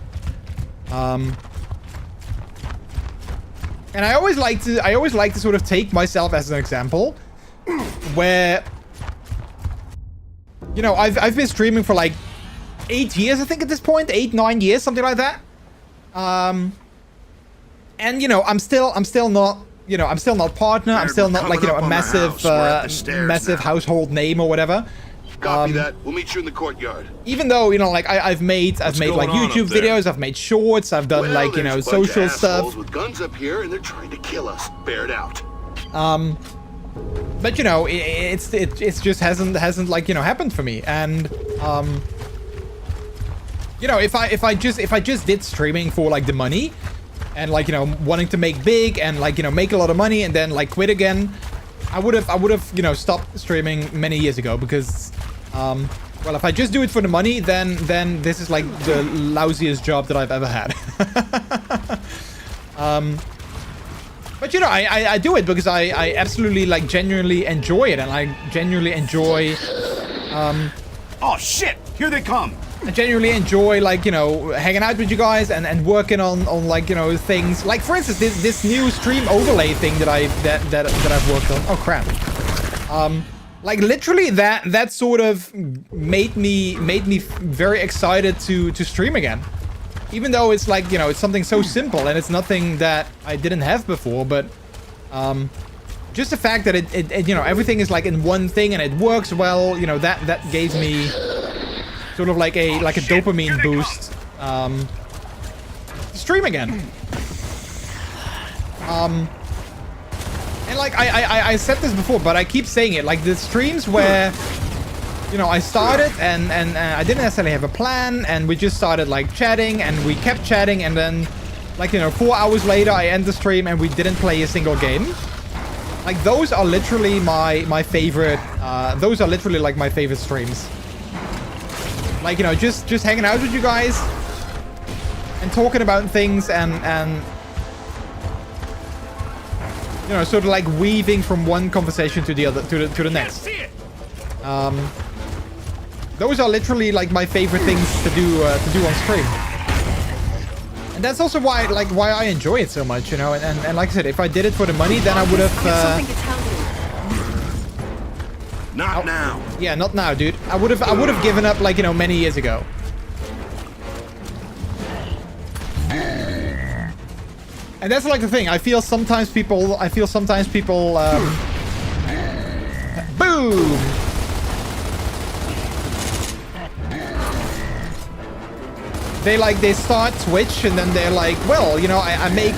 And I always like to sort of take myself as an example, where, you know, I've been streaming for like 8 years, I think at this point, 8-9 years, something like that. And you know, I'm still not, you know, I'm still not partner. I'm still not like, you know, a massive, massive household name or whatever. Copy that. We'll meet you in the courtyard. Even though, you know, like I've made like YouTube videos, I've made shorts, I've done like, you know, social stuff. With guns up here and they're trying to kill us. Bear it out. But you know, it just hasn't like, you know, happened for me. And you know, if I just did streaming for like the money and like, you know, wanting to make big and like, you know, make a lot of money and then like quit again, I would have, you know, stopped streaming many years ago because well, if I just do it for the money, then this is like the lousiest job that I've ever had. But you know, I do it because I absolutely like genuinely enjoy it, and I genuinely enjoy oh shit, here they come. I genuinely enjoy, like, you know, hanging out with you guys and working on like, you know, things like, for instance, this new stream overlay thing that I've worked on. Oh crap. Like literally that sort of made me very excited to stream again. Even though it's like, you know, it's something so simple and it's nothing that I didn't have before, but just the fact that it you know, everything is like in one thing and it works well, you know, that gave me sort of like a dopamine boost. Stream again. And like I said this before, but I keep saying it. Like the streams where, you know, I started and I didn't necessarily have a plan, and we just started like chatting, and we kept chatting, and then like, you know, 4 hours later I end the stream and we didn't play a single game. Like those are literally my favorite. Those are literally like my favorite streams. Like, you know, just hanging out with you guys and talking about things and you know, sort of like weaving from one conversation to the other, to the next. Those are literally like my favorite things to do on stream. And that's also why I enjoy it so much, you know. And like I said, if I did it for the money, then I would have. Something to tell you. Not now. Yeah, not now, dude. I would have given up, like, you know, many years ago. And that's like the thing. I feel sometimes people. Boom. They start Twitch and then they're like, well, you know, I make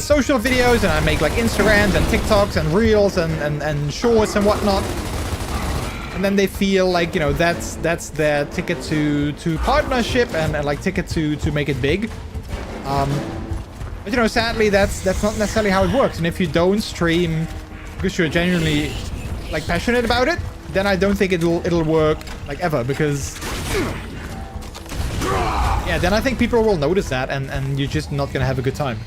social videos, and I make like Instagrams and TikToks and Reels and Shorts and whatnot. And then they feel like, you know, that's their ticket to partnership and like ticket to make it big. But you know, sadly, that's not necessarily how it works. And if you don't stream because you're genuinely like passionate about it, then I don't think it'll work like ever, because yeah, then I think people will notice that, and you're just not gonna have a good time.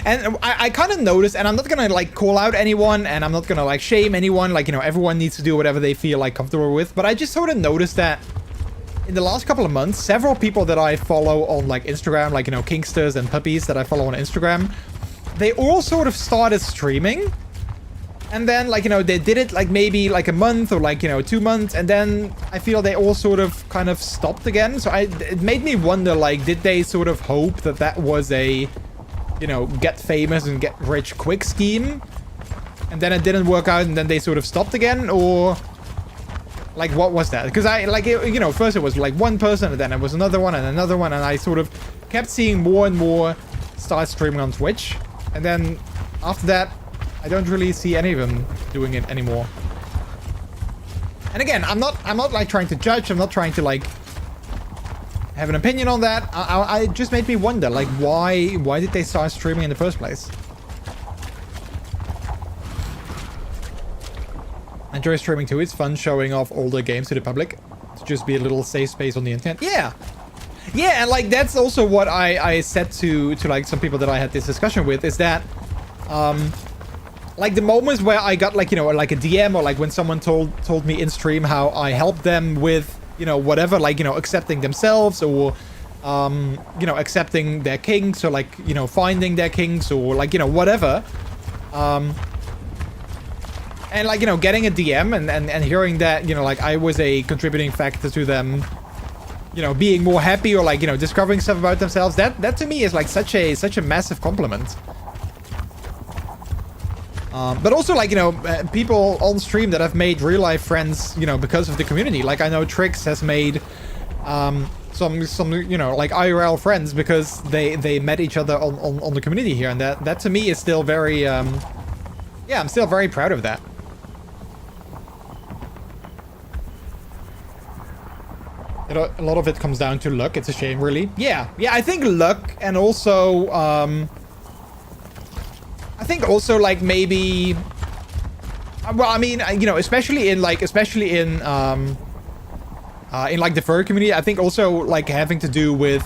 And I kind of noticed, and I'm not gonna like call out anyone, and I'm not gonna like shame anyone. Like, you know, everyone needs to do whatever they feel like comfortable with. But I just sort of noticed that in the last couple of months, several people that I follow on like Instagram, like, you know, Kingsters and Puppies that I follow on Instagram, they all sort of started streaming. And then, like, you know, they did it like maybe like a month or like, you know, 2 months. And then I feel they all sort of kind of stopped again. So it made me wonder, like, did they sort of hope that that was a, you know, get famous and get rich quick scheme? And then it didn't work out and then they sort of stopped again? Or like, what was that? Because I, like, you know, first it was like one person, and then it was another one and another one. And I sort of kept seeing more and more start streaming on Twitch. And then after that, I don't really see any of them doing it anymore. And again, I'm not like trying to judge. I'm not trying to like have an opinion on that. It just made me wonder, like, why did they start streaming in the first place? Enjoy streaming too. It's fun showing off older games to the public. To just be a little safe space on the internet. Yeah. Yeah, and like that's also what I said to like some people that I had this discussion with, is that like the moments where I got like, you know, like a DM, or like when someone told me in stream how I helped them with, you know, whatever, like, you know, accepting themselves, or you know, accepting their kinks, or like, you know, finding their kinks, or like, you know, whatever. And like, you know, getting a DM and hearing that, you know, like I was a contributing factor to them, you know, being more happy, or like, you know, discovering stuff about themselves, that to me is like such a massive compliment. But also, like, you know, people on stream that have made real life friends, you know, because of the community. Like, I know Trix has made some you know, like IRL friends because they met each other on the community here, and that to me is still very yeah, I'm still very proud of that. You know, a lot of it comes down to luck. It's a shame, really. Yeah, I think luck, and also I think also like maybe, well, I mean, you know, especially in like the furry community, I think also like having to do with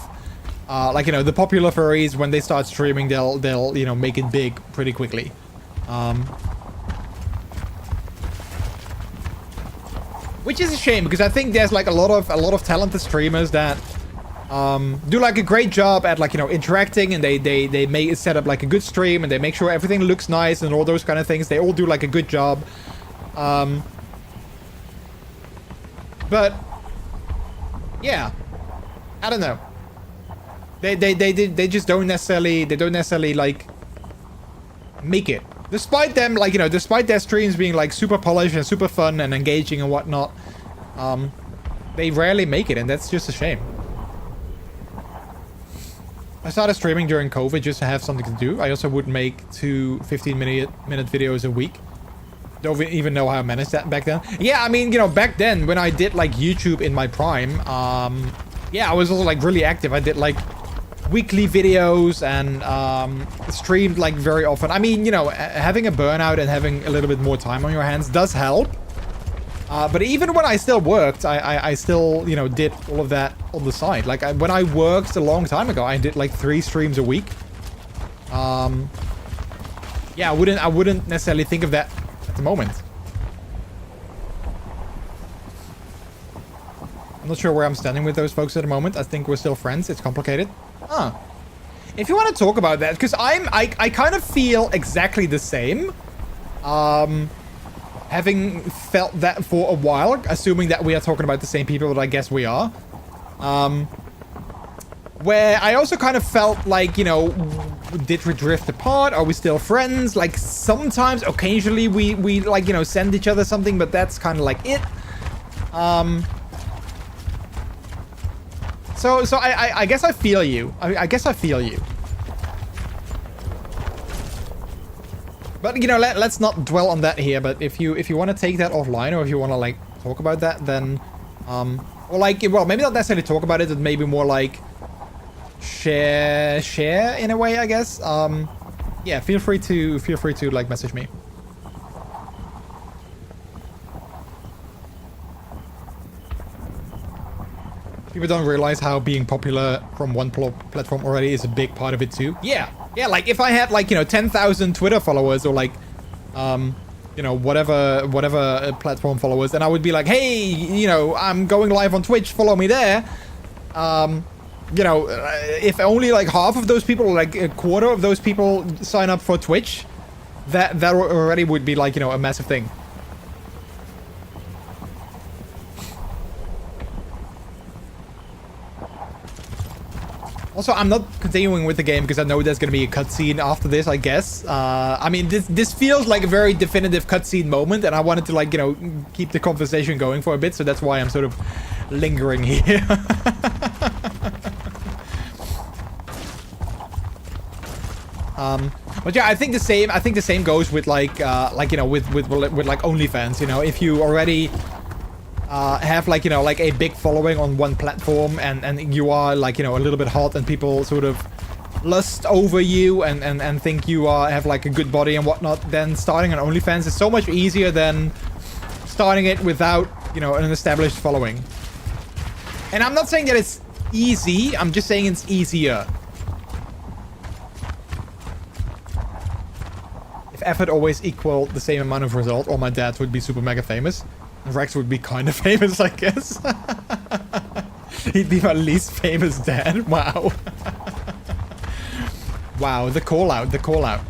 like, you know, the popular furries, when they start streaming, they'll you know, make it big pretty quickly. Which is a shame, because I think there's like a lot of talented streamers that do like a great job at, like, you know, interacting, and they make set up like a good stream, and they make sure everything looks nice and all those kind of things. They all do like a good job. But yeah, I don't know. They just don't necessarily like make it. Despite them, like, you know, despite their streams being like super polished and super fun and engaging and whatnot, they rarely make it, and that's just a shame. I started streaming during COVID just to have something to do. I also would make 2 15-minute videos a week. Don't even know how I managed that back then. Yeah, I mean, you know, back then when I did like YouTube in my prime, yeah, I was also like really active. I did like weekly videos and streamed like very often. I mean, you know, having a burnout and having a little bit more time on your hands does help. But even when I still worked, I still, you know, did all of that on the side. Like when I worked a long time ago, I did like 3 streams a week. Yeah, I wouldn't necessarily think of that at the moment. I'm not sure where I'm standing with those folks at the moment. I think we're still friends. It's complicated. Huh. If you want to talk about that, because I kind of feel exactly the same. Having felt that for a while, assuming that we are talking about the same people, but I guess we are. Where I also kind of felt like, you know, did we drift apart? Are we still friends? Like sometimes, occasionally we like, you know, send each other something, but that's kind of like it. So I guess I feel you. I guess I feel you. But, you know, let's not dwell on that here. But if you want to take that offline, or if you want to, like, talk about that, then... or, like, well, maybe not necessarily talk about it, but maybe more, like, share in a way, I guess. Yeah, feel free to, like, message me. People don't realize how being popular from one platform already is a big part of it, too. Yeah. Yeah, like if I had like, you know, 10,000 Twitter followers or like, you know, whatever platform followers, then I would be like, hey, you know, I'm going live on Twitch, follow me there. You know, if only like half of those people, or like a quarter of those people sign up for Twitch, that already would be like, you know, a massive thing. Also, I'm not continuing with the game because I know there's gonna be a cutscene after this, I guess. I mean, this feels like a very definitive cutscene moment, and I wanted to, like, you know, keep the conversation going for a bit, so that's why I'm sort of lingering here. But yeah, I think the same goes with like you know, with like OnlyFans. You know, if you already have like, you know, like a big following on one platform, and you are like, you know, a little bit hot, and people sort of lust over you and think you have like a good body and whatnot, then starting an OnlyFans is so much easier than starting it without, you know, an established following. And I'm not saying that it's easy, I'm just saying it's easier. If effort always equaled the same amount of result, all my dads would be super mega famous. Rex would be kind of famous, I guess. He'd be my least famous dad. Wow. Wow, the call out, the call out.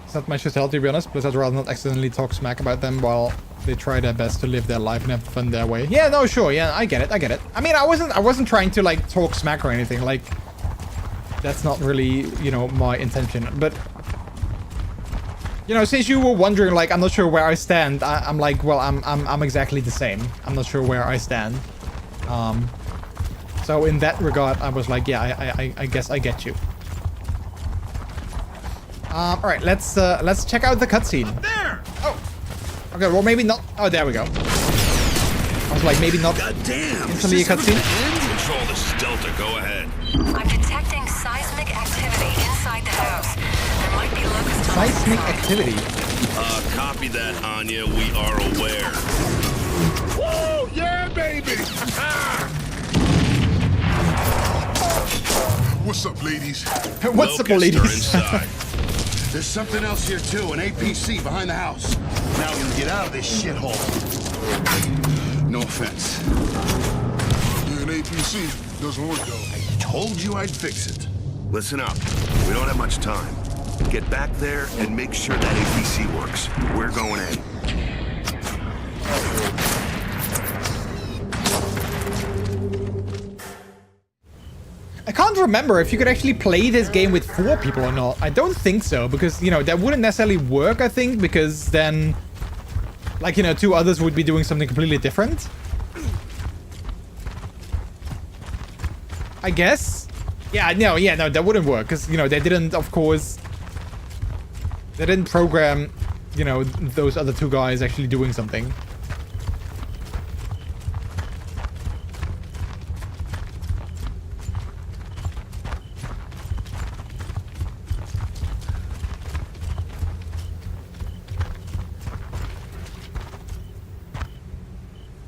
It's not much to tell, to be honest, but I'd rather not accidentally talk smack about them while they try their best to live their life and have fun their way. Yeah, no, sure, yeah, I get it, I get it. I mean, I wasn't trying to, like, talk smack or anything, like, that's not really, you know, my intention, but... You know, since you were wondering, like, I'm not sure where I stand, I'm like, well, I'm exactly the same. I'm not sure where I stand. So in that regard, I was like, yeah, I guess I get you. All right, let's check out the cutscene. There! Oh, okay, well, maybe not. Oh, there we go. I was like, maybe not instantly a cutscene. Control, this is Delta. Go ahead. I'm detecting seismic activity inside the house. There might be locusts on Seismic the activity. Copy that, Anya. We are aware. Woo! Yeah, baby! What's up, ladies? What's up, ladies? Locusts are inside. There's something else here, too. An APC behind the house. Now we can get out of this shithole. No offense. Yeah, an APC doesn't work, though. I told you I'd fix it. Listen up. We don't have much time. Get back there and make sure that APC works. We're going in. I can't remember if you could actually play this game with 4 people or not. I don't think so, because, you know, that wouldn't necessarily work, I think, because then, like, you know, 2 others would be doing something completely different. I guess. Yeah, no, that wouldn't work because, you know, they didn't, of course, they didn't program, you know, those other two guys actually doing something.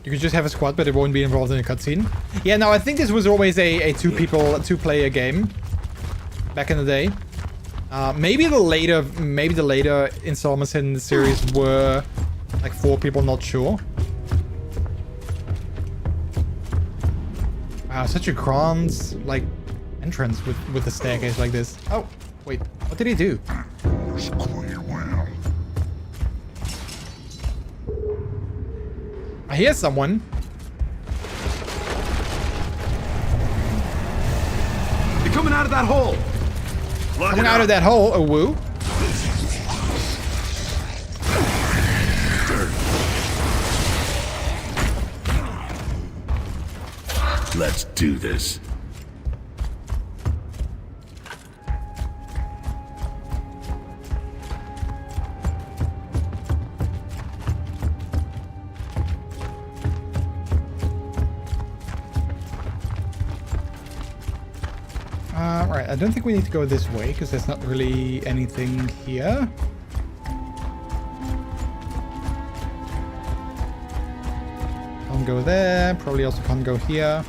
You could just have a squad, but it won't be involved in a cutscene. Yeah, no, I think this was always a two-player game back in the day. Maybe the later installments in the series were like 4 people, not sure. Wow, such a grand like entrance with the staircase like this. Oh, wait, what did he do? I hear someone. They're coming out of that hole. Coming out of that hole, a woo. Let's do this. Right, I don't think we need to go this way because there's not really anything here. Can't go there. Probably also can't go here.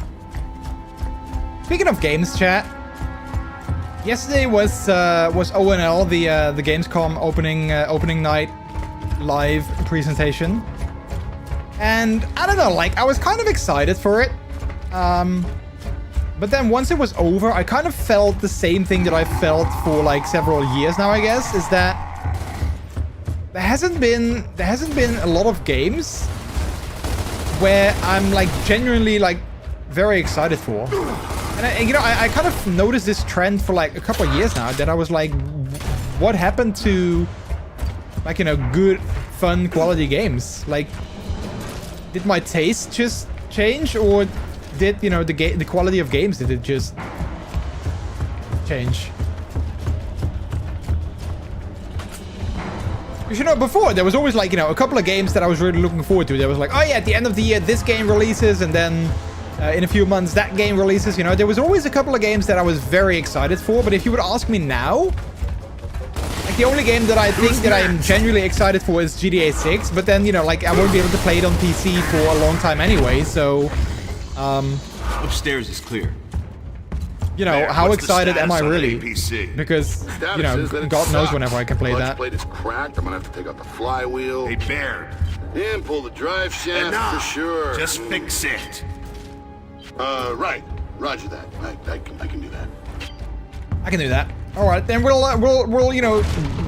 Speaking of games, chat. Yesterday was ONL, the Gamescom opening night live presentation, and I don't know, like I was kind of excited for it. But then once it was over, I kind of felt the same thing that I felt for like several years now, I guess, is that there hasn't been a lot of games where I'm like genuinely like very excited for. And you know, I kind of noticed this trend for like a couple of years now that I was like, what happened to like, you know, good, fun, quality games? Like, did my taste just change, or did, you know, the quality of games, did it just change? Because, you know, before there was always like, you know, a couple of games that I was really looking forward to. There was like, oh yeah, at the end of the year this game releases, and then in a few months that game releases. You know, there was always a couple of games that I was very excited for. But if you would ask me now, like the only game that I think that I am genuinely excited for is GTA 6. But then, you know, like I won't be able to play it on PC for a long time anyway, so upstairs is clear. You know, Mayor, how what's the excited am I status on really? APC? Because, you know, God knows whenever I can play that. Plate is cracked. I'm gonna have to take out the flywheel. Hey, Baird. And pull the drive shaft Enough. for sure. Just fix it. Right. Roger that. I can do that. I can do that. All right, then we'll you know,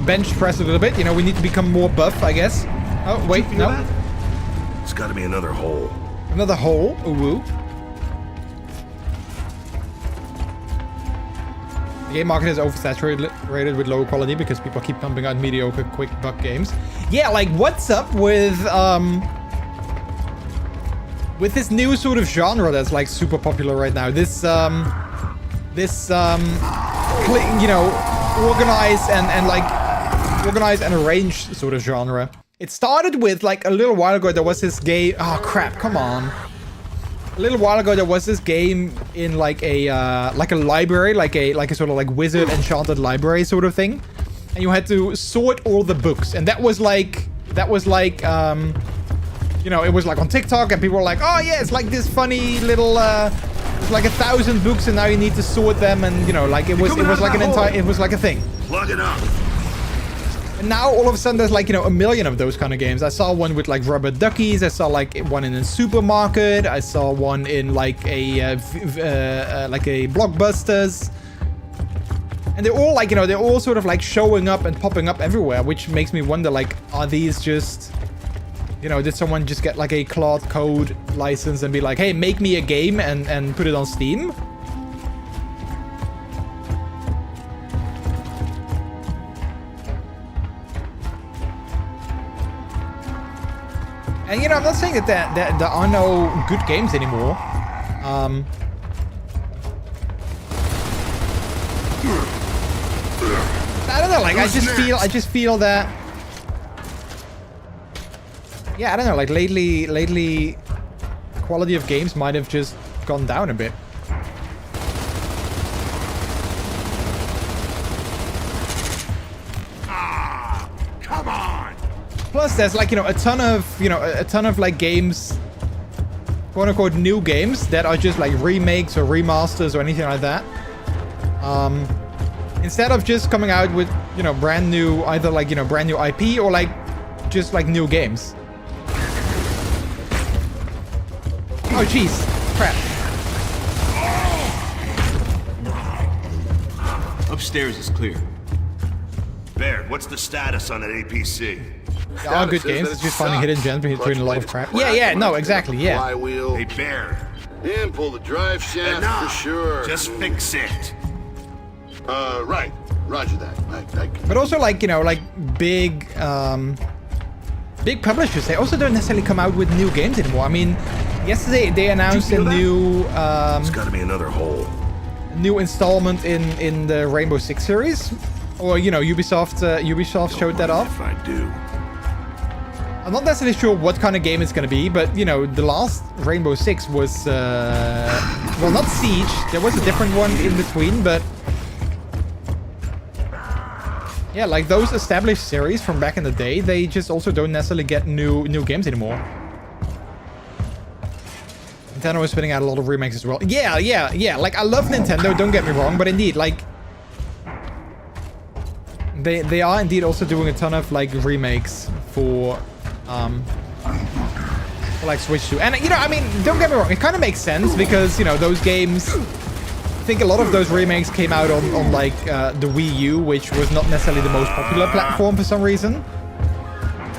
bench press a little bit. You know, we need to become more buff, I guess. Oh wait, no. It's got to be another hole. Another hole. Ooh, woo. The game market is oversaturated with low quality because people keep pumping out mediocre, quick buck games. Yeah, like what's up with this new sort of genre that's like super popular right now? This you know, organized and arranged sort of genre. It started with like a little while ago. There was this game. Oh crap! Come on. A little while ago, there was this game in like a library, like a sort of like wizard enchanted library sort of thing, and you had to sort all the books, and that was like you know, it was like on TikTok, and people were like, oh yeah, it's like this funny little it's like 1,000 books, and now you need to sort them, and you know, like it was like a thing. Plug it up. And now all of a sudden there's like, you know, a million of those kind of games. I saw one with like rubber duckies. I saw like one in a supermarket. I saw one in like a Blockbusters. And they're all like, you know, they're all sort of like showing up and popping up everywhere, which makes me wonder, like, are these just, you know, did someone just get like a Cloud Code license and be like, hey, make me a game and put it on Steam? And, you know, I'm not saying that there are no good games anymore. know, like I just feel that. Yeah, I don't know, like lately quality of games might have just gone down a bit. Come on! Plus, there's like, a ton of like games, quote unquote new games that are just like remakes or remasters or anything like that. Instead of just coming out with, brand new, either like, brand new IP or like just like new games. Oh, jeez. Crap. Upstairs is clear. Baird, what's the status on that APC? They are good games. It's just finding hidden gems between a lot of crap. Yeah, no, exactly, yeah. Flywheel. Hey, Baird. And pull the drive shaft Enough. for sure. Just fix it. Right. Roger that. But also, like, like big publishers, they also don't necessarily come out with new games anymore. I mean, yesterday they announced a new There's got to be another hole. new installment in the Rainbow Six series. Or, Ubisoft showed that off. If I do. I'm not necessarily sure what kind of game it's going to be, but, the last Rainbow Six was, well, not Siege. There was a different one in between, but yeah, like those established series from back in the day, they just also don't necessarily get new games anymore. Nintendo is spinning out a lot of remakes as well. Yeah. Like, I love Nintendo, don't get me wrong, but indeed, like, they are indeed also doing a ton of like remakes for like Switch 2. And I mean, don't get me wrong, it kind of makes sense because those games, I think a lot of those remakes came out on like the Wii U, which was not necessarily the most popular platform for some reason.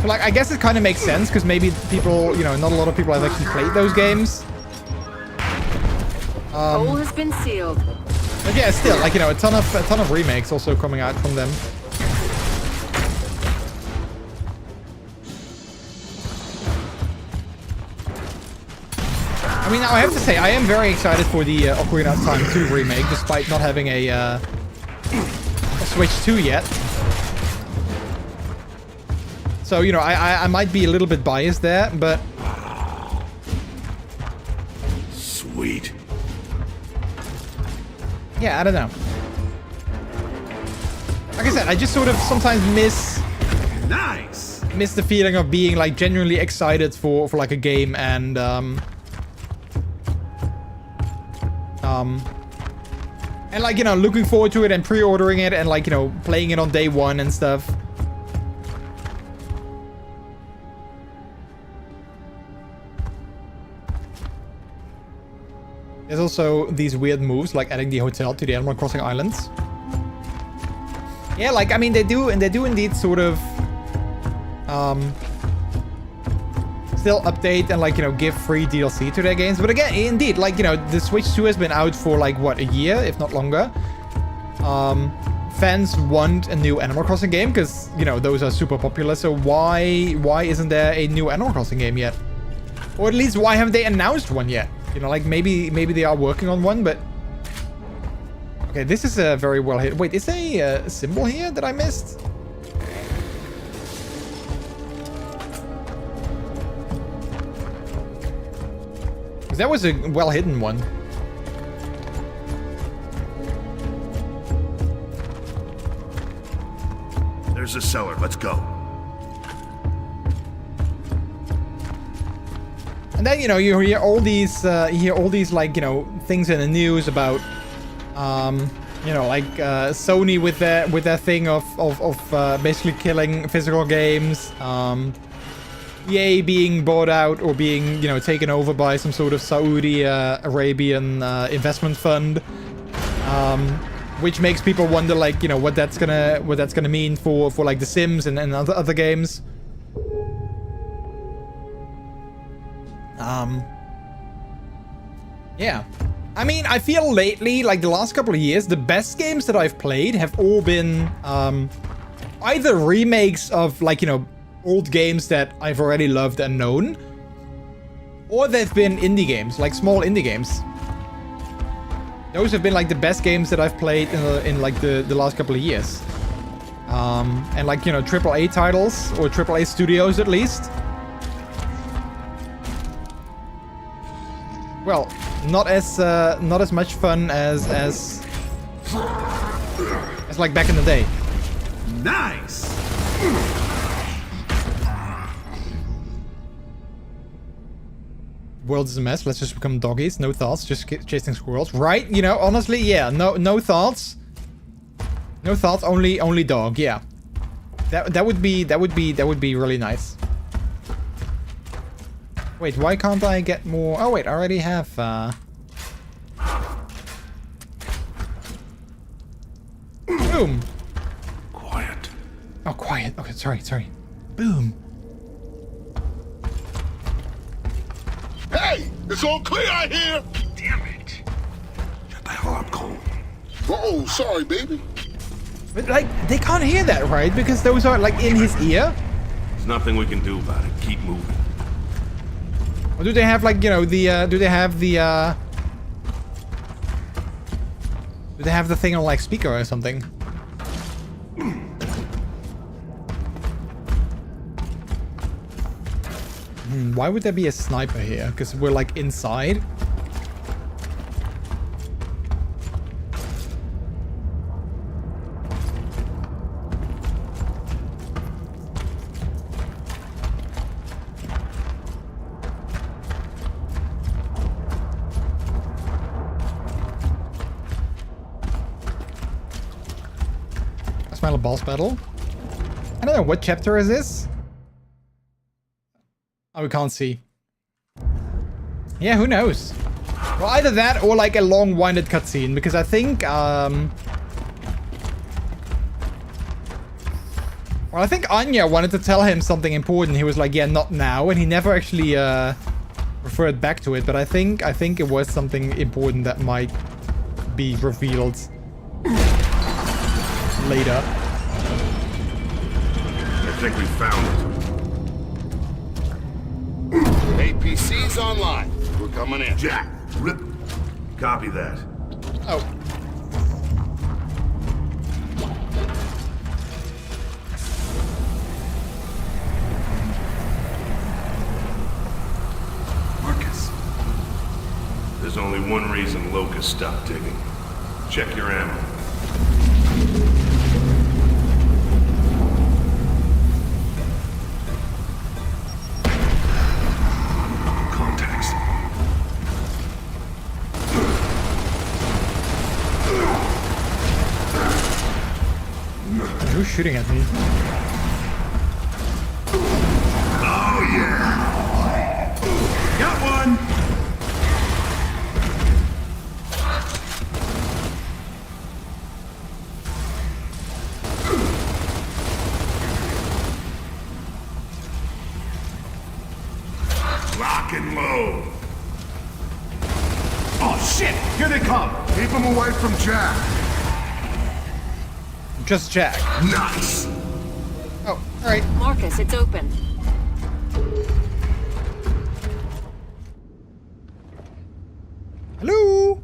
So like, I guess it kind of makes sense because maybe people, not a lot of people have actually played those games. Hole has been sealed. But yeah, still, like, a ton of remakes also coming out from them. I mean, now I have to say, I am very excited for the Ocarina of Time 2 remake, despite not having a Switch 2 yet. So, I might be a little bit biased there, but Sweet. yeah, I don't know. Like I said, I just sort of sometimes miss the feeling of being like genuinely excited for like a game and like, looking forward to it and pre-ordering it and like, playing it on day one and stuff. There's also these weird moves like adding the hotel to the Animal Crossing islands. Yeah, like, I mean, they do indeed sort of still update and like, give free DLC to their games. But again, indeed, like, the Switch 2 has been out for like, what, a year, if not longer. Fans want a new Animal Crossing game because, those are super popular. So why isn't there a new Animal Crossing game yet? Or at least why haven't they announced one yet? Like maybe they are working on one, but okay, this is a very well hit. Wait, is there a symbol here that I missed? Because that was a well hidden one. There's a cellar. Let's go. And then, you hear all these like, things in the news about, like Sony with their thing of basically killing physical games. EA being bought out or being, taken over by some sort of Saudi Arabian investment fund, which makes people wonder, like, what that's gonna mean for like The Sims and other games. Yeah. I mean, I feel lately, like the last couple of years, the best games that I've played have all been either remakes of, like, old games that I've already loved and known, or they've been indie games, like small indie games. Those have been like the best games that I've played in like the last couple of years. And like, you know, AAA titles, or AAA studios at least. Well, not as much fun as like back in the day. Nice! World is a mess. Let's just become doggies. No thoughts. Just chasing squirrels. Right? You know, honestly, yeah. No thoughts. No thoughts. Only dog. Yeah. That would be really nice. Wait, why can't I get more? Oh wait, I already have. Boom. Quiet. Oh, quiet. Okay, sorry. Boom. Hey, it's all clear out here. Damn it. Shut the hell up, Cole. Oh, sorry, baby. But like, they can't hear that, right? Because those are like in his ear. There's nothing we can do about it. Keep moving. Or do they have like, you know, the do they have the thing on like speaker or something? Why would there be a sniper here? Because we're like inside. I smell a boss battle. I don't know, what chapter is this? Oh, we can't see. Yeah, who knows? Well, either that or like a long-winded cutscene, because I think, well, I think Anya wanted to tell him something important. He was like, yeah, not now, and he never actually referred back to it. But I think it was something important that might be revealed later. I think we found it. APC's online. We're coming in. Jack, rip. Copy that. Oh. Marcus. There's only one reason Locust stopped digging. Check your ammo. Who's shooting at me? Oh, yeah! Got one! Lock and load. Oh shit! Here they come! Keep him away from Jack. Just Jack. Nice! Oh, alright. Marcus, it's open. Hello?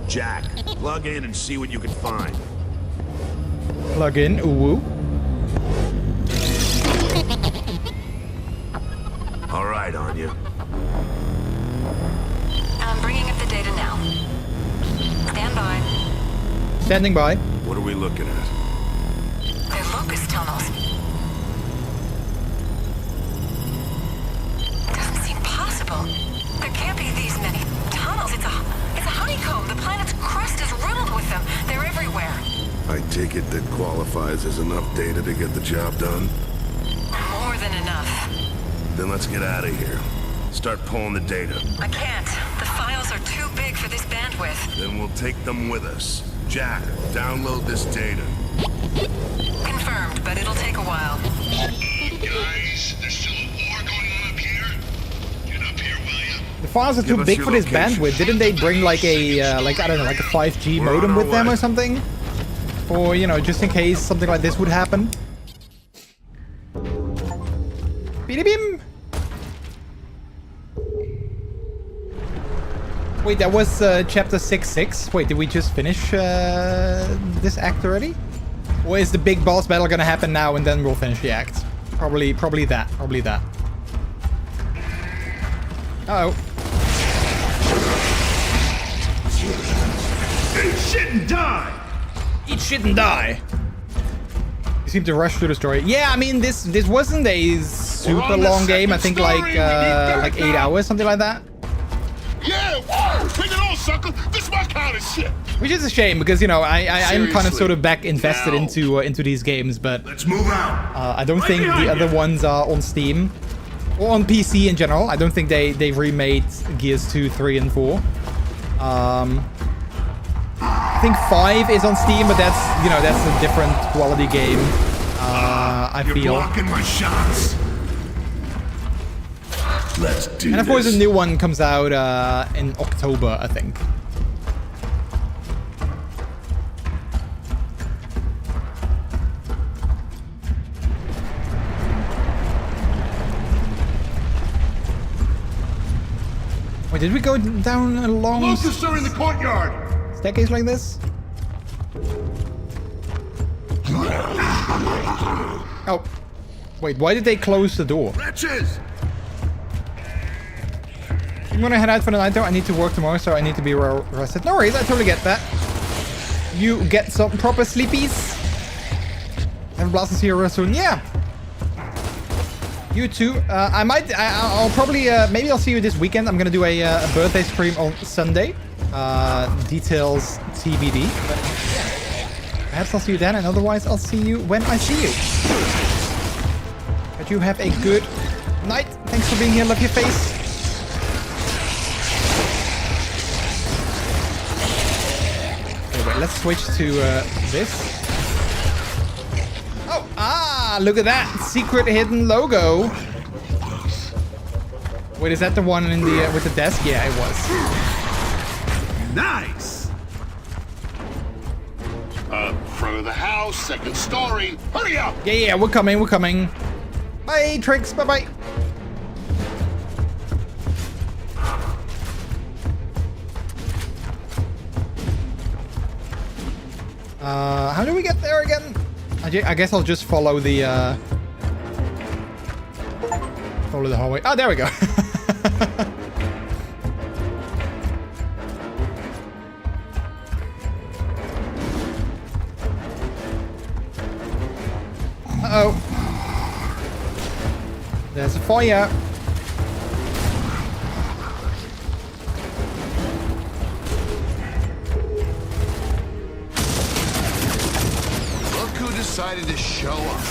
Jack, plug in and see what you can find. Plug in, ooh. All right, Anya. I'm bringing up the data now. Stand by. Standing by. What are we looking at? They're locust tunnels. Doesn't seem possible. There can't be these many tunnels. It's a honeycomb. The planet's crust is riddled with them. They're everywhere. I take it that qualifies as enough data to get the job done? More than enough. Then let's get out of here. Start pulling the data. I can't. The files are too big for this bandwidth. Then we'll take them with us. Jack, download this data. Confirmed, but it'll take a while. Guys, there's still a war going on up here. Get up here, will ya? The files are too big for this bandwidth. Didn't they bring like a, like, I don't know, like a 5G modem with them or something? Or, you know, just in case something like this would happen. Beep-beep. Wait, that was chapter 6-6. Wait, did we just finish this act already? Or is the big boss battle gonna happen now and then we'll finish the act? Probably that. Probably that. Uh-oh. Eat shit and die! Eat shit and die. You seem to rush through the story. Yeah, I mean, this wasn't a super long game. I think like 8 hours, something like that. Yeah, whoa! Bring it on, sucker! This is my kind of shit! Which is a shame because, you know, I'm kind of sort of back invested into these games, but let's move out. I don't think the other ones are on Steam or on PC in general. I don't think they remade Gears 2, 3, and 4. I think 5 is on Steam, but that's, you know, that's a different quality game. I feel. You're blocking my shots. Let's do this. And of course, a new one comes out in October, I think. Wait, did we go down a long Locusts are in the courtyard. staircase like this? Oh. Wait, why did they close the door? Wretches! I'm gonna head out for the night though. I need to work tomorrow, so I need to be well rested. No worries, I totally get that. You get some proper sleepies. Have a blast to see you real soon. Yeah. You too. I'll probably, maybe I'll see you this weekend. I'm gonna do a birthday stream on Sunday. Details TBD. But, yeah. Perhaps I'll see you then, and otherwise I'll see you when I see you. But you have a good night. Thanks for being here. Love your face. Wait, let's switch to this. Oh, look at that secret hidden logo. Wait, is that the one in the with the desk? Yeah, it was. Nice. Front of the house, second story. Hurry up! Yeah, we're coming. We're coming. Bye, Tricks. Bye, bye. How do we get there again? I guess I'll just follow the hallway. Oh, there we go. Uh-oh. There's a fire. Decided to show up.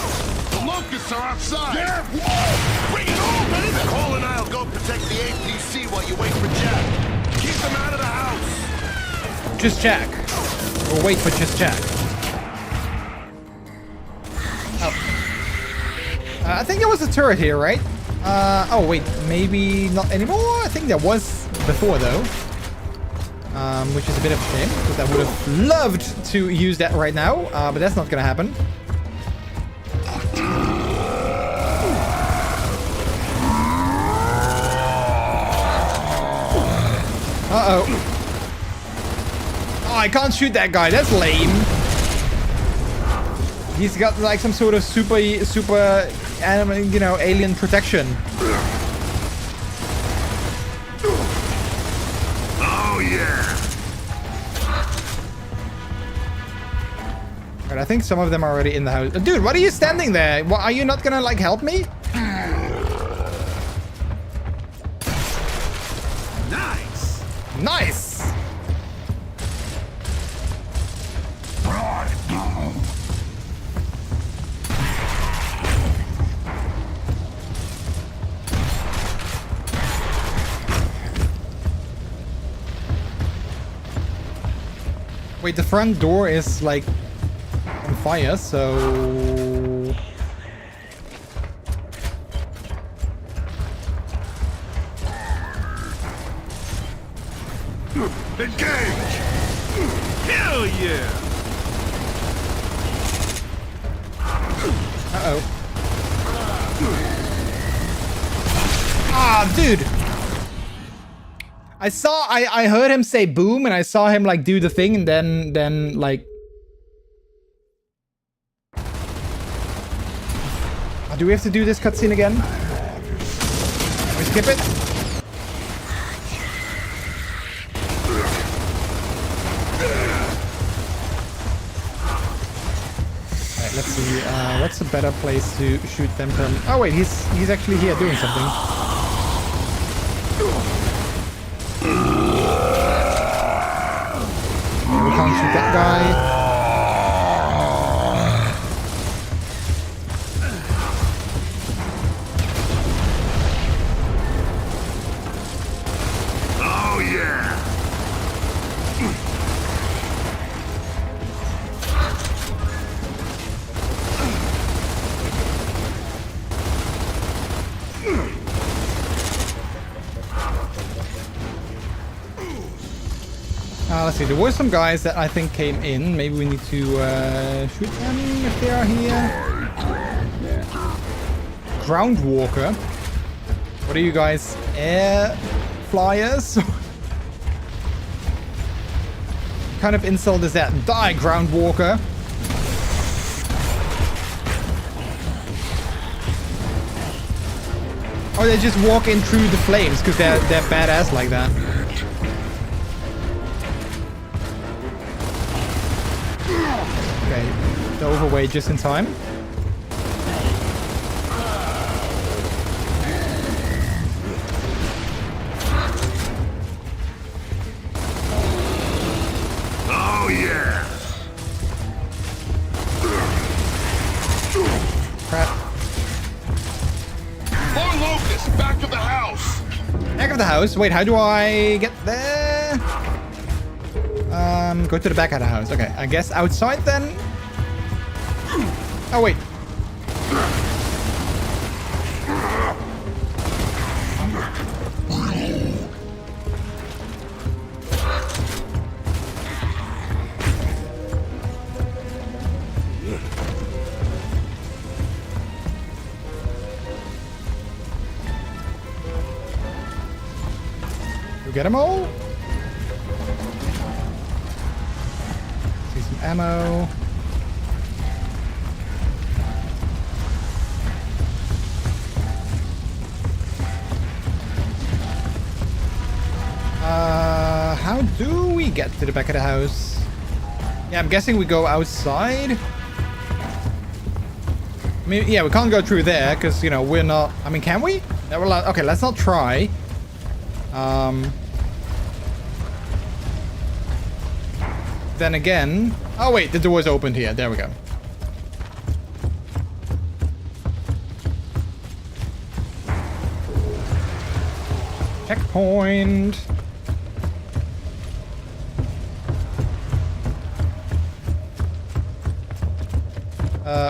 The locusts are outside. Yeah, whoa! Bring it on, baby! Cole and I'll go protect the APC while you wait for Jack. Keep them out of the house. Just Jack. We'll wait for just Jack. Oh. I think there was a turret here, right? Oh wait, maybe not anymore. I think there was before though. Which is a bit of a shame, because I would have loved to use that right now, but that's not gonna happen. Uh-oh. Oh, I can't shoot that guy. That's lame. He's got like some sort of super, you know, alien protection. Oh, yeah. Right, I think some of them are already in the house. Dude, what are you standing there? What, are you not gonna, like, help me? Nice. Nice. Wait, the front door is, like, on fire, so... Engage! Hell yeah! Uh-oh. Ah, dude! I heard him say boom, and I saw him, like, do the thing, and then, like... Oh, do we have to do this cutscene again? Can we skip it? Alright, let's see. What's a better place to shoot them from? Oh wait, he's actually here doing something. We can't shoot that guy. Oh yeah! Let's see, there were some guys that I think came in. Maybe we need to shoot them if they are here. Ground walker. What are you guys? Air flyers? What kind of insult is that? Die, ground walker. Oh, they just walk in through the flames because they're badass like that. Okay, dove away just in time. Oh yeah! Crap. More locusts, back of the house! Back of the house. Wait, how do I get there? Go to the back of the house. Okay, I guess outside then. Oh wait. You get them all? See some ammo. How do we get to the back of the house? Yeah, I'm guessing we go outside. I mean, yeah, we can't go through there because, you know, we're not... I mean, can we? Yeah, well, okay, let's not try. Then again... Oh, wait, the door's opened here. There we go. Checkpoint.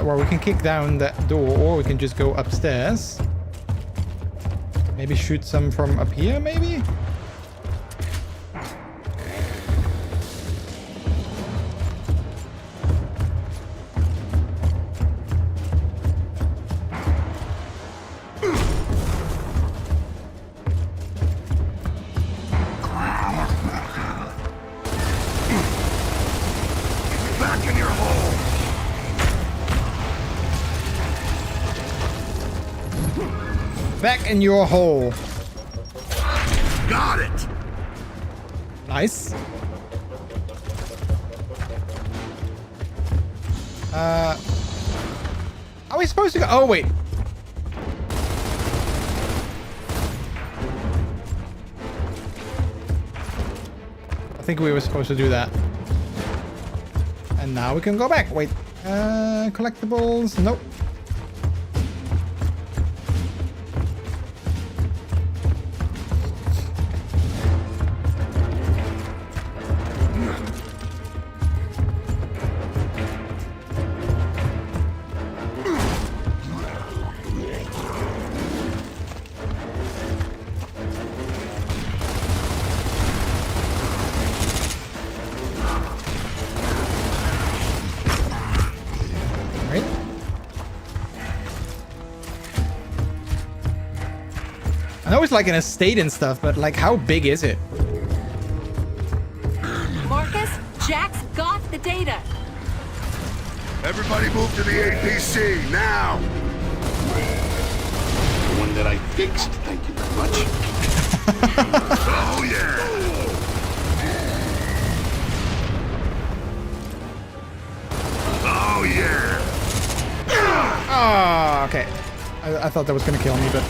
Well, we can kick down that door, or we can just go upstairs. Maybe shoot some from up here, maybe? Back in your hole! Back in your hole. Got it! Nice. Are we supposed to go? Oh, wait. I think we were supposed to do that. And now we can go back. Wait. Collectibles. Nope. I know it's like an estate and stuff, but like how big is it? Marcus, Jack's got the data. Everybody move to the APC, now! The one that I fixed, thank you very much. Oh, yeah! Oh, yeah! Oh, okay. I thought that was gonna kill me, but...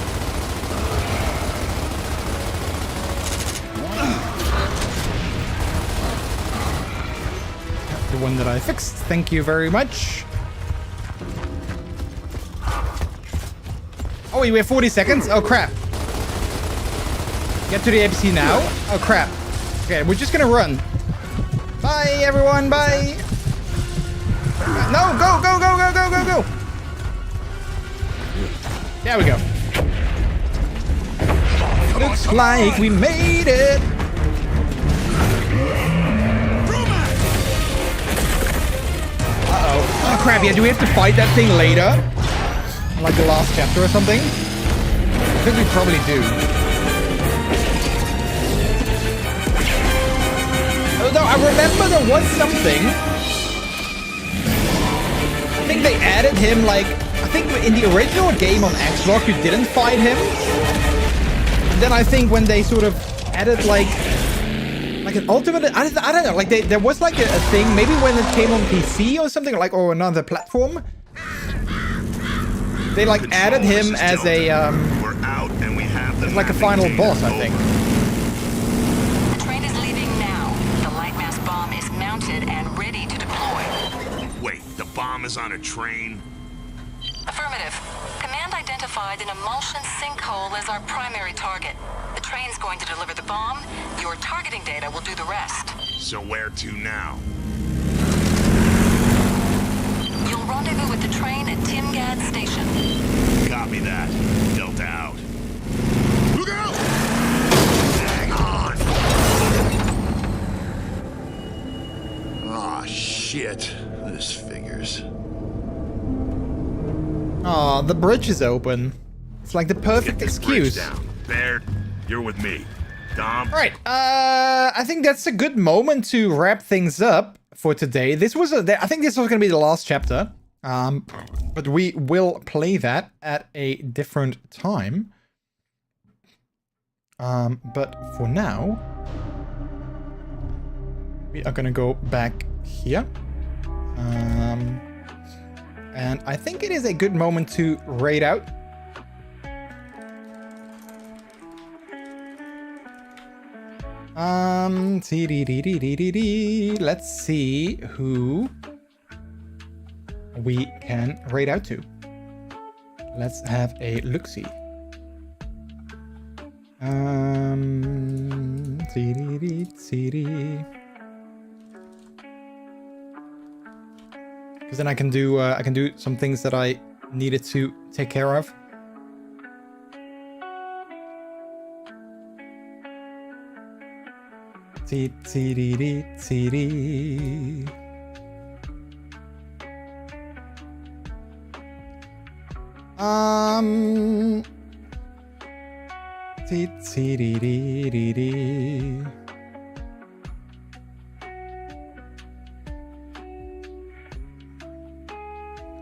The one that I fixed. Thank you very much. Oh, wait, we have 40 seconds? Oh, crap. Get to the APC now? Oh, crap. Okay, we're just gonna run. Bye, everyone. Bye. No, go, go, go, go, go, go, go. There we go. Looks like we made it. Uh-oh. Oh, crap. Yeah, do we have to fight that thing later? Like the last chapter or something? I think we probably do. Although I remember there was something. I think they added him like... I think in the original game on Xbox you didn't fight him. And then I think when they sort of added like an ultimate... I don't know. Like there was like a thing. Maybe when it came on PC or something, like, or another platform. They like added him as a We're out and we have the like a final boss, I think. The train is leaving now. The lightmass bomb is mounted and ready to deploy. Wait, the bomb is on a train? Affirmative. Command identified an emulsion sinkhole as our primary target. The train's going to deliver the bomb. Your targeting data will do the rest. So where to now? You'll rendezvous with the train at Timgad Station. Copy that. Delta out. Look out! Hang on! Aw, shit. This figures. Oh, the bridge is open. It's like the perfect Get this bridge excuse. down. Baird, you're with me. Dom? Right, I think that's a good moment to wrap things up for today. This was I think this was going to be the last chapter. But we will play that at a different time. But for now, we are going to go back here. And I think it is a good moment to raid out. Let's see who we can raid out to. Let's have a look-see. Because then I can do some things that I needed to take care of.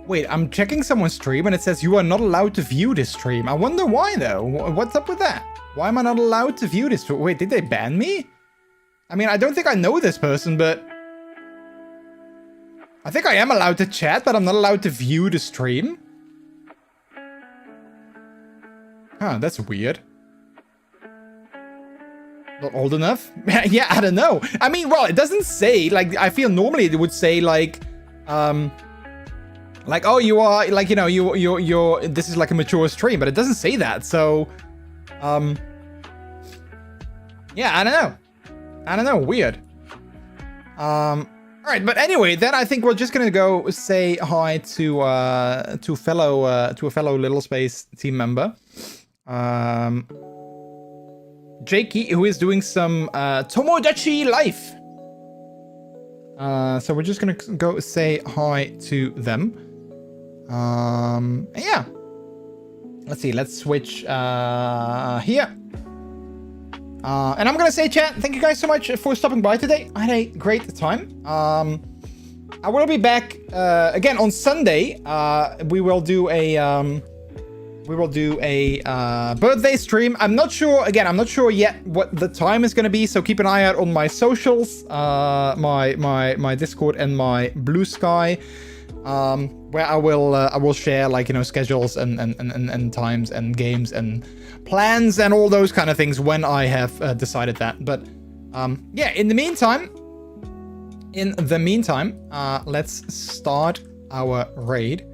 Wait, I'm checking someone's stream and it says you are not allowed to view this stream. I wonder why though. What's up with that? Why am I not allowed to view this? Wait, did they ban me? I mean, I don't think I know this person, but I think I am allowed to chat, but I'm not allowed to view the stream. Huh, that's weird. Not old enough? Yeah, I don't know. I mean, well, it doesn't say, like, I feel normally it would say, like, oh, you are, like, you know, you're, this is like a mature stream, but it doesn't say that, so, yeah, I don't know. I don't know, weird. Alright, but anyway, then I think we're just gonna go say hi to a fellow Little Space team member. Jakey, who is doing some Tomodachi Life. So we're just gonna go say hi to them. Yeah. let's see, let's switch here. And I'm gonna say, chat, thank you guys so much for stopping by today. I had a great time. I will be back again on Sunday. We will do a birthday stream. I'm not sure. Again, I'm not sure yet what the time is gonna be. So keep an eye out on my socials, my Discord and my Blue Sky, where I will share, like, you know, schedules and times and games and plans and all those kind of things when I have decided that. But yeah, in the meantime, let's start our raid.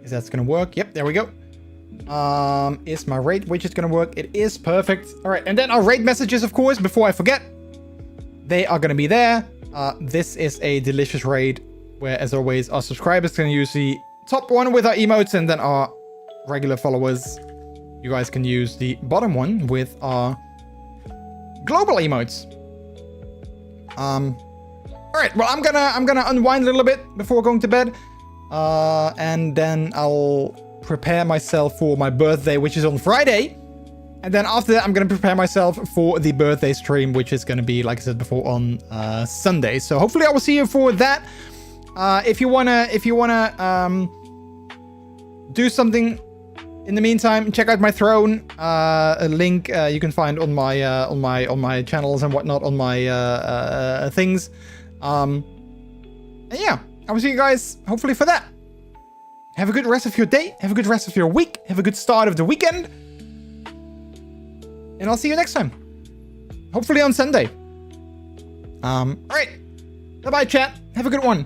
Is that gonna work? Yep, there we go. Is my raid widget gonna work? It is perfect. All right, and then our raid messages, of course, before I forget, they are gonna be there. This is a delicious raid where, as always, our subscribers can use the top one with our emotes, and then our regular followers, you guys can use the bottom one with our global emotes. All right, well, I'm gonna unwind a little bit before going to bed, and then I'll prepare myself for my birthday, which is on Friday. And then after that, I'm gonna prepare myself for the birthday stream, which is gonna be, like I said before, on Sunday. So hopefully I will see you for that. If you wanna do something in the meantime, check out my throne. A link you can find on my channels and whatnot, on my things. And yeah, I will see you guys hopefully for that. Have a good rest of your day. Have a good rest of your week. Have a good start of the weekend. And I'll see you next time. Hopefully on Sunday. All right. Bye-bye, chat. Have a good one.